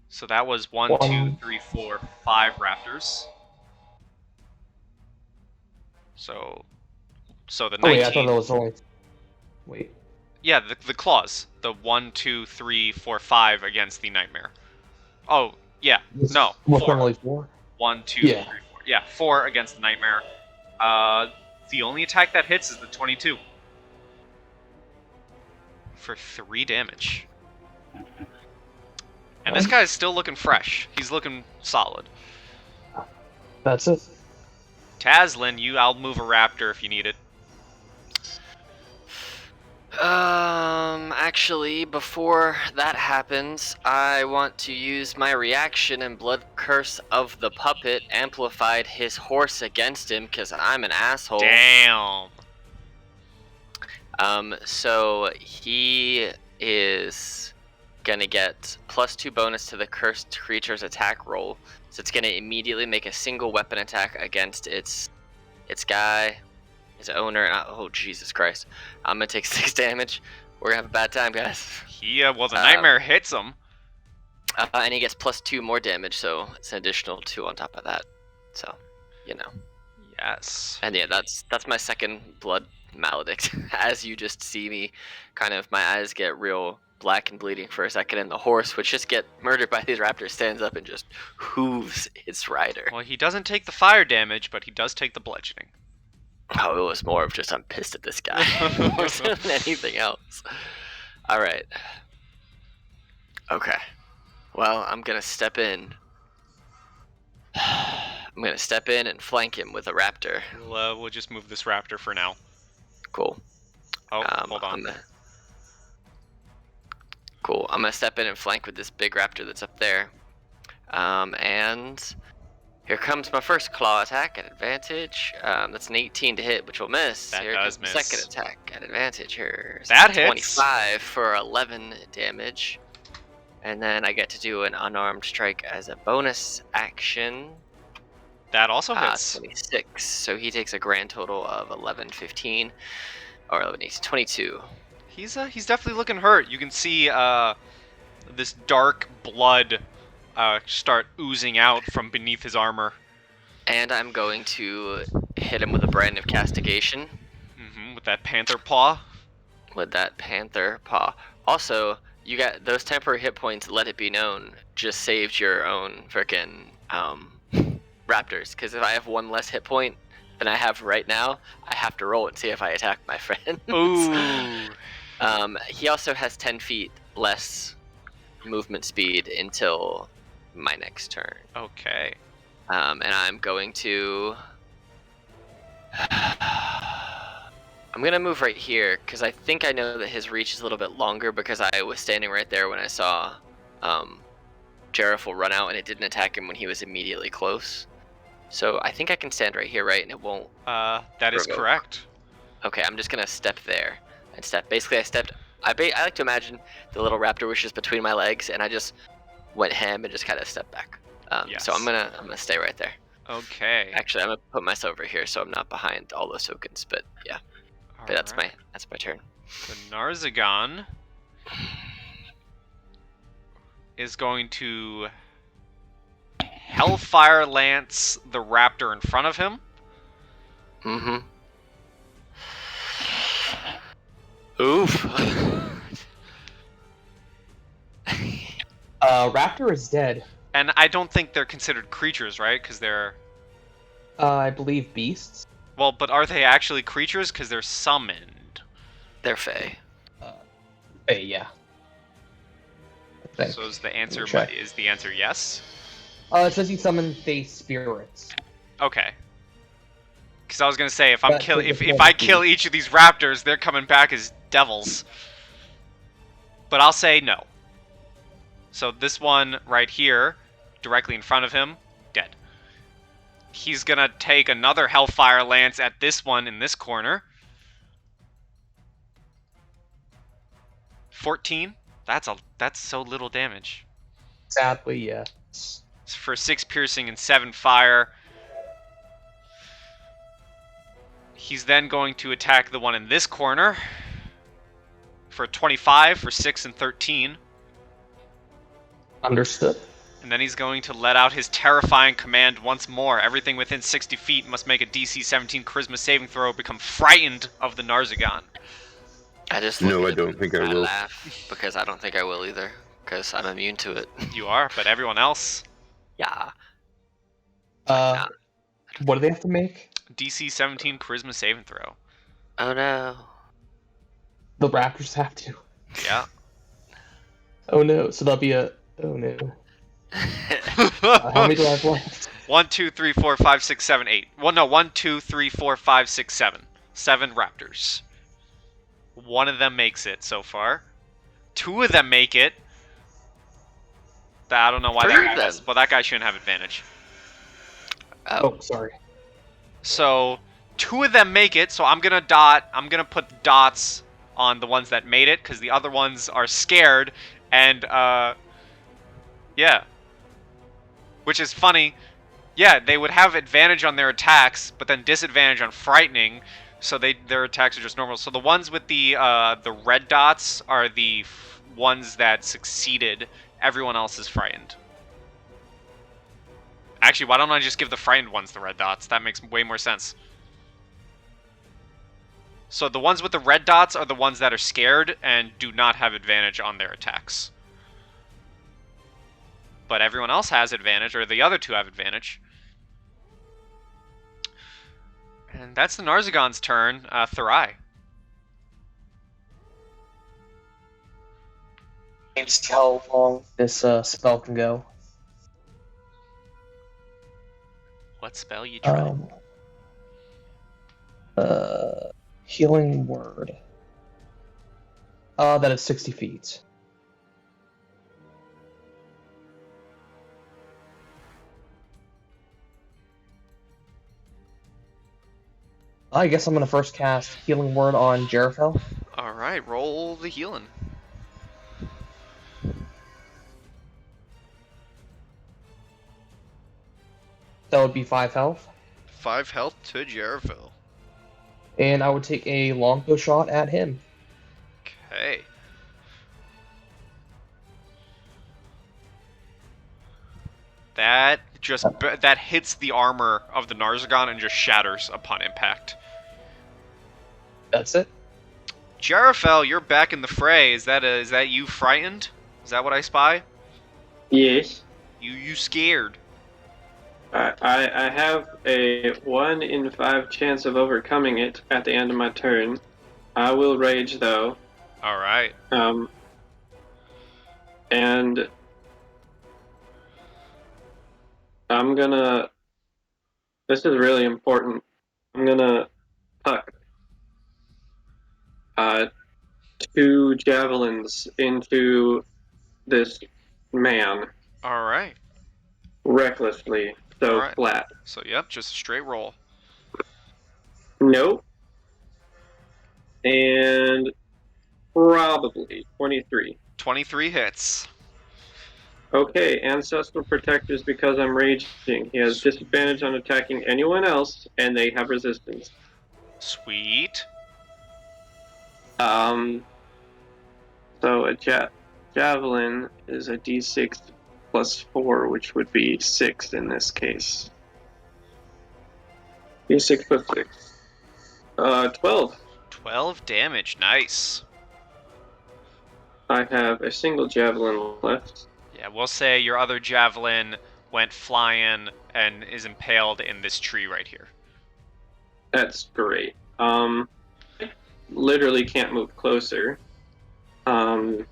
So that was 1, 2, 3, 4, 5 raptors. So the 19. Oh, wait, I thought that was only. Wait. Yeah, the claws. The 1, 2, 3, 4, 5 against the nightmare. Oh, yeah. No. Was 4. only 4? 1, 2, Yeah. 3, 4. Yeah, 4 against the nightmare. The only attack that hits is the 22. For 3 damage. And this guy's still looking fresh. He's looking solid. That's it. Tazlin, I'll move a raptor if you need it. Actually, before that happens, I want to use my reaction and blood curse of the puppet amplified his horse against him because I'm an asshole. Damn. So he is gonna get +2 bonus to the cursed creature's attack roll. So it's gonna immediately make a single weapon attack against its guy, his owner. Oh Jesus Christ! I'm gonna take 6 damage. We're gonna have a bad time, guys. The nightmare hits him. And he gets +2 more damage, so it's an additional 2 on top of that. So, you know. Yes. And yeah, that's my second blood maledict. As you just see me, kind of my eyes get real black and bleeding for a second, and the horse, which just get murdered by these raptors, stands up and just hooves its rider. Well, he doesn't take the fire damage, but he does take the bludgeoning. Oh, it was more of just I'm pissed at this guy more than anything else. All right. Okay. Well, I'm gonna step in. I'm gonna step in and flank him with a raptor. We'll just move this raptor for now. Cool. Oh, hold on. Cool. I'm gonna step in and flank with this big raptor that's up there. And here comes my first claw attack at advantage. That's an 18 to hit, which will miss. That here does comes miss. The second attack at advantage here. So That hits. 25 for 11 damage. And then I get to do an unarmed strike as a bonus action. That also hits. 26. So he takes a grand total of 11, 15, or 11, 18, 22. He's definitely looking hurt. You can see this dark blood start oozing out from beneath his armor. And I'm going to hit him with a brand of castigation. With that panther paw. With that panther paw. Also, you got those temporary hit points, let it be known, just saved your own frickin' raptors. Because if I have 1 less hit point than I have right now, I have to roll and see if I attack my friend. Ooh. He also has 10 feet less movement speed until my next turn. Okay. And I'm going to... I'm going to move right here, because I think I know that his reach is a little bit longer, because I was standing right there when I saw Jarethel run out, and it didn't attack him when he was immediately close. So I think I can stand right here, right? And it won't... That is provoke. correct. Okay, I'm just going to step there. And step. Basically, I like to imagine the little raptor was just between my legs, and I just went ham and just kind of stepped back. Yes. So I'm gonna stay right there. Okay. Actually, I'm gonna put myself over here so I'm not behind all those tokens. But yeah, but that's my turn. The Narzagon is going to Hellfire Lance the raptor in front of him. Mm-hmm. Oof. Raptor is dead. And I don't think they're considered creatures, right? Because they're... I believe beasts. Well, but are they actually creatures? Because they're summoned. They're fey. Hey, yeah. I think. So is the answer check. yes? It says you summon face spirits. Okay. Because I was gonna say if I kill each of these raptors, they're coming back as devils. But I'll say no. So this one right here, directly in front of him, dead. He's gonna take another Hellfire Lance at this one in this corner. 14. That's so little damage. Sadly, yes. It's for 6 piercing and 7 fire. He's then going to attack the one in this corner for 25 for 6 and 13. Understood. And then he's going to let out his terrifying command once more. Everything within 60 feet must make a DC 17 Charisma saving throw, become frightened of the Narzagon. I just No, I don't think I will. laugh because I don't think I will either because I'm immune to it. You are, but everyone else. Yeah. What do they have to make? DC 17 Charisma saving throw. Oh no. The Raptors have to. Yeah. Oh no, so that'll be a... Oh no. How many do I have left? 1, 2, 3, 4, 5, 6, 7, 8. Well, no, 1, 2, 3, 4, 5, 6, 7. 7 raptors. One of them makes it so far. 2 of them make it. I don't know why 3 that of guy them. does. Well, that guy shouldn't have advantage. Oh, sorry. So 2 of them make it. So I'm gonna put dots on the ones that made it because the other ones are scared and yeah. Which is funny. Yeah, they would have advantage on their attacks, but then disadvantage on frightening. So their attacks are just normal. So the ones with the red dots are the ones that succeeded. Everyone else is frightened. Actually, why don't I just give the frightened ones the red dots? That makes way more sense. So the ones with the red dots are the ones that are scared and do not have advantage on their attacks. But everyone else has advantage, or the other 2 have advantage. And that's the Narzagon's turn. Thurai. See how long this spell can go. What spell you try? Healing word. That is 60 feet. I guess I'm gonna first cast Healing Word on Jerifel. Alright, roll the healing. That would be 5 health. 5 health to Jerifel. And I would take a longbow shot at him. Okay. That hits the armor of the Narzagon and just shatters upon impact. That's it. Jerifel, you're back in the fray. Is that you frightened? Is that what I spy? Yes. You scared. I have a 1 in 5 chance of overcoming it at the end of my turn. I will rage though. Alright. And I'm gonna... This is really important. I'm gonna tuck 2 javelins into this man Alright. recklessly, so Alright. flat. So yep, just a straight roll. Nope. And probably 23. 23 hits. Okay, Ancestral Protectors because I'm raging. He has disadvantage on attacking anyone else, and they have resistance. Sweet. So a javelin is a d6 plus 4, which would be 6 in this case. d6 plus 6. 12. 12 damage. Nice. I have a single javelin left. Yeah, we'll say your other javelin went flying and is impaled in this tree right here. That's great. I literally can't move closer. And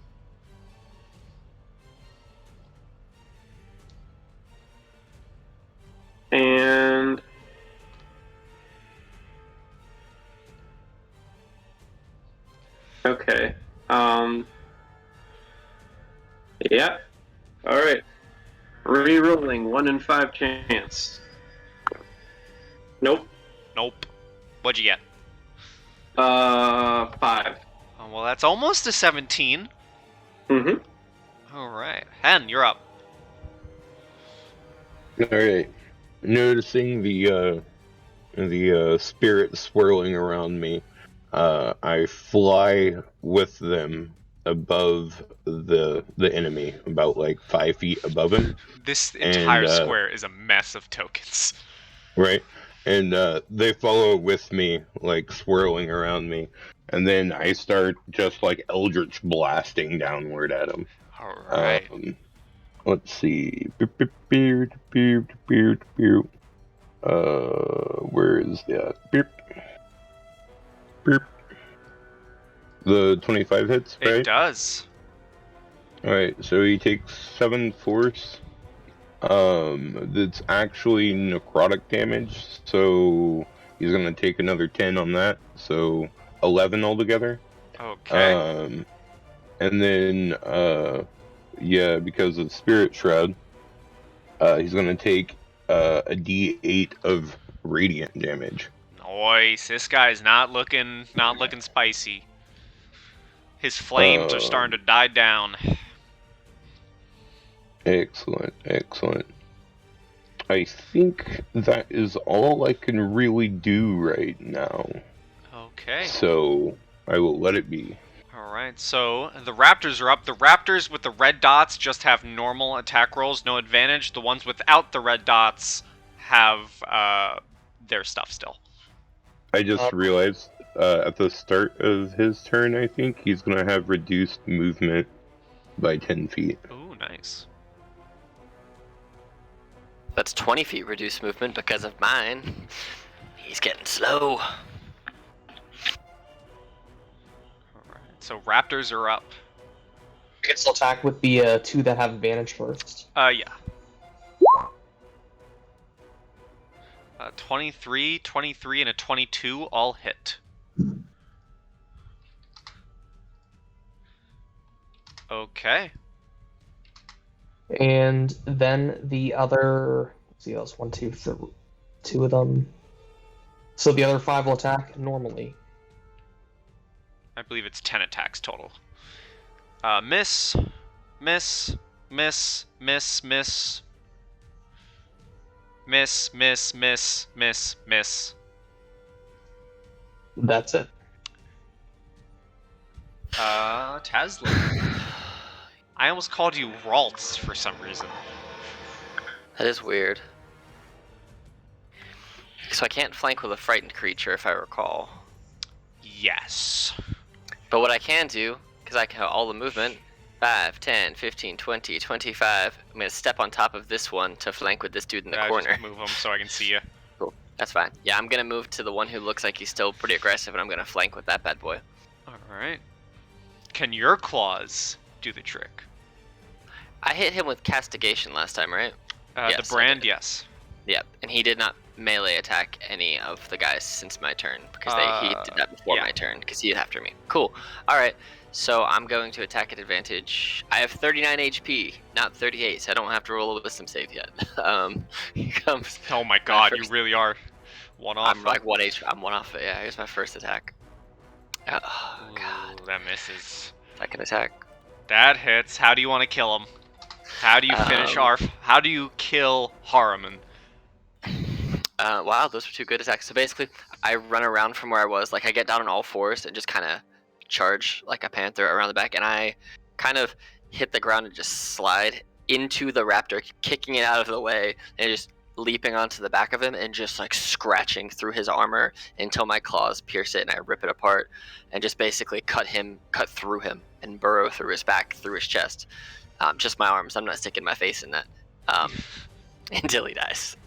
okay. Yeah. All right. Re-rolling 1 in 5 chance. Nope. Nope. What'd you get? 5. Oh, well, that's almost a 17. Mm-hmm. All right. Hen, you're up. Alright. Noticing the spirit swirling around me, I fly with them above the enemy, about like 5 feet above him. This And, entire square is a mess of tokens. Right? And they follow with me, like swirling around me. And then I start just like eldritch blasting downward at them. All right. Let's see. Where is that? The 25 hits, right? It does. Alright, so he takes 7 force. That's actually necrotic damage, so he's gonna take another 10 on that, so 11 altogether. Okay. And then, yeah, because of Spirit Shroud, he's gonna take a D8 of radiant damage. Nice. This guy's not looking spicy. His flames are starting to die down. Excellent, excellent. I think that is all I can really do right now. Okay. So I will let it be. Alright, so the Raptors are up. The Raptors with the red dots just have normal attack rolls, no advantage. The ones without the red dots have their stuff still. I just realized at the start of his turn, I think, he's going to have reduced movement by 10 feet. Ooh, nice. That's 20 feet reduced movement because of mine. He's getting slow. Alright, so Raptors are up. You can still attack with the 2 that have advantage first. Yeah. 23, 23, and a 22 all hit. Okay. And then the other, let's see, that was 1, 2, 3, 2 of them. So the other 5 will attack normally. I believe it's 10 attacks total. Miss, miss, miss, miss, miss, miss, miss, miss, miss, miss. That's it. Taslim. I almost called you Ralts for some reason. That is weird. So I can't flank with a frightened creature, if I recall. Yes. But what I can do, because I can have all the movement, 5, 10, 15, 20, 25, I'm going to step on top of this one to flank with this dude in the corner. Just move him so I can see you. Cool. That's fine. Yeah, I'm going to move to the one who looks like he's still pretty aggressive, and I'm going to flank with that bad boy. Alright. Can your claws do the trick? I hit him with castigation last time, right? The brand, yes. Yep, and he did not melee attack any of the guys since my turn, because he did that before my turn, because he hit after me. Cool. Alright, so I'm going to attack at advantage. I have 39 HP, not 38, so I don't have to roll a wisdom save yet. Here comes Oh my god, you really are one off. I'm like 1 HP, I'm 1 off it, yeah, here's my first attack. Oh, god. That misses. Second attack. That hits. How do you want to kill him? How do you finish How do you kill Haruman? Wow, those were 2 good attacks. So basically, I run around from where I was, like I get down on all fours and just kind of charge like a panther around the back, and I kind of hit the ground and just slide into the raptor, kicking it out of the way, and just leaping onto the back of him and just like scratching through his armor until my claws pierce it and I rip it apart, and just basically cut through him and burrow through his back, through his chest. Just my arms. I'm not sticking my face in that until he dies.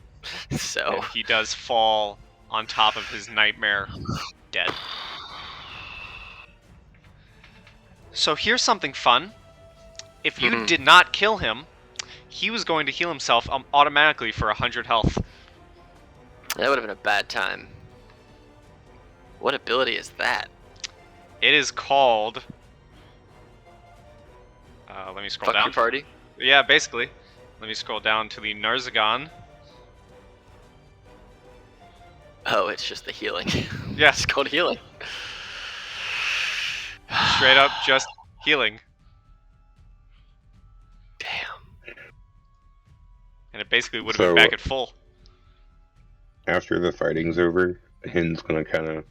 So and he does fall on top of his nightmare, dead. So here's something fun. If you did not kill him, he was going to heal himself automatically for 100 health. That would have been a bad time. What ability is that? It is called... let me scroll Fuck down. your party? Yeah, basically. Let me scroll down to the Narzagon. Oh, it's just the healing. Yes. It's called healing. Straight up just healing. Damn. And it basically would have been back at full. After the fighting's over, Hin's gonna kind of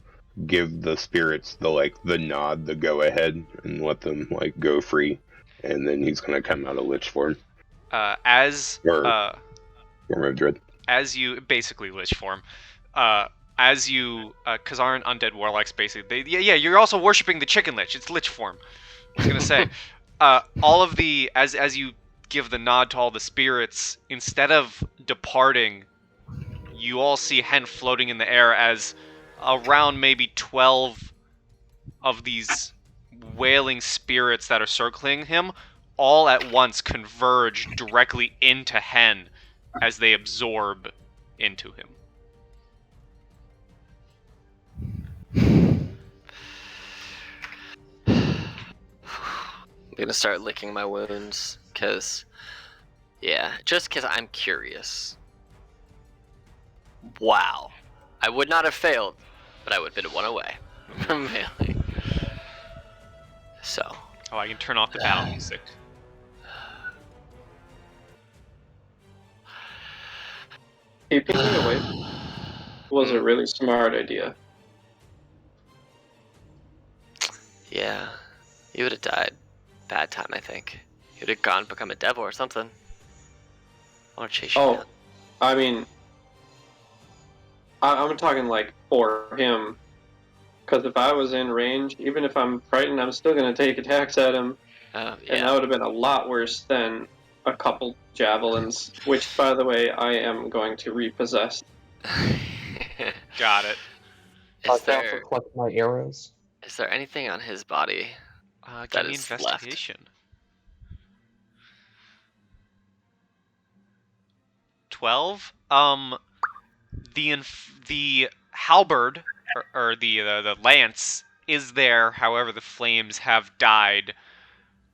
give the spirits the nod, the go ahead, and let them go free, and then he's gonna come out of Lich form As form of Dread. As you basically Lich form, as you because aren't undead warlocks basically? You're also worshiping the chicken lich. It's Lich form. I was gonna say, all of the as you give the nod to all the spirits, instead of departing, you all see Hen floating in the air as around maybe 12 of these wailing spirits that are circling him all at once converge directly into Hen as they absorb into him. I'm gonna start licking my wounds, just because I'm curious. Wow. I would not have failed, but I would have been one away from failing. So. Oh, I can turn off the battle music. Keeping me away was a really smart idea. Yeah. You would have died. Bad time, I think. You would have gone become a devil or something. I want to chase you down. I mean, I'm talking for him. Because if I was in range, even if I'm frightened, I'm still going to take attacks at him. Yeah. And that would have been a lot worse than a couple javelins, which, by the way, I am going to repossess. Got it. Is there, collect my arrows. is there anything on his body Give that me is investigation. 12. The halberd or the lance is there. However, the flames have died.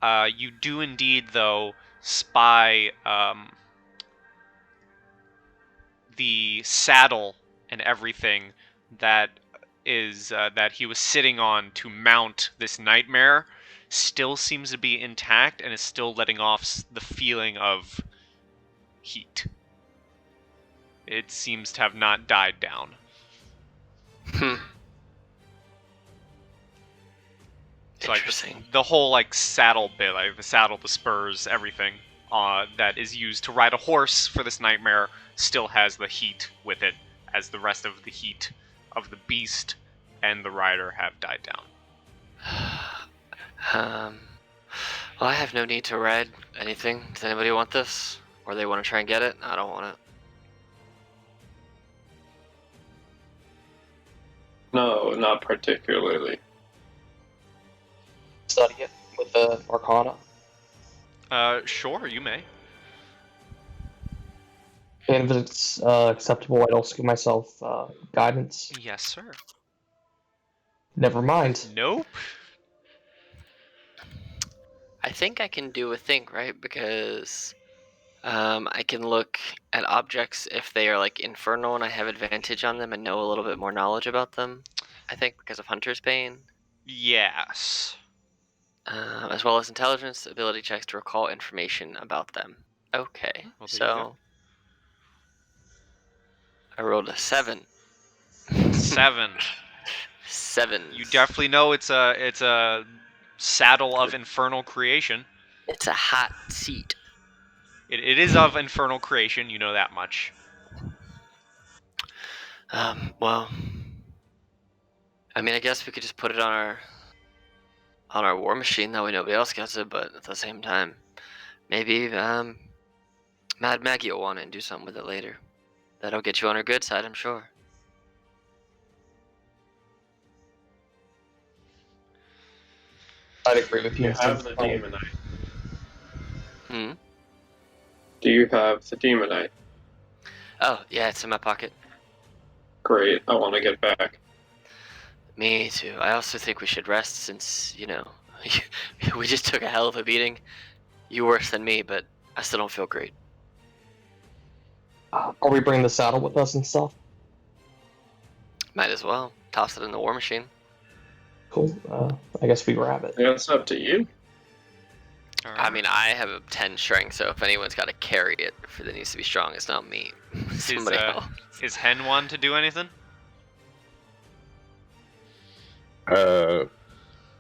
You do indeed, though, spy the saddle and everything that he was sitting on to mount this nightmare still seems to be intact and is still letting off the feeling of heat. It seems to have not died down. So Interesting. the whole saddle bit, the saddle, the spurs, everything that is used to ride a horse for this nightmare still has the heat with it, as the rest of the heat of the beast and the rider have died down. Well, I have no need to ride anything. Does anybody want this? Or they want to try and get it? I don't want it. No, not particularly. Study it with the Arcana. Sure, you may. And if it's acceptable, I'd also give myself guidance. Yes, sir. Never mind. Nope. I think I can do a thing, right? Because I can look at objects if they are infernal and I have advantage on them and know a little bit more knowledge about them. I think because of Hunter's Bane. Yes. As well as intelligence, ability checks to recall information about them. Okay, Well, there you so I rolled a 7. 7. 7. You definitely know it's a saddle of infernal creation. It's a hot seat. It is of infernal creation, you know that much. Well, I mean, I guess we could just put it on our war machine. That way nobody else gets it. But at the same time, maybe Mad Maggie will want it and do something with it later. That'll get you on her good side, I'm sure. I'd agree with you. You have the demonite. Hmm. Do you have the demonite? Oh, yeah, it's in my pocket. Great. I want to get back. Me too. I also think we should rest since, we just took a hell of a beating. You worse than me, but I still don't feel great. Are we bringing the saddle with us and stuff? Might as well. Toss it in the war machine. Cool. I guess we grab it. That's up to you. All I right. mean, I have a 10 strength, so if anyone's got to carry it, if it needs to be strong, it's not me. Somebody else. Is Hen one to do anything? Are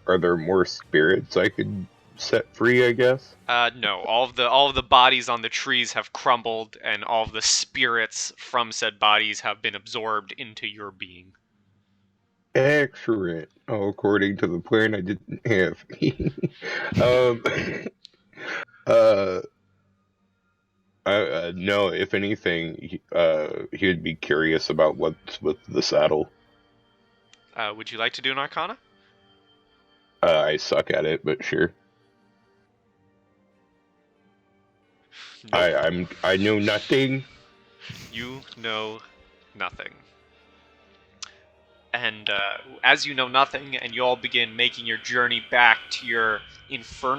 there more spirits I could set free, I guess? No. All of the bodies on the trees have crumbled, and all of the spirits from said bodies have been absorbed into your being. Excellent. Oh, according to the plan I didn't have. No, if anything, he'd be curious about what's with the saddle. Would you like to do an Arcana? I suck at it, but sure. Nope. I know nothing. You know nothing. And as you know nothing, and you all begin making your journey back to your infernal